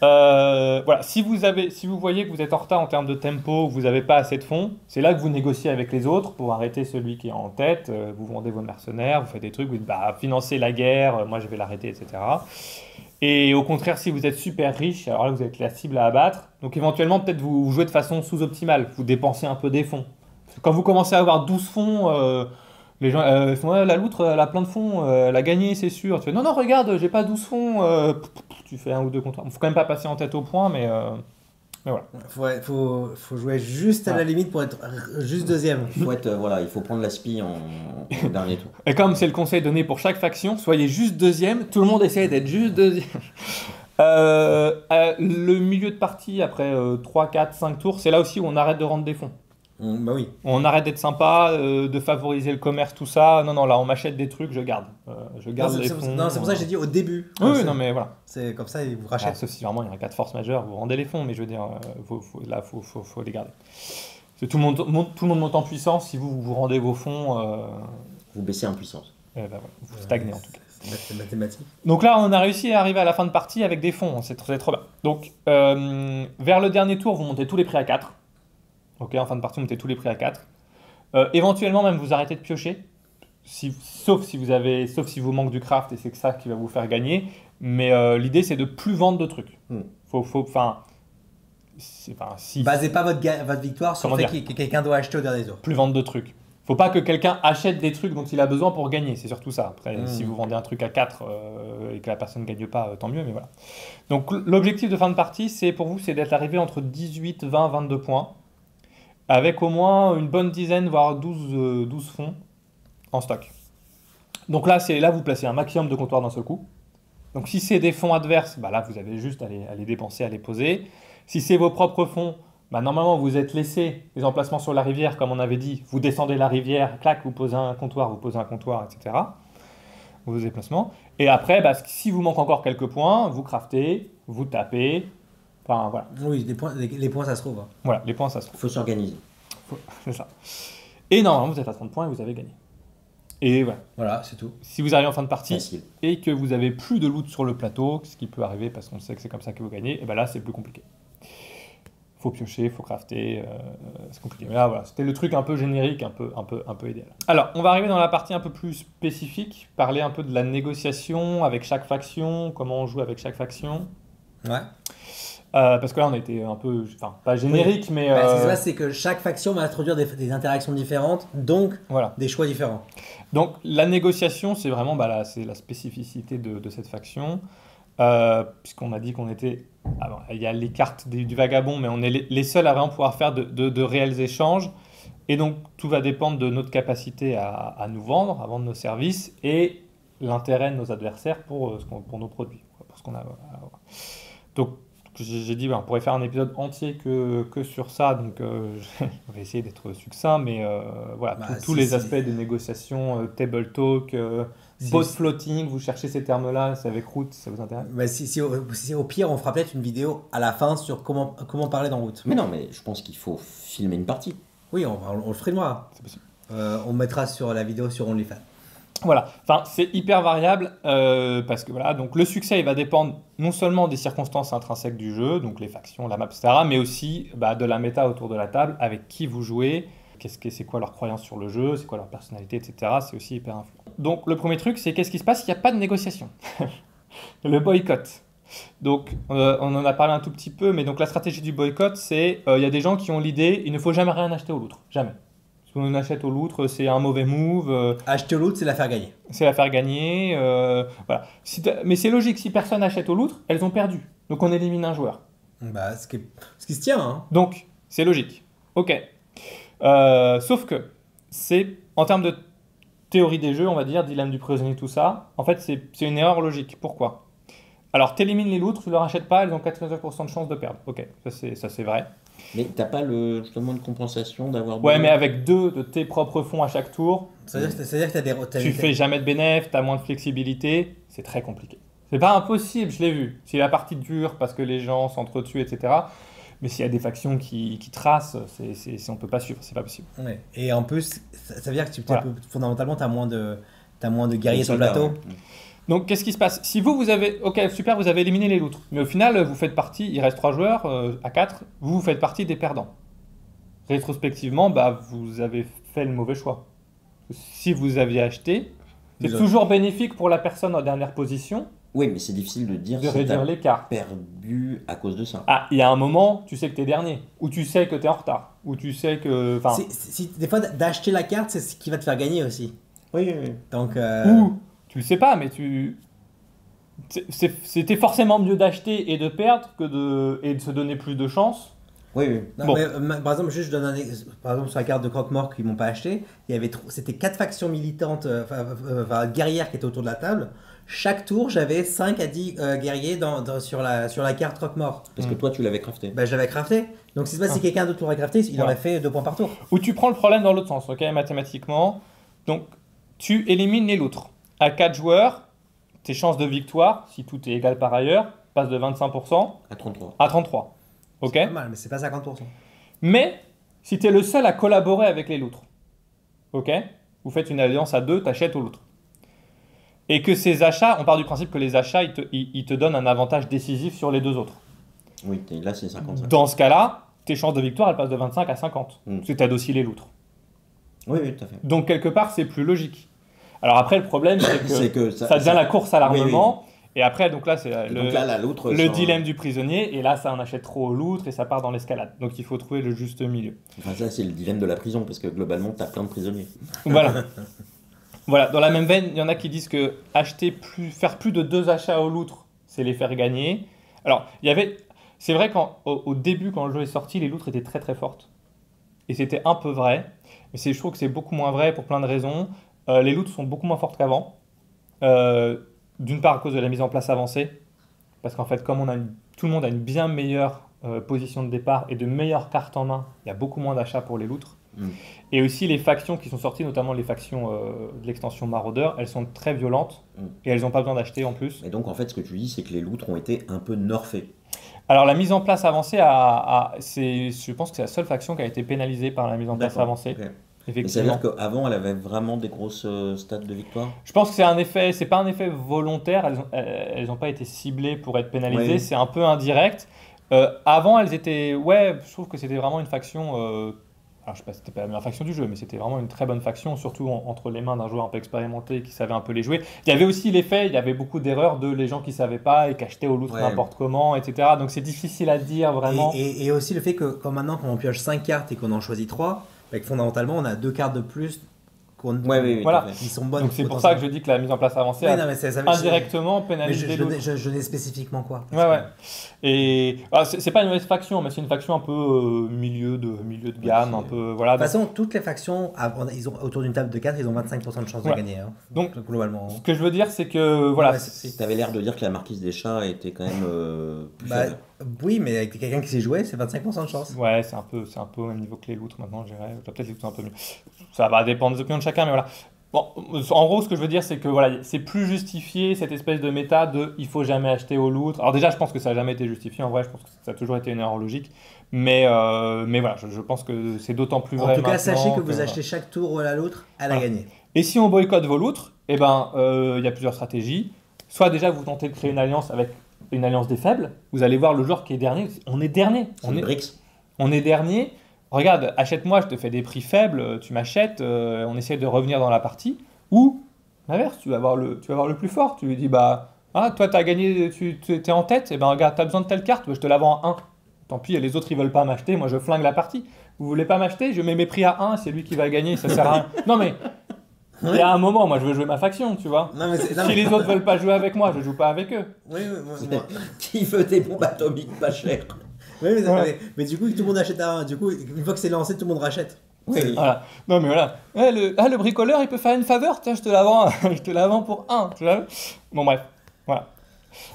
Voilà, si vous voyez que vous êtes en retard en termes de tempo, que vous n'avez pas assez de fonds, c'est là que vous négociez avec les autres pour arrêter celui qui est en tête. Vous vendez vos mercenaires, vous faites des trucs, vous dites financez la guerre, moi je vais l'arrêter, etc. Et au contraire, si vous êtes super riche, alors là vous êtes la cible à abattre. Donc éventuellement, peut-être vous jouez de façon sous-optimale, vous dépensez un peu des fonds. Parce que quand vous commencez à avoir 12 fonds, les gens font ouais, la loutre, elle a plein de fonds, elle a gagné, c'est sûr. Tu fais non, regarde, j'ai pas 12 fonds. Tu fais un ou deux comptoirs. Faut quand même pas passer en tête au point, mais voilà. Faut jouer juste à la limite pour être juste deuxième. Il faut prendre la spie au dernier tour. Et comme c'est le conseil donné pour chaque faction, soyez juste deuxième. Tout le monde essaie d'être juste deuxième. Le milieu de partie, après 3, 4, 5 tours, c'est là aussi où on arrête de rendre des fonds. Bah oui. On arrête d'être sympa, de favoriser le commerce, tout ça. Non, là on m'achète des trucs, je garde. Je garde les fonds. Non, c'est pour ça que j'ai dit au début. Oui, non, mais voilà. C'est comme ça, ils vous Ah, rachètent. sauf si vraiment il y a un cas de force majeure, vous rendez les fonds, mais je veux dire, là, faut les garder. Parce que tout le monde monte en puissance, si vous rendez vos fonds, Vous baissez en puissance. voilà, vous stagnez en tout cas. C'est mathématique. Donc là, on a réussi à arriver à la fin de partie avec des fonds, c'est trop bien. Donc, vers le dernier tour, vous montez tous les prix à 4. Ok, en fin de partie, vous montez tous les prix à 4. Éventuellement, même, vous arrêtez de piocher. sauf si vous manque du craft et c'est que ça qui va vous faire gagner. Mais l'idée, c'est de plus vendre de trucs. Si Basez pas votre victoire sur Comment le fait que quelqu'un doit acheter au dernier tour. plus vendre de trucs. Faut pas que quelqu'un achète des trucs dont il a besoin pour gagner, c'est surtout ça. Après, si vous vendez un truc à 4 et que la personne ne gagne pas, tant mieux, mais voilà. Donc l'objectif de fin de partie, pour vous, c'est d'être arrivé entre 18, 20, 22 points, avec au moins une bonne dizaine, voire 12 fonds en stock. Donc là, vous placez un maximum de comptoirs d'un seul coup. Donc si c'est des fonds adverses, là, vous avez juste à les dépenser, à les poser. Si c'est vos propres fonds, normalement, vous êtes laissé les emplacements sur la rivière, comme on avait dit. Vous descendez la rivière, clac, vous posez un comptoir, etc. Vos déplacements. Et après, si vous manque encore quelques points, vous craftez, vous tapez. Enfin, voilà. Oui, les points, ça se trouve. Voilà, les points, ça se trouve. Il faut s'organiser. C'est ça. Et normalement, vous êtes à 30 points et vous avez gagné. Et voilà. Voilà, c'est tout. Si vous arrivez en fin de partie Facile. et que vous avez plus de loot sur le plateau, ce qui peut arriver parce qu'on sait que c'est comme ça que vous gagnez, et là, c'est plus compliqué. Faut piocher, faut crafter, c'est compliqué. Mais là, voilà, c'était le truc un peu générique, un peu idéal. Alors, on va arriver dans la partie un peu plus spécifique, parler un peu de la négociation avec chaque faction, comment on joue avec chaque faction. Ouais. Parce que là, on était un peu, pas générique, mais... Ce qui se passe, c'est que chaque faction va introduire des interactions différentes, donc voilà. des choix différents. Donc, la négociation, c'est vraiment c'est la spécificité de cette faction. Puisqu'on a dit qu'on était... il y a les cartes du vagabond, mais on est les seuls à vraiment pouvoir faire de réels échanges. Et donc, tout va dépendre de notre capacité à nous vendre, à vendre nos services, et l'intérêt de nos adversaires pour nos produits. Pour ce qu'on a, donc, j'ai dit, on pourrait faire un épisode entier que sur ça, donc on va essayer d'être succinct, mais voilà, tous les aspects de négociation, table talk... Bot floating, vous cherchez ces termes-là, c'est avec Root, ça vous intéresse? Si au pire, on fera peut-être une vidéo à la fin sur comment parler dans Root. Mais non, mais je pense qu'il faut filmer une partie. Oui, on le filmera. C'est possible. On mettra sur la vidéo sur OnlyFans. Voilà, c'est hyper variable parce que voilà, donc le succès il va dépendre non seulement des circonstances intrinsèques du jeu, donc les factions, la map, etc., mais aussi de la méta autour de la table, avec qui vous jouez. C'est quoi leur croyance sur le jeu, c'est quoi leur personnalité, etc. C'est aussi hyper influent. Donc le premier truc, c'est qu'est-ce qui se passe s'il n'y a pas de négociation? Le boycott. Donc on en a parlé un tout petit peu, mais donc la stratégie du boycott, c'est il y a des gens qui ont l'idée, il ne faut jamais rien acheter au loutre, jamais. Si on achète au loutre, c'est un mauvais move. Acheter au loutre, c'est la faire gagner. C'est la faire gagner. Voilà. Mais c'est logique, si personne achète au loutre, elles ont perdu. Donc on élimine un joueur. Ce qui se tient. Hein. Donc c'est logique. Ok. Sauf que c'est en termes de théorie des jeux, on va dire, dilemme du prisonnier, tout ça, en fait c'est une erreur logique. Pourquoi? Alors t'élimines les loutres, tu ne leur achètes pas, elles ont 99% de chance de perdre. Ok, ça c'est vrai. Mais t'as pas justement une compensation d'avoir... Ouais, mais avec 2 de tes propres fonds à chaque tour, c'est-à-dire que tu fais jamais de bénéf, tu as moins de flexibilité, c'est très compliqué. C'est pas impossible, je l'ai vu. Si la partie dure parce que les gens s'entretuent, etc. Mais s'il y a des factions qui tracent, on peut pas suivre, c'est pas possible. Ouais. Et en plus, ça veut dire que fondamentalement, tu as moins de guerriers sur le soldats, plateau. ouais. Donc qu'est-ce qui se passe? Si vous avez... Ok, super, vous avez éliminé les loutres. Mais au final, vous faites partie, il reste 3 joueurs à 4, vous faites partie des perdants. Rétrospectivement, vous avez fait le mauvais choix. Si vous aviez acheté, c'est toujours bénéfique pour la personne en dernière position. Oui, mais c'est difficile de dire de si réduire t'as l'écart. perdu à cause de ça. Ah, il y a un moment, tu sais que tu es dernier, ou tu sais que tu es en retard, ou tu sais que... Des fois, d'acheter la carte, c'est ce qui va te faire gagner aussi. Oui. Donc, Ou, tu le sais pas, mais c'était forcément mieux d'acheter et de perdre et de se donner plus de chance. Oui. Non, mais, par exemple, juste je donne par exemple sur la carte de Croque-Mort qu'ils m'ont pas acheté, c'était 4 factions militantes, guerrières qui étaient autour de la table. Chaque tour, j'avais 5 à 10 guerriers sur la carte Croque-Mort. Parce que toi, tu l'avais crafté. J'avais crafté. Donc, si quelqu'un d'autre l'aurait crafté, il aurait fait 2 points par tour. Ou tu prends le problème dans l'autre sens, ok, mathématiquement. Donc, tu élimines les loutres. À 4 joueurs, tes chances de victoire, si tout est égal par ailleurs, passent de 25% à 33. À 33. Ok. C'est pas mal, mais c'est pas 50%. Mais, si tu es le seul à collaborer avec les loutres, ok, vous faites une alliance à 2, tu achètes aux loutres. Et que ces achats, on part du principe que les achats, ils te donnent un avantage décisif sur les 2 autres. Oui, là c'est 55. Dans ce cas-là, tes chances de victoire, elles passent de 25 à 50. Parce que tu as aussi les loutres. Oui, tout à fait. Donc quelque part, c'est plus logique. Alors après, le problème, c'est C'est que que ça devient la course à l'armement. Et après, donc là, c'est Et donc là, l'autre, le dilemme du prisonnier. Et là, ça en achète trop l'outre et ça part dans l'escalade. Donc il faut trouver le juste milieu. Enfin, ça, c'est le dilemme de la prison, parce que globalement, t'as plein de prisonniers. Voilà. Voilà. Dans la même veine, il y en a qui disent que faire plus de 2 achats au loutre, c'est les faire gagner. Alors, c'est vrai qu'au début, quand le jeu est sorti, les loutres étaient très très fortes. Et c'était un peu vrai. Mais je trouve que c'est beaucoup moins vrai pour plein de raisons. Les loutres sont beaucoup moins fortes qu'avant. D'une part à cause de la mise en place avancée, parce qu'en fait, comme tout le monde a une bien meilleure position de départ et de meilleures cartes en main, il y a beaucoup moins d'achats pour les loutres. Et aussi les factions qui sont sorties, notamment les factions de l'extension Maraudeur, elles sont très violentes et elles n'ont pas besoin d'acheter en plus. Et donc, en fait, ce que tu dis, c'est que les loutres ont été un peu nerfés. Alors la mise en place avancée, je pense que c'est la seule faction qui a été pénalisée par la mise en place D'accord, avancée. ok. Mais Effectivement. ça veut dire qu'avant, elle avait vraiment des grosses stats de victoire? Je pense que c'est pas un effet volontaire, elles ont pas été ciblées pour être pénalisées, Oui. c'est un peu indirect. Avant, elles étaient, je trouve que c'était vraiment une faction, alors je sais pas si c'était pas la meilleure faction du jeu, mais c'était vraiment une très bonne faction, surtout entre les mains d'un joueur un peu expérimenté qui savait un peu les jouer. Il y avait aussi l'effet, il y avait beaucoup d'erreurs de les gens qui savaient pas et qui achetaient au loutre Ouais. n'importe comment, etc. Donc c'est difficile à dire vraiment. Et aussi le fait que quand on pioche 5 cartes et qu'on en choisit 3, bah, que fondamentalement on a 2 cartes de plus Oui, Voilà. tout à fait. qui sont bonnes. Donc c'est pour ça que je dis que la mise en place avancée Oui, a non, mais ça indirectement mais pénalisé les loutres. je n'ai spécifiquement quoi. Ouais. Et c'est pas une mauvaise faction, mais c'est une faction un peu milieu de gamme, Ouais, un peu voilà. De toute façon, toutes les factions, ils ont, autour d'une table de 4, ils ont 25% de chance de Ouais. gagner. Hein. Donc, globalement. ce que je veux dire, c'est que voilà. Ouais, c'est- T'avais l'air de dire que la marquise des chats était quand même plus Bah, faible. oui, mais avec quelqu'un qui sait jouer, c'est 25% de chance. Ouais, c'est un peu au même niveau que les loutres maintenant, je dirais. Peut-être les loutres un peu mieux. Ça va dépendre des opinions de chacun, mais voilà. Bon, en gros, ce que je veux dire, c'est que voilà, c'est plus justifié cette espèce de méta de il faut jamais acheter au loutre. Alors déjà, je pense que ça n'a jamais été justifié. En vrai, je pense que ça a toujours été une erreur logique. Mais voilà, je pense que c'est d'autant plus vrai En tout cas, maintenant sachez que vous voilà. achetez chaque tour à l'autre, elle a Voilà. gagné. Et si on boycotte vos loutres, eh ben, il y a plusieurs stratégies. Soit déjà, vous tentez de créer une alliance avec une alliance des faibles. Vous allez voir le joueur qui est dernier. On est dernier. C'est le BRICS. On est dernier. Regarde, achète-moi, je te fais des prix faibles, tu m'achètes, on essaie de revenir dans la partie. Ou, l'inverse, tu vas voir le plus fort. Tu lui dis, bah, toi, t'as gagné, tu es en tête, et ben regarde, t'as besoin de telle carte, je te la vends à 1. Tant pis, les autres, ils veulent pas m'acheter, moi, je flingue la partie. Vous voulez pas m'acheter, je mets mes prix à 1, c'est lui qui va gagner, ça sert à rien. Non, mais, il y a un moment, moi, je veux jouer ma faction, tu vois. Non, mais Si les autres veulent pas jouer avec moi, je joue pas avec eux. Oui, Qui veut des bombes atomiques pas chères? mais du coup, tout le monde achète à 1. Du coup, une fois que c'est lancé, tout le monde rachète. Oui. Voilà. Non mais voilà. Le bricoleur il peut faire une faveur, tiens je te la vends, je te la vends pour 1. Bon bref, voilà.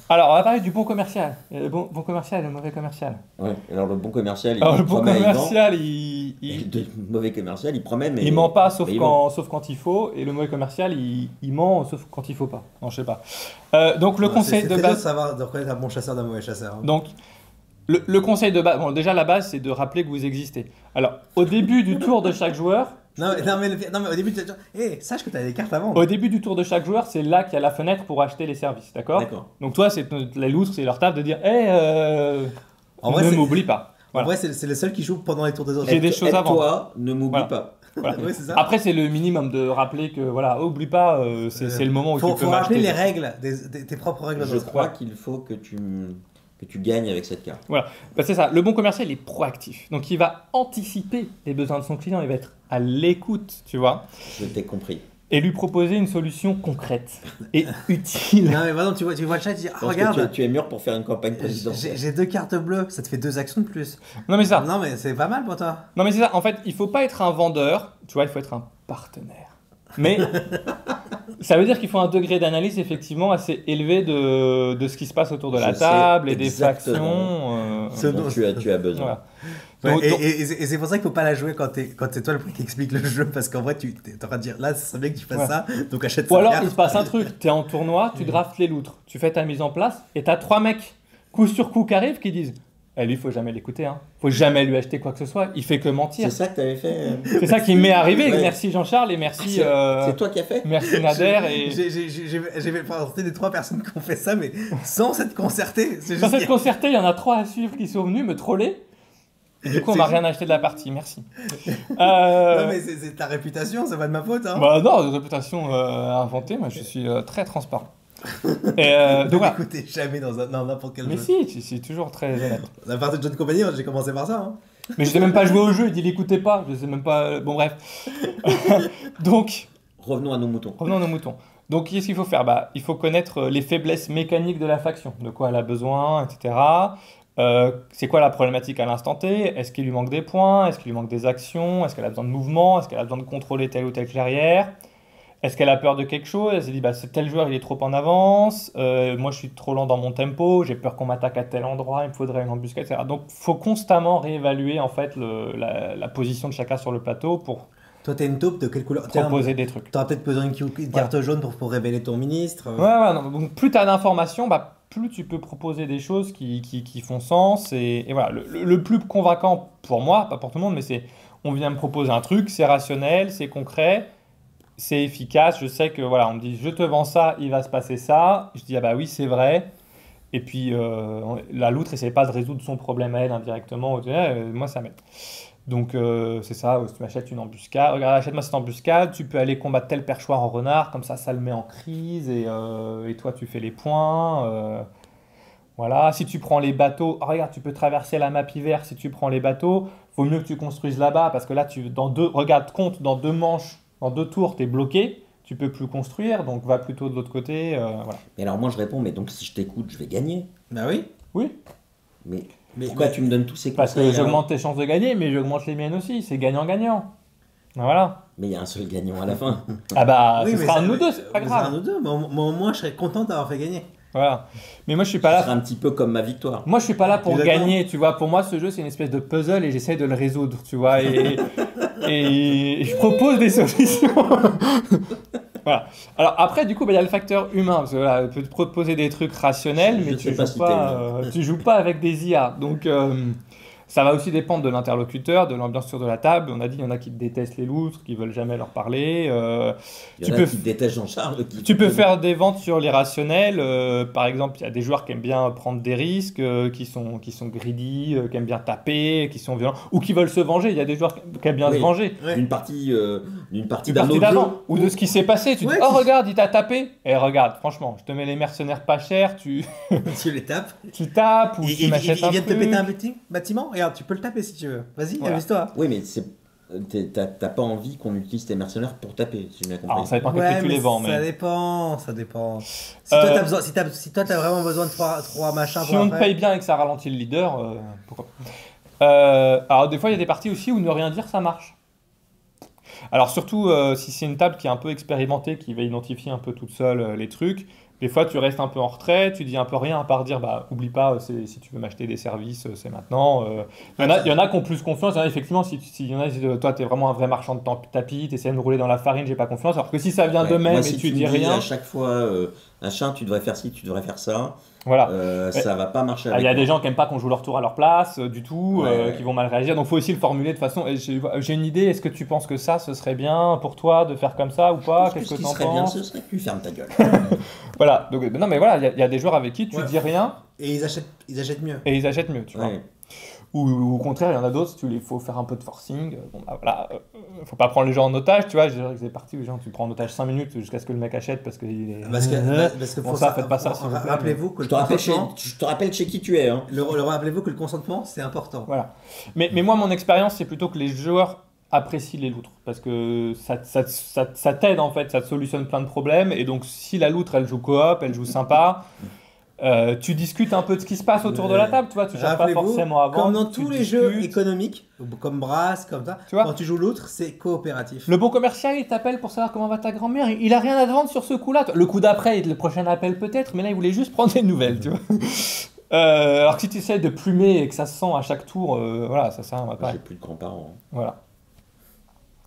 Alors on va parler du bon commercial. Il y a le bon commercial et le mauvais commercial. Ouais. Alors le bon commercial, il Alors le bon promet, il vend. commercial Et le mauvais commercial, il promet, mais il ment pas sauf mais il vend. quand il faut, et le mauvais commercial il ment sauf quand il faut pas. Non je sais pas. Donc le Ouais, conseil c'est de très dur base. de savoir de reconnaître un bon chasseur d'un mauvais chasseur. Hein. Donc le conseil de base, bon déjà la base c'est de rappeler que vous existez. Alors au début du tour de chaque joueur. Non, mais au début, tu vas dire, sache que tu as des cartes à vendre. Au début du tour de chaque joueur, c'est là qu'il y a la fenêtre pour acheter les services, d'accord? D'accord. Donc toi, les loutres, c'est leur taf de dire, En vrai, ne c'est- m'oublie pas. En Voilà. vrai, c'est le seul qui joue pendant les tours des autres. J'ai des choses à vendre. Toi, ne m'oublie Voilà. pas. Voilà. Ouais, c'est ça. Après, c'est le minimum de rappeler que, voilà, oublie pas, c'est le moment où faut tu peux rappeler m'acheter. les règles, tes propres règles. Je crois qu'il faut que tu gagnes avec cette carte. Voilà, bah, c'est ça. Le bon commercial, il est proactif. Donc, il va anticiper les besoins de son client, il va être à l'écoute, tu vois, Je t'ai compris. et lui proposer une solution concrète et utile. Non, mais par exemple, tu vois le chat, tu dis, Je pense regarde, que tu es mûr pour faire une campagne présidentielle. j'ai 2 cartes bleues, ça te fait 2 actions de plus. Non, mais ça. Non, mais c'est pas mal pour toi. Non mais c'est ça, en fait, il faut pas être un vendeur, tu vois, il faut être un partenaire. Mais ça veut dire qu'il faut un degré d'analyse effectivement assez élevé de ce qui se passe autour de la Je table sais et des exactement. factions. Ce dont tu as besoin. Voilà. Ouais, Donc- et c'est pour ça qu'il faut pas la jouer quand c'est toi le prix qui explique le jeu, parce qu'en vrai, tu es en train de dire, là, ça serait bien que tu fasses Ouais. ça, donc achète Ou ça. alors il se passe un truc, tu es en tournoi, tu draftes les loutres, tu fais ta mise en place et tu as 3 mecs coup sur coup qui arrivent qui disent lui, faut jamais l'écouter, hein. Faut jamais lui acheter quoi que ce soit, il fait que mentir. C'est ça que tu avais fait C'est ça qui m'est arrivé. Ouais. Merci Jean-Charles et merci, C'est toi qui as fait merci Nader. Et... J'ai présenté les 3 personnes qui ont fait ça, mais sans s'être concerté. C'est Dans juste cette concertée, il y en a 3 à suivre qui sont venus me troller. Du coup, on m'a rien acheté de la partie, merci. Non, mais c'est ta réputation, c'est pas de ma faute. Hein. Bah non, une réputation inventée, moi je suis très transparent. Et, donc voilà. Écoutez, jamais dans n'importe quel Mais jeu. si, tu suis toujours très honnête. La partie de jeu de compagnie, j'ai commencé par ça. Hein. Mais je sais même pas jouer au jeu, il dit l'écoutez pas, je sais même pas. Bon bref. Donc, Revenons à nos moutons. revenons à nos moutons. Donc qu'est-ce qu'il faut faire? Bah, il faut connaître les faiblesses mécaniques de la faction, de quoi elle a besoin, etc. C'est quoi la problématique à l'instant T? Est-ce qu'il lui manque des points? Est-ce qu'il lui manque des actions? Est-ce qu'elle a besoin de mouvement? Est-ce qu'elle a besoin de contrôler telle ou telle clairière? Est-ce qu'elle a peur de quelque chose? Elle s'est dit, bah, tel joueur il est trop en avance, moi je suis trop lent dans mon tempo, j'ai peur qu'on m'attaque à tel endroit, il me faudrait une embuscade, etc. Donc il faut constamment réévaluer en fait la position de chacun sur le plateau pour Toi, t'es une taupe de quelle couleur? proposer des trucs. T'auras peut-être besoin d'une carte jaune pour révéler ton ministre. Ouais, ouais, non, donc plus tu as d'informations, bah, plus tu peux proposer des choses qui font sens. Et voilà, le plus convaincant pour moi, pas pour tout le monde, mais c'est on vient me proposer un truc, c'est rationnel, c'est concret, c'est efficace. Je sais que voilà, on me dit je te vends ça, il va se passer ça. Je dis ah bah oui, c'est vrai. Et puis la loutre essaie pas de résoudre son problème à elle indirectement. Moi, ça m'aide. Donc c'est ça, si tu m'achètes une embuscade, regarde, achète-moi cette embuscade, tu peux aller combattre tel perchoir en renard, comme ça le met en crise et toi tu fais les points. Voilà, si tu prends les bateaux, oh, regarde, tu peux traverser la map hiver si tu prends les bateaux, vaut mieux que tu construises là-bas parce que là, regarde, compte, dans 2 manches, dans 2 tours, tu es bloqué, tu peux plus construire, donc va plutôt de l'autre côté. Voilà. Et alors moi je réponds, mais donc si je t'écoute, je vais gagner. Bah oui. Oui, Mais pourquoi tu me donnes tous ces parce que conseils j'augmente tes chances de gagner, mais j'augmente les miennes aussi, c'est gagnant-gagnant. Voilà. Mais il y a un seul gagnant à la fin. Ah bah, Oui, ce mais sera ça- un de nous deux, c'est pas ce sera un grave. de nous deux, mais au moins je serais content d'avoir fait gagner. Voilà. Mais moi, je suis pas Ce là. sera un petit peu comme ma victoire. Moi, je suis pas là pour Tu es d'accord? gagner, tu vois. Pour moi, ce jeu, c'est une espèce de puzzle et j'essaie de le résoudre, tu vois. Et je propose des solutions. Voilà. Alors après, du coup, bah, il y a le facteur humain. Parce que voilà, tu peux te proposer des trucs rationnels, Je mais sais tu pas joues si pas, tu joues pas avec des IA. Donc, ça va aussi dépendre de l'interlocuteur, de l'ambiance sur de la table. On a dit, il y en a qui détestent les loutres, qui veulent jamais leur parler. Il y Tu en a peux qui détestent Jean-Charles. Tu peux faire des ventes sur l'irrationnel. Par exemple, il y a des joueurs qui aiment bien prendre des risques, qui sont greedy, qui aiment bien taper, qui sont violents, ou qui veulent se venger. Il y a des joueurs qui aiment bien Oui. se venger. Ouais. D'une partie Une d'un partie autre jeu. d'avant, ou de ce qui s'est passé. Tu Ouais, dis, oh tu- regarde, il t'a tapé. Et regarde, franchement, je te mets les mercenaires pas chers, tu Tu les tapes. tapes ou tu Il m'achètes un vient de te truc. péter un bâtiment. Regarde, tu peux le taper si tu veux. Vas-y, Voilà. amuse-toi. Oui, mais t'as pas envie qu'on utilise tes mercenaires pour taper, si j'ai bien compris. Alors, ça dépend que tu les mais vends, ça mais dépend, ça dépend. Si Euh, toi t'as besoin, si toi t'as vraiment besoin de trois machins si pour on te après. paye bien et que ça ralentit le leader, pourquoi pas. Alors des fois, il y a des parties aussi où ne rien dire, ça marche. Alors surtout si c'est une table qui est un peu expérimentée, qui va identifier un peu toute seule les trucs, des fois tu restes un peu en retrait, tu dis un peu rien à part dire bah oublie pas, si tu veux m'acheter des services, c'est maintenant. Il y en a qui ont plus confiance, il y en a effectivement, si il y en a qui disent toi t'es vraiment un vrai marchand de tapis, t'essaies de me rouler dans la farine, j'ai pas confiance, alors que si ça vient Ouais. d'eux-mêmes Moi, et si tu me dis rien, à chaque fois, machin, tu devrais faire ci, tu devrais faire ça, voilà. ça va pas marcher Il avec y a des moi. gens qui n'aiment pas qu'on joue leur tour à leur place du tout, Ouais. qui vont mal réagir. Donc il faut aussi le formuler de façon. J'ai une idée, est-ce que tu penses que ça, ce serait bien pour toi de faire comme ça ou pas? Je pense Qu'est-ce que ce qui tu en serait bien, penses? ce serait que tu fermes ta gueule. Voilà. Donc, non, mais voilà, il y a des joueurs avec qui tu Ouais. dis rien Et ils achètent mieux. et ils achètent mieux, tu vois. Ouais. Ou au contraire, il y en a d'autres, il faut faire un peu de forcing. Bon, bah, voilà, faut pas prendre les gens en otage, tu vois. Je dirais que c'est parti, les gens, tu prends en otage 5 minutes jusqu'à ce que le mec achète parce qu'il est. Parce que Bon, pour ça, faites pas ça, s'il vous plaît. Rappelez-vous que Je le te rappelle consentement, je te rappelle chez qui tu es. Hein. rappelez-vous que le consentement c'est important. Voilà. Mais moi, mon expérience, c'est plutôt que les joueurs apprécient les loutres. Parce que ça t'aide, en fait, ça te solutionne plein de problèmes. Et donc, si la loutre, elle joue coop, elle joue sympa, tu discutes un peu de ce qui se passe autour de la table, tu vois. Tu cherches pas Rappelez-vous, forcément avant. comme dans tu tous les jeux discutes. économiques, comme Brass, comme ça, Tu vois quand tu joues l'autre, c'est coopératif. Le bon commercial, il t'appelle pour savoir comment va ta grand-mère. Il a rien à te vendre sur ce coup-là. Le coup d'après, le prochain appel peut-être, mais là, il voulait juste prendre des nouvelles, tu vois. Alors que si tu essaies de plumer et que ça se sent à chaque tour, voilà, ça sert à pas. J'ai plus de grands-parents. Voilà.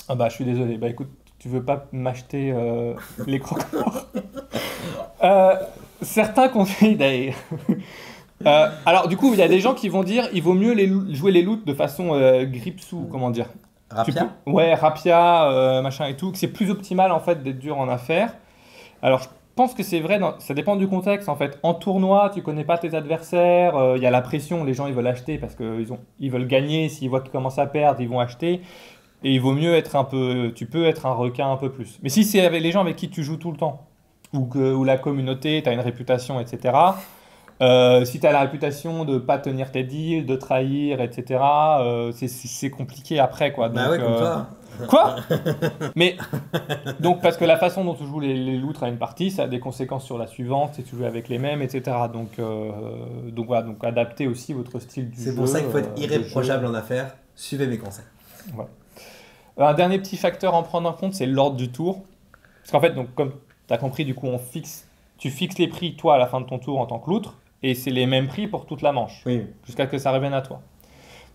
Ah bah, je suis désolé. Bah écoute, tu veux pas m'acheter les croque-morts certains conseils d'ailleurs. Alors du coup, il y a des gens qui vont dire il vaut mieux jouer les loots de façon gripsou, comment dire. Rapia. Ouais, rapia, machin et tout, que c'est plus optimal en fait d'être dur en affaires. Alors pense que c'est vrai, ça dépend du contexte en fait. En tournoi, tu connais pas tes adversaires, il y a la pression, les gens ils veulent acheter parce qu'ils veulent gagner, s'ils voient qu'ils commencent à perdre, ils vont acheter. Et il vaut mieux être un peu, tu peux être un requin un peu plus. Mais si c'est avec les gens avec qui tu joues tout le temps, ou la communauté, tu as une réputation, etc. Si tu as la réputation de pas tenir tes deals, de trahir, etc., c'est compliqué après, quoi. Bah Donc, ouais, comme toi. Quoi? Mais donc parce que la façon dont tu joues les loutres à une partie, ça a des conséquences sur la suivante si tu joues avec les mêmes, etc. Donc voilà, donc adaptez aussi votre style du jeu. C'est pour ça qu'il faut être de irréprochable jeu. en affaires. Suivez mes conseils. Voilà. Un dernier petit facteur à en prendre en compte, c'est l'ordre du tour. Parce qu'en fait, donc, comme tu as compris, du coup, tu fixes les prix, toi, à la fin de ton tour en tant que loutre, et c'est les mêmes prix pour toute la manche, Oui. jusqu'à ce que ça revienne à toi.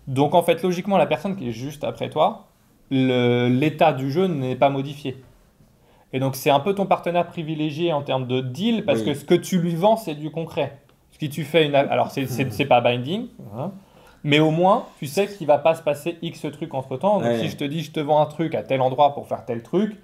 Donc, en fait, logiquement, la personne qui est juste après toi, l'état du jeu n'est pas modifié. Et donc, c'est un peu ton partenaire privilégié en termes de deal, parce Oui. que ce que tu lui vends, c'est du concret. Ce qui tu fais alors, c'est pas binding, hein, mais au moins, tu sais qu'il va pas se passer X trucs entre temps. Donc, Ouais. si je te dis, je te vends un truc à tel endroit pour faire tel truc,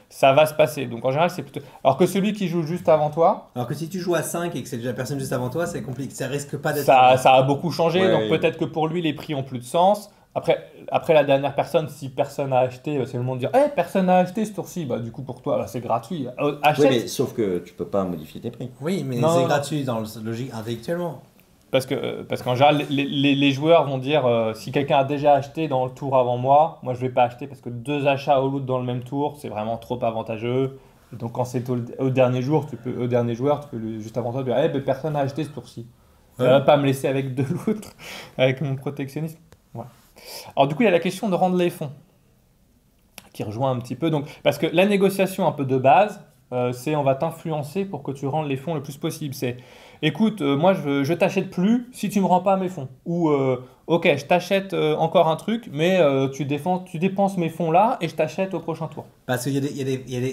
ça va se passer. Donc, en général, c'est plutôt. Alors que celui qui joue juste avant toi, Alors que si tu joues à 5 et que c'est déjà la personne juste avant toi, c'est compliqué. Ça risque pas d'être. ça a beaucoup changé. Ouais. Donc, peut-être que pour lui, les prix ont plus de sens. Après la dernière personne, si personne n'a acheté, c'est le monde de dire hey, personne n'a acheté ce tour-ci. Bah, du coup, pour toi, là, c'est gratuit. Achète. Oui, mais sauf que tu peux pas modifier tes prix. Oui, mais Non, c'est non. gratuit dans le logique intellectuellement. Parce qu'en général, les joueurs vont dire si quelqu'un a déjà acheté dans le tour avant moi, moi je vais pas acheter parce que 2 achats au lot dans le même tour, c'est vraiment trop avantageux. Et donc quand c'est au dernier jour, au dernier joueur, tu peux juste avant toi dire ben, personne n'a acheté ce tour-ci. Ça Ouais. va pas me laisser avec 2 loutres, avec mon protectionnisme. Voilà. Alors du coup, il y a la question de rendre les fonds, qui rejoint un petit peu. Donc, parce que la négociation un peu de base, c'est on va t'influencer pour que tu rendes les fonds le plus possible. C'est écoute, moi je t'achète plus si tu me rends pas mes fonds. Ou ok, je t'achète encore un truc, mais tu dépenses mes fonds là et je t'achète au prochain tour. Parce qu'il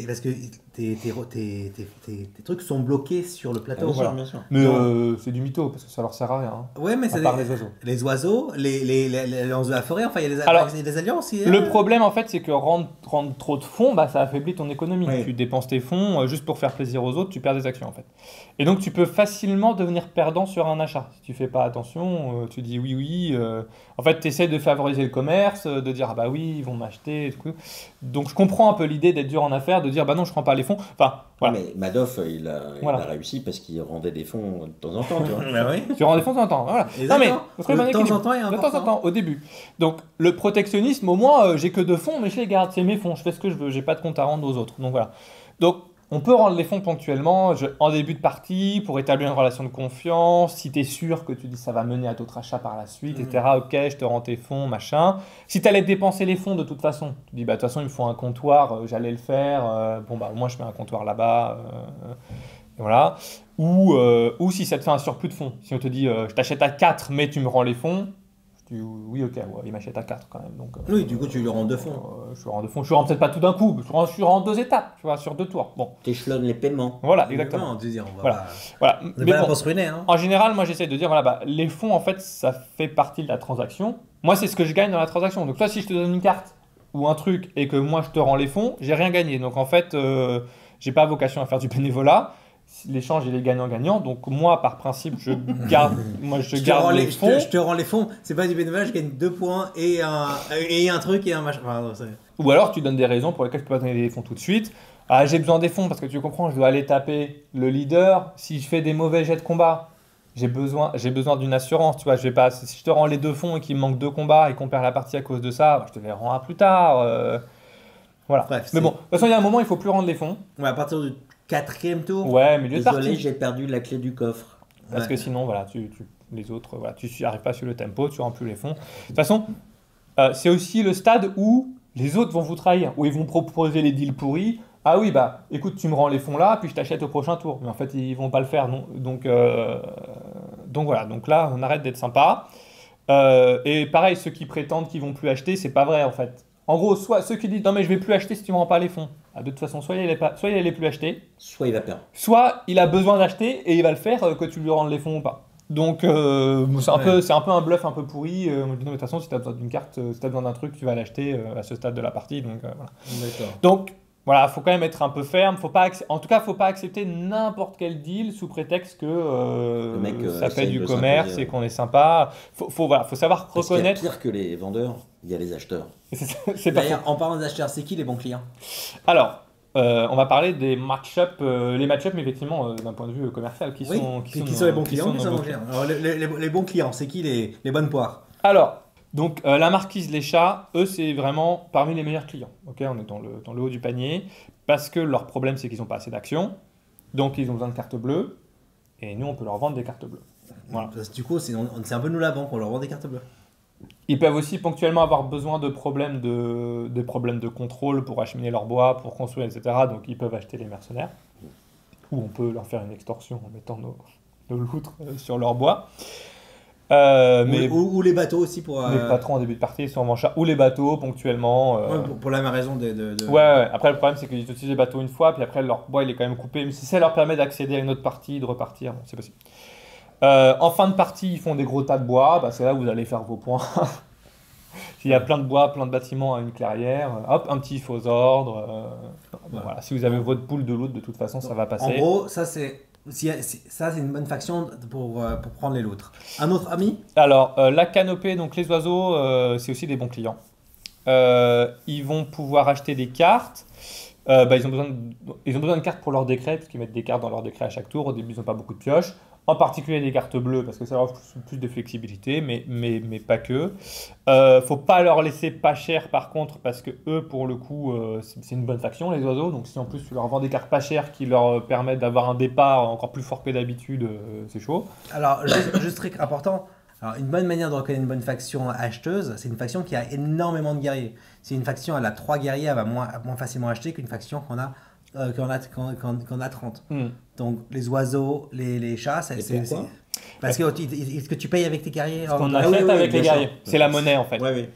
parce que tes trucs sont bloqués sur le plateau. Bien sûr, voilà. bien sûr. Mais Non. c'est du mytho parce que ça leur sert à rien. Hein. Ouais, mais À c'est part les oiseaux. les oiseaux, les alliances de la forêt, enfin il y a Alors, des alliances. Le problème en fait, c'est que rendre trop de fonds, bah, ça affaiblit ton économie. Oui. Tu dépenses tes fonds juste pour faire plaisir aux autres, tu perds des actions en fait. Et donc tu peux facilement devenir perdant sur un achat. Si tu fais pas attention, tu dis oui. En fait, tu essaies de favoriser le commerce, de dire ah bah oui, ils vont m'acheter. Et tout. Donc je comprends un peu l'idée d'être dur en affaires, de dire bah non, je prends pas les fonds. Enfin, voilà. Mais Madoff, il Voilà. a réussi parce qu'il rendait des fonds de temps en temps, tu vois. Bah oui. Tu rends des fonds de temps en temps. Voilà. Exactement. Non mais, faut trouver le bon De temps en équilibre. temps est De temps en important. temps, au début. Donc le protectionnisme, au moins, j'ai que 2 fonds, mais je les garde. C'est mes fonds, je fais ce que je veux, j'ai pas de compte à rendre aux autres. Donc voilà. Donc on peut rendre les fonds ponctuellement, en début de partie, pour établir une relation de confiance. Si tu es sûr que tu dis ça va mener à d'autres achats par la suite, etc. Ok, je te rends tes fonds, machin. Si tu allais dépenser les fonds de toute façon, tu dis bah de toute façon il me faut un comptoir, j'allais le faire. Bon bah moi je mets un comptoir là-bas. Et voilà. Ou si ça te fait un surplus de fonds. Si on te dit je t'achète à 4 mais tu me rends les fonds, je dis oui ok, ouais, il m'achète à 4 quand même. Donc, Oui, du coup tu lui rends 2 fonds. je rends 2 fonds. Je rends peut-être pas tout d'un coup, je rends en 2 étapes, tu vois, sur 2 tours. Bon, T'échelonnes les paiements. voilà, exactement. Non, tu dis, on va Voilà. pas- Voilà. on est Mais pas là bon, pour se ruiner. Hein. en général, moi j'essaie de dire voilà, bah, les fonds en fait ça fait partie de la transaction. Moi c'est ce que je gagne dans la transaction. Donc toi si je te donne une carte ou un truc et que moi je te rends les fonds, j'ai rien gagné. Donc en fait, j'ai pas vocation à faire du bénévolat. L'échange il est gagnant-gagnant. Donc moi par principe je garde, Je te garde rends les les- fonds. je te rends les fonds, c'est pas du bénévolat, je gagne 2 points et un truc et un machin. Enfin, non, c'est- Ou alors tu donnes des raisons pour lesquelles je peux pas donner des fonds tout de suite. Ah, j'ai besoin des fonds parce que tu comprends, je dois aller taper le leader. Si je fais des mauvais jets de combat, j'ai besoin d'une assurance. Tu vois, je vais pas, si je te rends les 2 fonds et qu'il me manque 2 combats et qu'on perd la partie à cause de ça, bah, je te les rends à plus tard. Voilà. Bref, Mais bon, de toute façon, il y a un moment, il faut plus rendre les fonds. Ouais, à partir du 4e tour. Ouais, milieu de Désolé, partie. j'ai perdu la clé du coffre. Parce Ouais. que sinon, voilà, les autres, voilà, tu n'y arrives pas sur le tempo, tu rends plus les fonds. De toute façon, c'est aussi le stade où les autres vont vous trahir, où ils vont proposer les deals pourris. Ah oui, bah écoute, tu me rends les fonds là, puis je t'achète au prochain tour. Mais en fait, ils vont pas le faire. Non. Donc voilà, donc là, on arrête d'être sympa. Et pareil, ceux qui prétendent qu'ils vont plus acheter, c'est pas vrai en fait. En gros, soit ceux qui disent non mais je vais plus acheter si tu me rends pas les fonds. Ah, de toute façon, soit il allait plus acheter, Soit il va perdre. soit il a besoin d'acheter et il va le faire que tu lui rendes les fonds ou pas. Donc c'est un peu un bluff un peu pourri. On dit non mais de toute façon si tu as besoin d'une carte, si tu as besoin d'un truc, tu vas l'acheter à ce stade de la partie. Donc voilà. D'accord. Donc Voilà, faut quand même être un peu ferme. En tout cas, faut pas accepter n'importe quel deal sous prétexte que Le mec ça fait essaye du de commerce s'imposer, et ouais. qu'on est sympa. Voilà, faut savoir Parce qu'il y a reconnaître. pire que les vendeurs, il y a les acheteurs. C'est pas faux. D'ailleurs, en parlant d'acheteurs, c'est qui les bons clients? Alors, on va parler des match-up, les match-up, mais effectivement, d'un point de vue commercial, qui Oui, sont qui sont les bons clients, qui nos sont les bons bons clients. Alors, les bons clients, c'est qui les bonnes poires? Alors, donc la marquise, les chats, eux, c'est vraiment parmi les meilleurs clients. Ok, on est dans le haut du panier parce que leur problème, c'est qu'ils n'ont pas assez d'actions, donc ils ont besoin de cartes bleues, et nous, on peut leur vendre des cartes bleues. Voilà. Parce que du coup, c'est un peu nous la banque, on leur vend des cartes bleues. Ils peuvent aussi ponctuellement avoir besoin de problèmes de contrôle pour acheminer leur bois, pour construire, etc. Donc ils peuvent acheter les mercenaires, ou on peut leur faire une extorsion en mettant nos loutres sur leur bois. Mais Ou les bateaux aussi pour. les patrons en début de partie sont en mancha, ou les bateaux ponctuellement. Ouais, pour la même raison Ouais. Après, le problème, c'est qu'ils utilisent les bateaux une fois, puis après, leur bois, il est quand même coupé. Mais si ça leur permet d'accéder à une autre partie, de repartir, bon, c'est possible. En fin de partie, ils font des gros tas de bois. Bah, c'est là où vous allez faire vos points. S'il y a plein de bois, plein de bâtiments à une clairière, hop, un petit faux ordre. Bon, voilà. Si vous avez votre pool de loot, de toute façon, ça va En passer. gros, ça c'est une bonne faction pour prendre les loutres. Un autre ami? Alors, la canopée, donc les oiseaux, c'est aussi des bons clients. Ils vont pouvoir acheter des cartes. Ils ont besoin de cartes pour leur décret, parce qu'ils mettent des cartes dans leur décret à chaque tour. Au début, ils n'ont pas beaucoup de pioches. En particulier des cartes bleues, parce que ça leur offre plus de flexibilité, mais pas que. Faut pas leur laisser pas cher, par contre, parce que eux, pour le coup, c'est une bonne faction, les oiseaux. Donc si en plus tu leur vends des cartes pas chères qui leur permettent d'avoir un départ encore plus fort que d'habitude, c'est chaud. Alors, juste très important. Alors, une bonne manière de reconnaître une bonne faction acheteuse, c'est une faction qui a énormément de guerriers. Si une faction elle a 3 guerriers, elle va moins facilement acheter qu'une faction qu'on a 30. Donc les oiseaux, les chats, pourquoi parce que est-ce que tu payes avec tes guerriers? Ce qu'on Ah achète oui, avec les bien sûr. guerriers. C'est la monnaie, en fait. Ouais.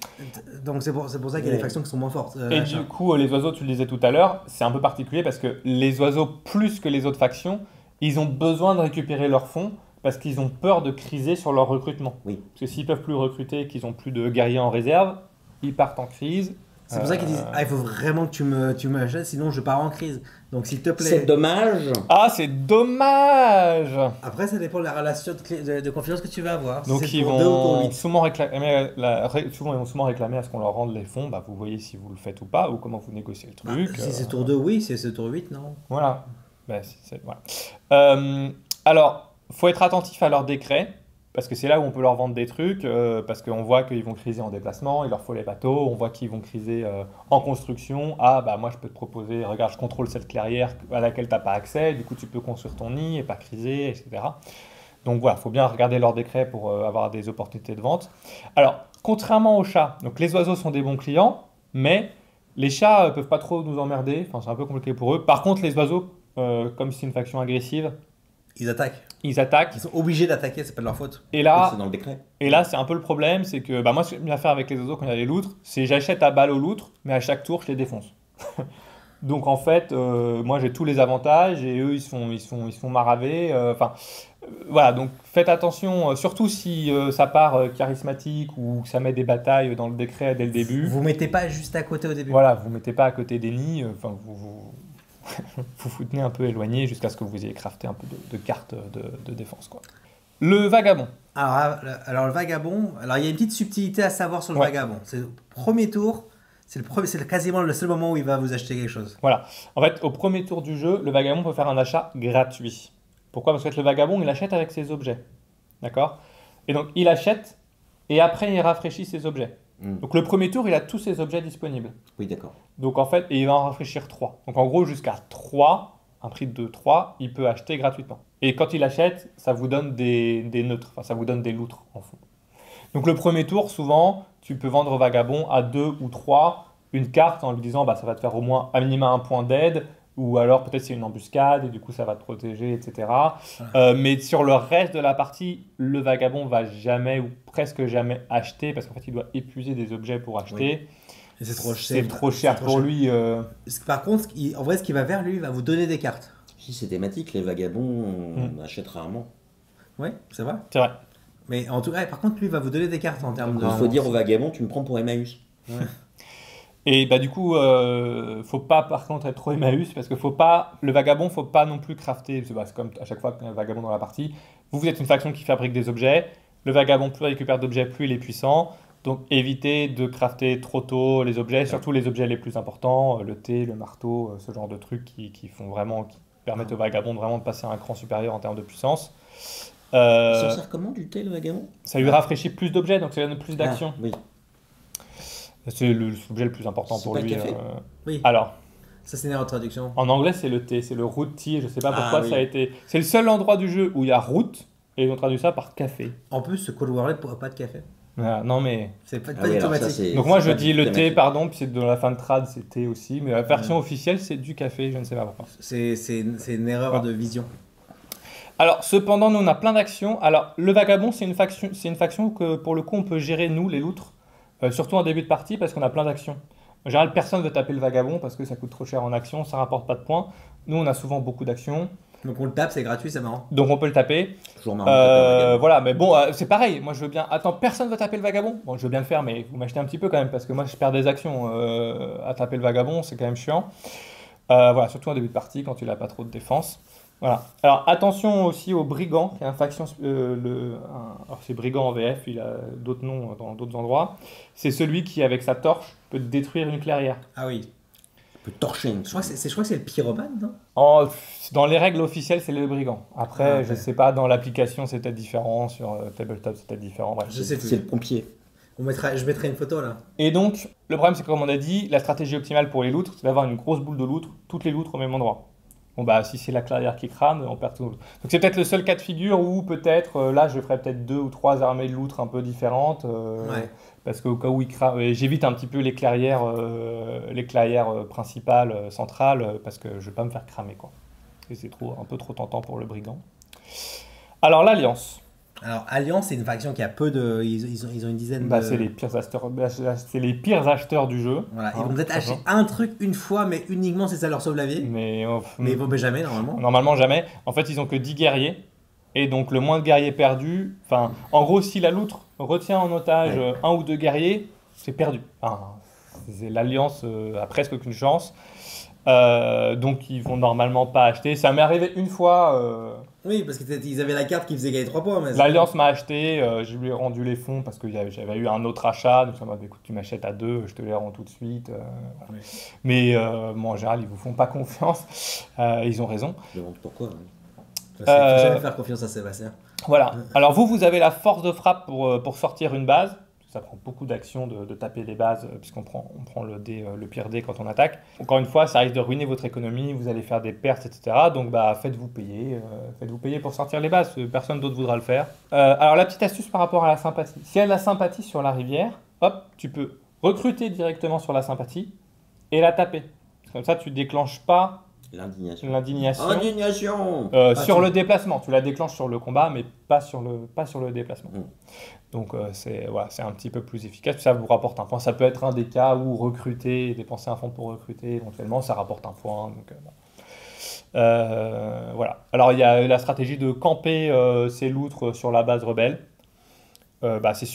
Donc c'est pour ça qu'il y a des factions qui sont moins fortes. Et achat. du coup, les oiseaux, tu le disais tout à l'heure, c'est un peu particulier parce que les oiseaux, plus que les autres factions, ils ont besoin de récupérer leurs fonds parce qu'ils ont peur de criser sur leur recrutement. Oui. Parce que s'ils peuvent plus recruter, qu'ils ont plus de guerriers en réserve, ils partent en crise. C'est pour ça qu'ils disent il faut vraiment que tu me achètes, sinon je pars en crise. Donc s'il te plaît. C'est dommage. Ah, c'est dommage. Après, ça dépend de la relation de confiance que tu vas avoir. Si Donc c'est ils pour 2 ou pour vont 8. souvent réclamer à ce qu'on leur rende les fonds. Bah, vous voyez si vous le faites ou pas, ou comment vous négociez le truc. Si c'est tour 2, oui. Si c'est tour 8, non. Voilà. Bah, voilà. Alors, faut être attentif à leur décret, parce que c'est là où on peut leur vendre des trucs, parce qu'on voit qu'ils vont criser en déplacement, il leur faut les bateaux, on voit qu'ils vont criser en construction. Ah, bah moi je peux te proposer, regarde, je contrôle cette clairière à laquelle tu n'as pas accès, du coup tu peux construire ton nid et pas criser, etc. Donc voilà, il faut bien regarder leur décret pour avoir des opportunités de vente. Alors, contrairement aux chats, donc les oiseaux sont des bons clients, mais les chats peuvent pas trop nous emmerder, enfin c'est un peu compliqué pour eux. Par contre, les oiseaux, comme c'est une faction agressive, Ils attaquent. ils attaquent. Ils sont obligés d'attaquer, c'est pas de leur faute. Et là, C'est dans le décret. c'est un peu le problème, c'est que bah, moi, ce que j'aime bien faire avec les oiseaux quand il y a les loutres, c'est j'achète à balle aux loutres, mais à chaque tour, je les défonce. Donc en fait, moi j'ai tous les avantages et eux ils se font maraver. Voilà, donc faites attention, surtout si ça part charismatique ou que ça met des batailles dans le décret dès le début. Vous mettez pas juste à côté au début. Voilà, vous mettez pas à côté des nids, vous tenez un peu éloigné jusqu'à ce que vous ayez crafté un peu de cartes de défense, quoi. Le vagabond. Alors le vagabond, alors il y a une petite subtilité à savoir sur le Ouais. vagabond. C'est le premier tour, c'est quasiment le seul moment où il va vous acheter quelque chose. Voilà. En fait, au premier tour du jeu, le vagabond peut faire un achat gratuit. Pourquoi? Parce que le vagabond, il achète avec ses objets. D'accord? Et donc, il achète et après, il rafraîchit ses objets. Donc, le premier tour, il a tous ses objets disponibles. Oui, d'accord. Donc, en fait, et il va en rafraîchir 3. Donc, en gros, jusqu'à 3, un prix de 3, il peut acheter gratuitement. Et quand il achète, ça vous donne des neutres. Enfin, ça vous donne des loutres en fond. Donc, le premier tour, souvent, tu peux vendre au vagabond à 2 ou 3 une carte en lui disant bah, ça va te faire au moins à minima un point d'aide. Ou alors peut-être c'est une embuscade et du coup ça va te protéger, etc. Mais sur le reste de la partie, le vagabond va jamais ou presque jamais acheter parce qu'en fait il doit épuiser des objets pour acheter. Et c'est trop C'est trop cher pour lui. Par contre, en vrai, ce qui va vers lui, il va vous donner des cartes. Si c'est thématique, les vagabonds on achète rarement. Oui, c'est vrai. C'est vrai. Mais en tout cas, par contre, lui, il va vous donner des cartes en termes de. Il faut dire aux vagabonds, tu me prends pour Emmaüs. Et bah du coup, faut pas par contre être trop Emmaüs parce que le vagabond, faut pas non plus crafter. C'est comme à chaque fois qu'il y a un vagabond dans la partie. Vous êtes une faction qui fabrique des objets. Le vagabond, plus il récupère d'objets, plus il est puissant. Donc évitez de crafter trop tôt les objets, surtout les objets les plus importants, le thé, le marteau, ce genre de trucs qui permettent au vagabond de vraiment de passer à un cran supérieur en termes de puissance. Il s'en sert comment du thé, le vagabond? Ça lui rafraîchit plus d'objets, donc ça lui donne plus d'action. Ah, oui. C'est l'objet le plus important C'est pour pas lui. le café Oui, Alors, ça c'est une erreur de traduction. en anglais, c'est le thé, c'est le root tea. Je sais pas Ah, pourquoi oui. ça a été. C'est le seul endroit du jeu où il y a root et ils ont traduit ça par café. En plus, ce Cold War pourra pas de café. Voilà, non mais. C'est pas, Ah pas oui, du alors ça, automatique. c'est- Donc moi je pas dis du le tout thé, thématique. pardon, puis c'est dans la fin de trad, c'est thé aussi, mais la version officielle c'est du café, je ne sais pas pourquoi. C'est une erreur Ouais. de vision. Alors cependant, nous on a plein d'actions. Alors le vagabond, c'est une faction que pour le coup on peut gérer nous les loutres, surtout en début de partie parce qu'on a plein d'actions. En général, personne ne veut taper le vagabond parce que ça coûte trop cher en actions, ça rapporte pas de points. Nous on a souvent beaucoup d'actions, Donc on le tape, c'est gratuit, c'est marrant. donc on peut le taper. Toujours marrant de taper un vagabond. Voilà, mais bon, c'est pareil. Moi, je veux bien. Attends, personne veut taper le vagabond. Bon, je veux bien le faire, mais vous m'achetez un petit peu quand même, parce que moi, je perds des actions à taper le vagabond, c'est quand même chiant. Voilà, surtout en début de partie, quand il a pas trop de défense. Voilà. Alors, attention aussi au brigand, qui est un faction. Alors, c'est brigand en VF, il a d'autres noms dans d'autres endroits. C'est celui qui, avec sa torche, peut détruire une clairière. Ah oui. Il peut torcher une Je crois que c'est le pyromane, non? Dans les règles officielles, c'est le brigand. Après, Ah, ok. je sais pas, dans l'application, c'est peut-être différent. Sur Tabletop, c'est peut-être différent. Bref. Je sais plus. C'est le pompier. Je mettrai une photo là. Et donc, le problème, c'est que, comme on a dit, la stratégie optimale pour les loutres, c'est d'avoir une grosse boule de loutres, toutes les loutres au même endroit. Bon, bah, si c'est la clairière qui crame, on perd tout. Donc, c'est peut-être le seul cas de figure où, peut-être, là, je ferais peut-être 2 ou 3 armées de loutres un peu différentes. Ouais. Parce qu'au cas où ils crament, j'évite un petit peu les clairières principales, centrales, parce que je vais pas me faire cramer, quoi. Et c'est un peu trop tentant pour le brigand. Alors, l'Alliance. Alors Alliance, c'est une faction qui a peu de. Ils ont une dizaine Bah, de. c'est les pires acheteurs du jeu. Voilà, ils Hein, vont peut-être acheter franchement. un truc une fois, mais uniquement si ça leur sauve la vie. Mais, Mais ils vont jamais normalement. normalement jamais. En fait, ils ont que 10 guerriers. Et donc, le moins de guerriers perdus. Enfin, en gros, si la loutre retient en otage Ouais. un ou deux guerriers, c'est perdu. Enfin, l'Alliance a presque aucune chance. Donc, ils vont normalement pas acheter. Ça m'est arrivé une fois. Oui, parce qu'ils avaient la carte qui faisait gagner 3 points. Mais L'Alliance m'a acheté. Je lui ai rendu les fonds parce que j'avais eu un autre achat. Donc, ça m'a dit écoute, tu m'achètes à 2, je te les rends tout de suite. Voilà. Oui. Mais bon, en général, ils vous font pas confiance. Ils ont raison. Je me demande pourquoi. hein. Il faut jamais faire confiance à Sébastien. Voilà. Alors vous avez la force de frappe pour sortir une base. Ça prend beaucoup d'actions de taper les bases, puisqu'on prend le pire dé quand on attaque. Encore une fois, ça risque de ruiner votre économie, vous allez faire des pertes, etc. Donc faites-vous payer pour sortir les bases, personne d'autre voudra le faire. Alors la petite astuce par rapport à la sympathie. Si y a de la sympathie sur la rivière, hop, tu peux recruter directement sur la sympathie et la taper. Comme ça, tu déclenches pas L'indignation. l'indignation. Indignation Sur tu- le déplacement, tu la déclenches sur le combat, mais pas sur le déplacement. Mm. Donc c'est un petit peu plus efficace, puis ça vous rapporte un point. Ça peut être un des cas où recruter, dépenser un fonds pour recruter, éventuellement, ça rapporte un point. Donc, bon. Voilà. Alors il y a la stratégie de camper ces loutres sur la base rebelle.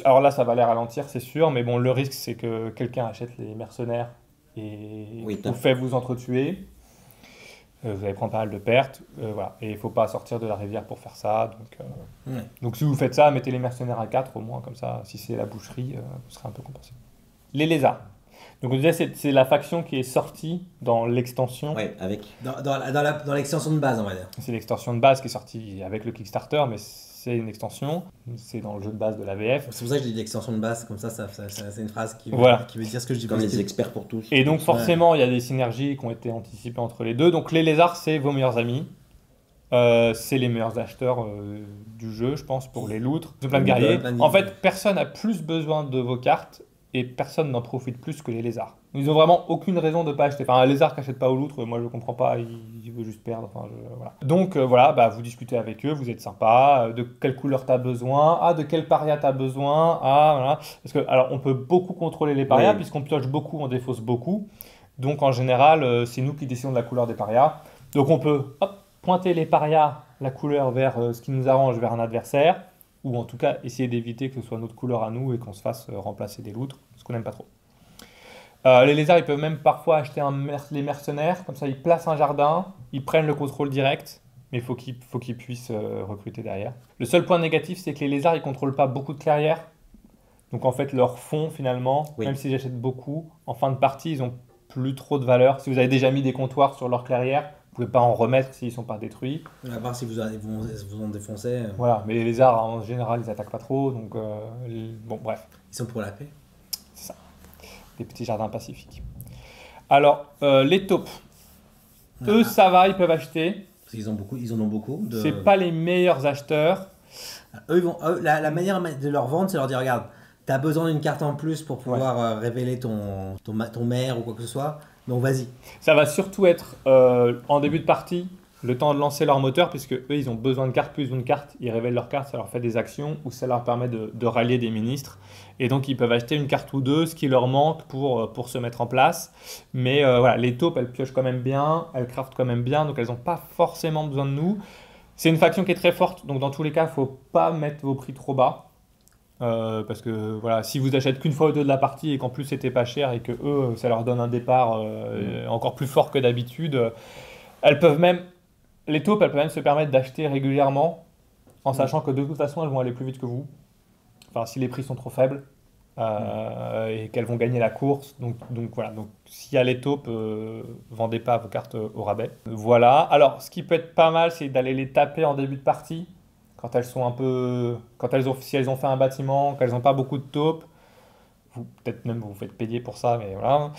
Alors là, ça va les ralentir, c'est sûr, mais bon, le risque, c'est que quelqu'un achète les mercenaires et Oui, vous fait vous entretuer. Vous allez prendre pas mal de pertes, voilà. Et il ne faut pas sortir de la rivière pour faire ça. Ouais. Donc si vous faites ça, mettez les mercenaires à 4 au moins, comme ça, si c'est la boucherie, vous serez un peu compensé. Les lézards. Donc on disait, c'est la faction qui est sortie dans l'extension. Ouais, avec. Dans l'extension de base, on va dire. C'est l'extension de base qui est sortie avec le Kickstarter, mais c'est une extension. C'est dans le jeu de base de la VF. C'est pour ça que j'ai dit l'extension de base, comme ça c'est une phrase qui Voilà. veut dire ce que je dis. Comme les positif. experts pour tous. Et donc forcément, il y a des synergies qui ont été anticipées entre les deux. Donc les lézards, c'est vos meilleurs amis. C'est les meilleurs acheteurs du jeu, je pense, pour les loutres. Ils ont plein de guerriers. Plein de- En fait, personne n'a plus besoin de vos cartes et personne n'en profite plus que les lézards. Ils ont vraiment aucune raison de ne pas acheter. Enfin, un lézard qui n'achète pas aux loutres, moi je ne comprends pas, il veut juste perdre. Enfin, voilà. Donc voilà, vous discutez avec eux, vous êtes sympa, de quelle couleur tu as besoin, de quel paria tu as besoin, voilà. Parce que, alors, on peut beaucoup contrôler les parias, Oui. puisqu'on pioche beaucoup, on défausse beaucoup. Donc en général, c'est nous qui décidons de la couleur des parias. Donc on peut pointer les parias, la couleur vers ce qui nous arrange vers un adversaire, ou en tout cas essayer d'éviter que ce soit notre couleur à nous et qu'on se fasse remplacer des loutres, ce qu'on n'aime pas trop. Les lézards, ils peuvent même parfois acheter les mercenaires, comme ça ils placent un jardin, ils prennent le contrôle direct, mais il faut qu'ils puissent recruter derrière. Le seul point négatif, c'est que les lézards, ils contrôlent pas beaucoup de clairières. Donc en fait, leur fonds, finalement, Oui. même s'ils achètent beaucoup, en fin de partie, ils ont plus trop de valeur. Si vous avez déjà mis des comptoirs sur leur clairière, vous pouvez pas en remettre s'ils sont pas détruits. À part si vous en défoncez, Voilà, mais les lézards, en général, ils attaquent pas trop, donc bon, bref. ils sont pour la paix. C'est ça. Des petits jardins pacifiques. Alors, les taupes. Eux, ça va, ils peuvent acheter. Parce qu'ils ils en ont beaucoup. C'est pas les meilleurs acheteurs. La manière de leur vendre, c'est leur dire regarde, t'as besoin d'une carte en plus pour pouvoir révéler ton maire ou quoi que ce soit, donc vas-y. Ça va surtout être en début de partie, le temps de lancer leur moteur, puisque eux, ils ont besoin de cartes, plus une carte, ils révèlent leur carte, ça leur fait des actions, ou ça leur permet de rallier des ministres. Et donc, ils peuvent acheter une carte ou deux, ce qui leur manque pour se mettre en place. Mais voilà, les taupes, elles piochent quand même bien, elles craftent quand même bien, donc elles n'ont pas forcément besoin de nous. C'est une faction qui est très forte, donc dans tous les cas, il ne faut pas mettre vos prix trop bas. Parce que voilà, si vous achetez qu'une fois ou deux de la partie et qu'en plus c'était pas cher et que eux, ça leur donne un départ encore plus fort que d'habitude, les taupes, elles peuvent même se permettre d'acheter régulièrement en sachant que de toute façon, elles vont aller plus vite que vous. Enfin, si les prix sont trop faibles et qu'elles vont gagner la course. Donc voilà, donc s'il y a les taupes, vendez pas vos cartes au rabais. Voilà. Alors, ce qui peut être pas mal, c'est d'aller les taper en début de partie. Quand elles sont si elles ont fait un bâtiment, qu'elles n'ont pas beaucoup de taupes, peut-être même vous faites payer pour ça, mais voilà.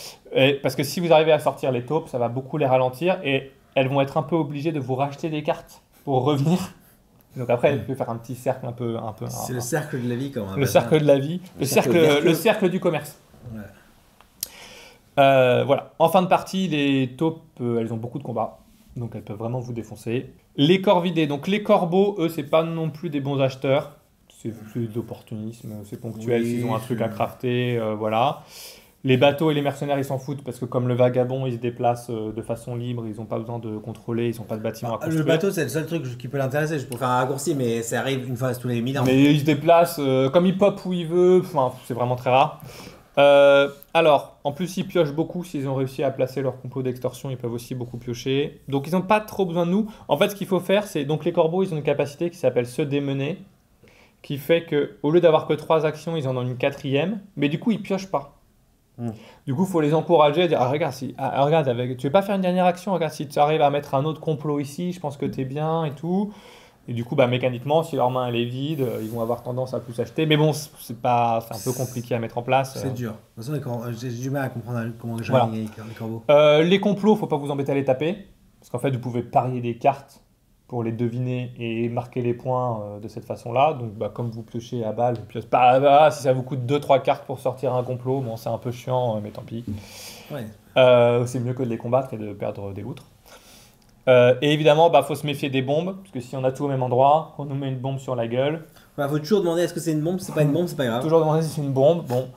Parce que si vous arrivez à sortir les taupes, ça va beaucoup les ralentir et elles vont être un peu obligées de vous racheter des cartes pour revenir. Donc après, elles peuvent faire un petit cercle un peu. C'est le cercle de la vie, comme on appelle le cercle de la vie, le cercle du commerce. Ouais. Voilà. En fin de partie, les taupes, elles ont beaucoup de combats. Donc elles peuvent vraiment vous défoncer. Les corvidés, donc les corbeaux, eux, c'est pas non plus des bons acheteurs. C'est de l'opportunisme, c'est ponctuel, Oui, s'ils ont un truc à crafter, voilà. Les bateaux et les mercenaires, ils s'en foutent parce que comme le vagabond, ils se déplacent de façon libre, ils n'ont pas besoin de contrôler, ils n'ont pas de bâtiment à construire. Le bateau, c'est le seul truc qui peut l'intéresser, je peux faire un raccourci, mais ça arrive une fois tous les 1000 ans. Mais il se déplace comme il pop où il veut, enfin, c'est vraiment très rare. Alors, en plus, ils piochent beaucoup. S'ils ont réussi à placer leur complot d'extorsion, ils peuvent aussi beaucoup piocher. Donc, ils n'ont pas trop besoin de nous. En fait, ce qu'il faut faire, c'est. Donc, les corbeaux, ils ont une capacité qui s'appelle se démener, qui fait qu'au lieu d'avoir que 3 actions, ils en ont une 4e. Mais du coup, ils piochent pas. Du coup, il faut les encourager à dire regarde, tu veux pas faire une dernière action, regarde, si tu arrives à mettre un autre complot ici, je pense que tu es bien et tout. Et du coup, mécaniquement, si leur main elle est vide, ils vont avoir tendance à plus acheter. Mais bon, c'est un peu compliqué à mettre en place. C'est dur. De toute façon, j'ai du mal à comprendre comment les gens Voilà. gagnent les corbeaux. Les complots, faut pas vous embêter à les taper. Parce qu'en fait, vous pouvez parier des cartes pour les deviner et marquer les points de cette façon-là. Donc, comme vous piochez à balle, vous piochez pas. Si ça vous coûte 2-3 cartes pour sortir un complot, bon, c'est un peu chiant, mais tant pis. Ouais. C'est mieux que de les combattre et de perdre des loutres. Et évidemment, faut se méfier des bombes, parce que si on a tout au même endroit, on nous met une bombe sur la gueule. Faut toujours demander est-ce que c'est une bombe, si c'est pas une bombe, c'est pas grave. Toujours demander si c'est une bombe. Bon.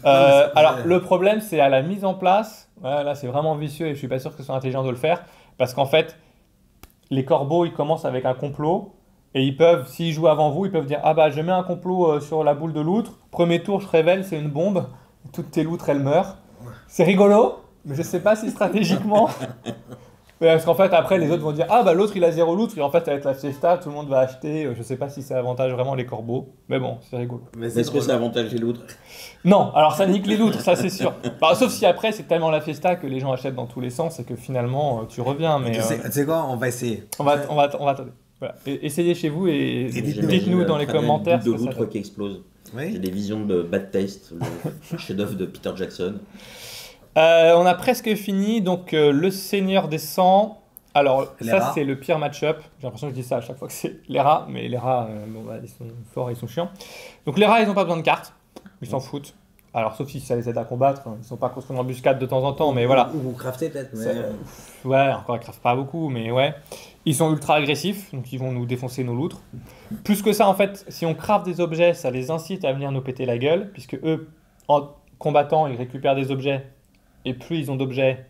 Alors, le problème, c'est à la mise en place. Là, c'est vraiment vicieux et je suis pas sûr que ce soit intelligent de le faire, parce qu'en fait, les corbeaux, ils commencent avec un complot et ils peuvent, s'ils jouent avant vous, ils peuvent dire je mets un complot sur la boule de loutre. Premier tour, je révèle, c'est une bombe. Toutes tes loutres, elles meurent. C'est rigolo, mais je sais pas si stratégiquement. Parce qu'en fait, après, les autres vont dire l'autre il a 0 loutre, et en fait, ça va être la fiesta, tout le monde va acheter. Je sais pas si ça avantage vraiment les corbeaux, mais bon, c'est rigolo. Mais est-ce que ça avantage les loutres? Non, alors ça nique les loutres, ça c'est sûr. Sauf si après, c'est tellement la fiesta que les gens achètent dans tous les sens et que finalement, tu reviens. Mais tu sais quoi, on va essayer. On va attendre. Voilà. Essayez chez vous et dites-nous dans les commentaires. De loutre qui explose. Oui. J'ai des visions de Bad Taste, le chef-d'œuvre de Peter Jackson. On a presque fini, donc le Seigneur des Sangs. Alors, Les ça, rats. c'est le pire match-up. J'ai l'impression que je dis ça à chaque fois que c'est les rats, mais les rats, ils sont forts, ils sont chiants. Donc, les rats, ils n'ont pas besoin de cartes. Ils s'en foutent. Alors, sauf si ça les aide à combattre. Ils ne sont pas construits en embuscade de temps en temps, mais voilà. Ou vous craftez peut-être. Mais... Ouais, encore, ils craftent pas beaucoup, mais ouais. Ils sont ultra agressifs, donc ils vont nous défoncer nos loutres. Plus que ça, en fait, si on craft des objets, ça les incite à venir nous péter la gueule, puisque eux, en combattant, ils récupèrent des objets. Et plus ils ont d'objets,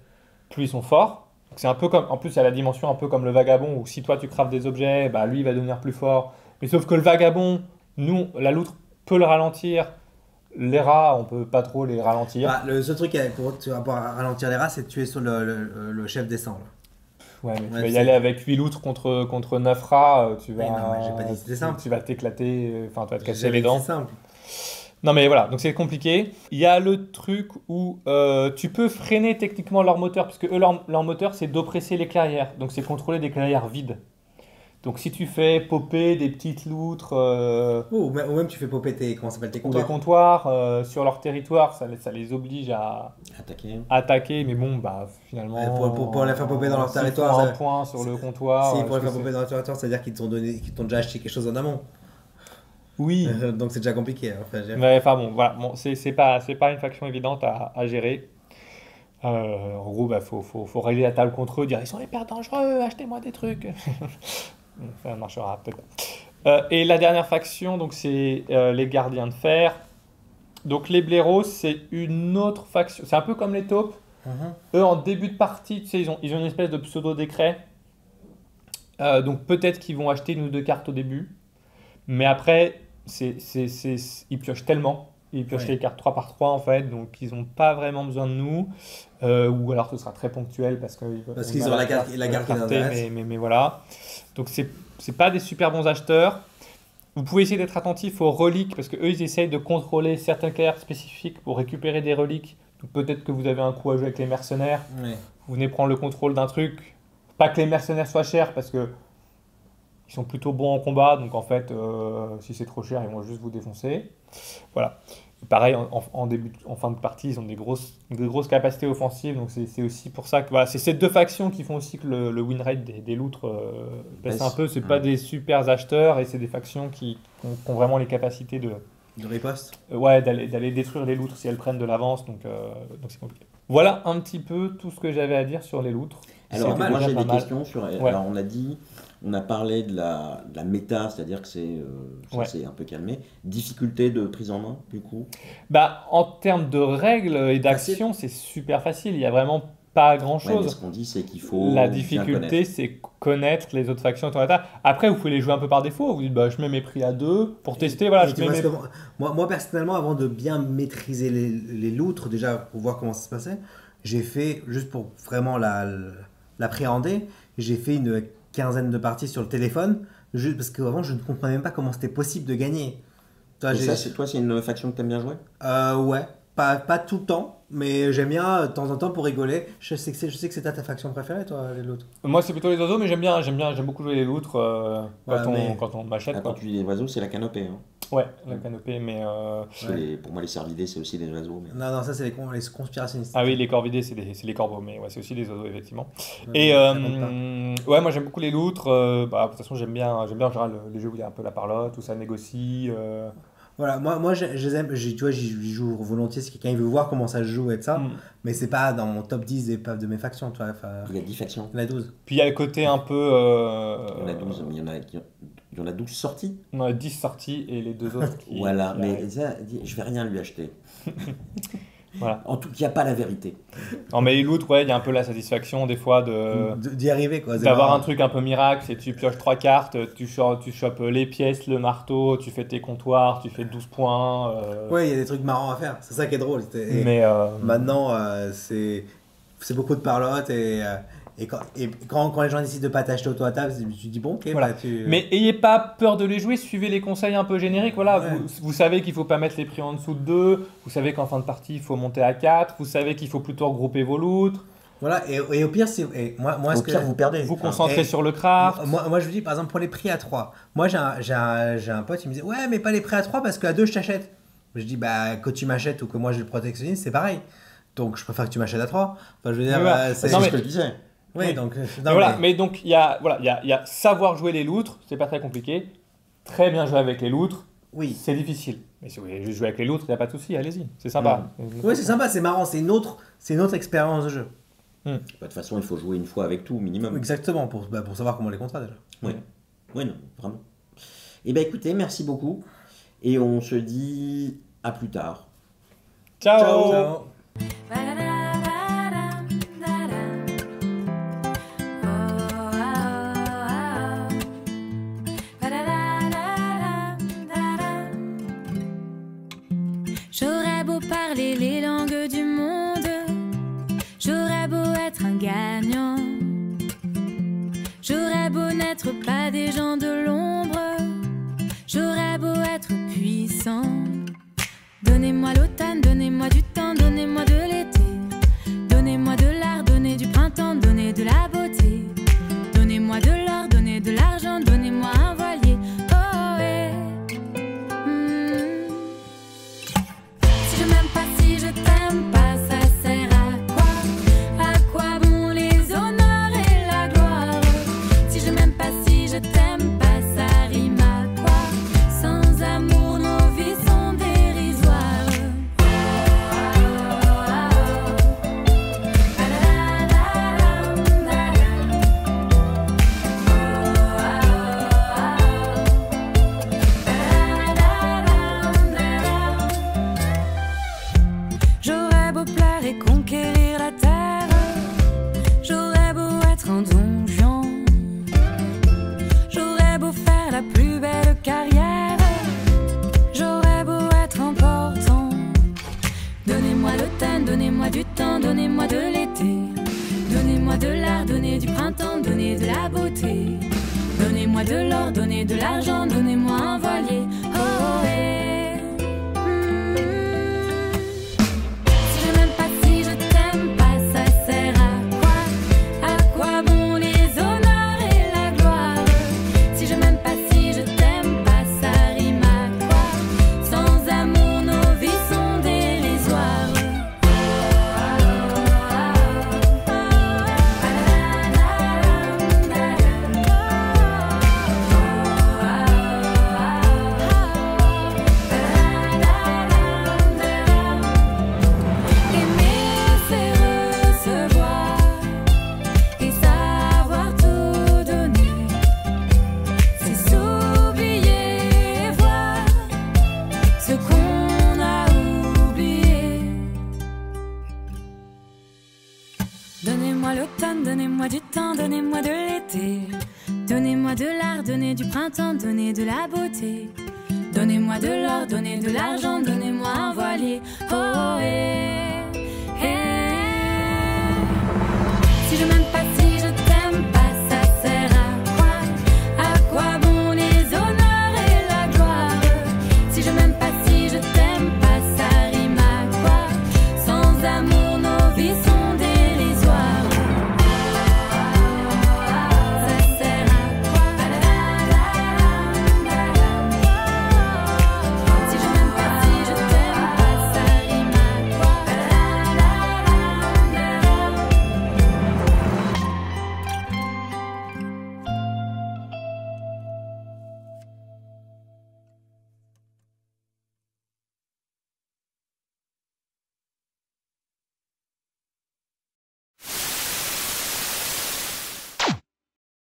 plus ils sont forts. Donc c'est un peu comme, en plus, il y a la dimension un peu comme le vagabond, où si toi tu craftes des objets, lui il va devenir plus fort. Mais sauf que le vagabond, nous, la loutre peut le ralentir. les rats, on peut pas trop les ralentir. Bah, le seul truc pour ralentir les rats, c'est de tuer sur le chef des sangs. Ouais, mais tu Ouais, vas y c'est- aller avec 8 loutres contre 9 rats, tu vas, Mais non, mais j'ai pas dit que c'était simple. tu vas t'éclateler, enfin tu vas te casser J'ai les dit, dents. C'est simple. Non mais voilà, donc c'est compliqué. Il y a le truc où tu peux freiner techniquement leur moteur, parce que eux, leur moteur c'est d'oppresser les clairières, donc c'est contrôler des clairières vides. Donc si tu fais popper des petites loutres Ou même tu fais popper comment ça s'appelle, tes ou des comptoirs. comptoirs sur leur territoire, ça les oblige à Attaquer. attaquer, mais bon, bah finalement... Ouais, pour les faire popper dans leur s'ils territoire, font un ça- point sur le comptoir... Si, est-ce pour les que faire c'est- popper dans leur territoire, c'est-à-dire qu'ils t'ont déjà acheté quelque chose en amont. Oui, Donc c'est déjà compliqué. Enfin, mais enfin bon, voilà, bon, c'est pas une faction évidente à gérer. En gros, bah, faut régler la table contre eux, dire ils sont hyper dangereux, achetez-moi des trucs. Ça marchera peut-être pas. Et la dernière faction, donc c'est les gardiens de fer. Donc les blaireaux, c'est une autre faction. C'est un peu comme les taupes. Eux, en début de partie, tu sais, ils ont une espèce de pseudo-décret. Donc peut-être qu'ils vont acheter une ou deux cartes au début. Mais après, ils piochent tellement. Ils piochent Ouais. les cartes 3 par 3 en fait. Donc ils n'ont pas vraiment besoin de nous. Ou alors ce sera très ponctuel parce qu'ils ont la carte qui les intéresse. mais voilà. Donc c'est pas des super bons acheteurs. Vous pouvez essayer d'être attentif aux reliques parce qu'eux ils essayent de contrôler certaines cartes spécifiques pour récupérer des reliques. Donc peut-être que vous avez un coup à jouer avec les mercenaires. Ouais. Vous venez prendre le contrôle d'un truc. Pas que les mercenaires soient chers parce que ils sont plutôt bons en combat. Donc en fait, si c'est trop cher, ils vont juste vous défoncer. Voilà. Et pareil, en fin de partie, ils ont des grosses capacités offensives. Donc c'est aussi pour ça que voilà, c'est ces deux factions qui font aussi que le win rate des loutres baisse un peu. C'est pas des super acheteurs et c'est des factions qui ont vraiment les capacités De riposte. ouais, d'aller détruire les loutres si elles prennent de l'avance. Donc c'est compliqué. Voilà un petit peu tout ce que j'avais à dire sur les loutres. Alors, C'est moi mal, j'ai pas des mal. questions sur. Ouais. Alors, on a parlé de la méta, c'est-à-dire que ça Ouais. s'est un peu calmé. Difficulté de prise en main, du coup. Bah, en termes de règles et d'action, c'est super facile. Il n'y a vraiment pas Ouais, mais grand-chose. ce qu'on dit, c'est qu'il faut. La bien difficulté, connaître. c'est connaître les autres factions de ton attaque. Après, vous pouvez les jouer un peu par défaut. Vous dites, bah, je mets mes prix à 2 pour tester. Voilà, Et je tu mets vois mes... ce que moi, personnellement, avant de bien maîtriser les loutres, déjà pour voir comment ça se passait, j'ai fait, juste pour vraiment l'appréhender, j'ai fait une quinzaine de parties sur le téléphone, juste parce qu'avant, je ne comprenais même pas comment c'était possible de gagner. Toi, Et ça, c'est une faction que t'aimes bien jouer? Ouais, pas tout le temps, mais j'aime bien de temps en temps pour rigoler. Je sais que c'est ta faction préférée, toi, les loutres. Moi, c'est plutôt les oiseaux, mais j'aime beaucoup jouer les loutres Ouais, mais- quand on m'achète. Ah, quand Quoi. tu dis les oiseaux, c'est la canopée. Hein. Ouais, la canopée, mais... Parce que Ouais. pour moi, les cervidés, c'est aussi des oiseaux. Mais... Non, c'est les conspirationnistes. Ah oui, les corvidés, c'est les corbeaux, mais ouais, c'est aussi des oiseaux, effectivement. Ouais, Et ça compte pas. ouais, moi j'aime beaucoup les loutres. Bah, de toute façon, j'aime bien en général les jeux où il y a un peu la parlotte, où ça négocie. Voilà, moi je les aime, tu vois, j'y joue volontiers si quelqu'un il veut voir comment ça se joue et de ça, Mm. mais c'est pas dans mon top 10 de mes factions, tu vois. Enfin, Il y a 10 factions. il y en a 12. Puis il y a le côté un peu. Il y en a 12, mais il y en a 12 sorties. On a 10 sorties et les deux autres qui. Voilà, qui mais arrivent. ça, je vais rien lui acheter. Voilà. En tout cas, pas la vérité. Non, mais les loutres, ouais, il y a un peu la satisfaction des fois D'y arriver, quoi. c'est d'avoir marrant. un truc un peu miracle, c'est tu pioches 3 cartes, tu chopes les pièces, le marteau, tu fais tes comptoirs, tu fais 12 points. Ouais, il y a des trucs marrants à faire, c'est ça qui est drôle. Et Mais. maintenant, c'est beaucoup de parlotte et quand les gens décident de pas t'acheter auto à table, tu dis bon, ok, Voilà. bah, tu. Mais ayez pas peur de les jouer, suivez les conseils un peu génériques. Voilà, Ouais. vous savez qu'il faut pas mettre les prix en dessous de 2, vous savez qu'en fin de partie il faut monter à 4, vous savez qu'il faut plutôt regrouper vos loutres, Voilà, et au pire, moi Au ce pire, que. vous perdez. vous Enfin, concentrer et- sur le craft. Moi, je vous dis, par exemple, pour les prix à 3, moi j'ai un pote, il me disait, ouais, mais pas les prix à 3 parce qu'à 2, je t'achète. Je dis, bah, que tu m'achètes ou que moi j'ai le protectionnisme, c'est pareil. Donc, je préfère que tu m'achètes à 3. Enfin, je veux dire, Mais voilà. c'est. c'est Non, ce mais- que je disais. Oui, Oui. donc. Mais voilà, mais donc il y a savoir jouer les loutres, c'est pas très compliqué. Très bien jouer avec les loutres, Oui. c'est difficile. Mais si vous voulez juste jouer avec les loutres, il n'y a pas de souci, allez-y, c'est sympa. Oui, c'est sympa, c'est marrant, c'est une autre expérience de jeu. Bah, de toute façon, il faut jouer une fois avec tout, minimum. Exactement, pour savoir comment les contrats déjà. Oui. Oui, non, vraiment. Eh bien, écoutez, merci beaucoup. Et on se dit à plus tard. Ciao. Ciao. Je parler les langues du monde, j'aurais beau être un gagnant, j'aurais beau n'être pas des gens de l'ombre, j'aurais beau être puissant. Donnez-moi l'automne, donnez-moi du temps, donnez-moi de l'été, donnez-moi de l'art, donnez du printemps, donnez de la beauté, donnez-moi de l'or, donnez de l'argent, donnez-moi un voilier. Oh, eh. Si je m'aime pas, si je t'aime pas, ça sert à quoi? À quoi bon les honneurs et la gloire? Si je m'aime pas, si je t'aime pas, ça rime à quoi? Sans amour, nos vies sont dérisoires. J'aurais beau plaire et conquérir la terre, j'aurais beau être un donjon, j'aurais beau faire la plus belle carrière, j'aurais beau être important. Donnez-moi l'automne, donnez-moi du temps, donnez-moi de l'été, donnez-moi de l'art, donnez du printemps, donnez de la beauté, donnez-moi de l'or, donnez de l'argent, donnez-moi un voilier. Oh, eh. Si je m'aime pas, si je t'aime pas, ça sert à quoi? À quoi bon les honneurs et la gloire? Si je m'aime pas, si je t'aime pas, ça rime à quoi? Sans amour, nos vies sont dérisoires. Aimer, c'est recevoir et savoir tout donner, c'est s'oublier et voir ce qu'on a oublié. Donnez-moi l'automne, donnez-moi du temps, donnez-moi de l'été, donnez-moi de l'art, donnez du printemps, donnez de la beauté, donnez-moi de l'or, donnez de l'argent, donnez-moi un voilier. Oh, eh.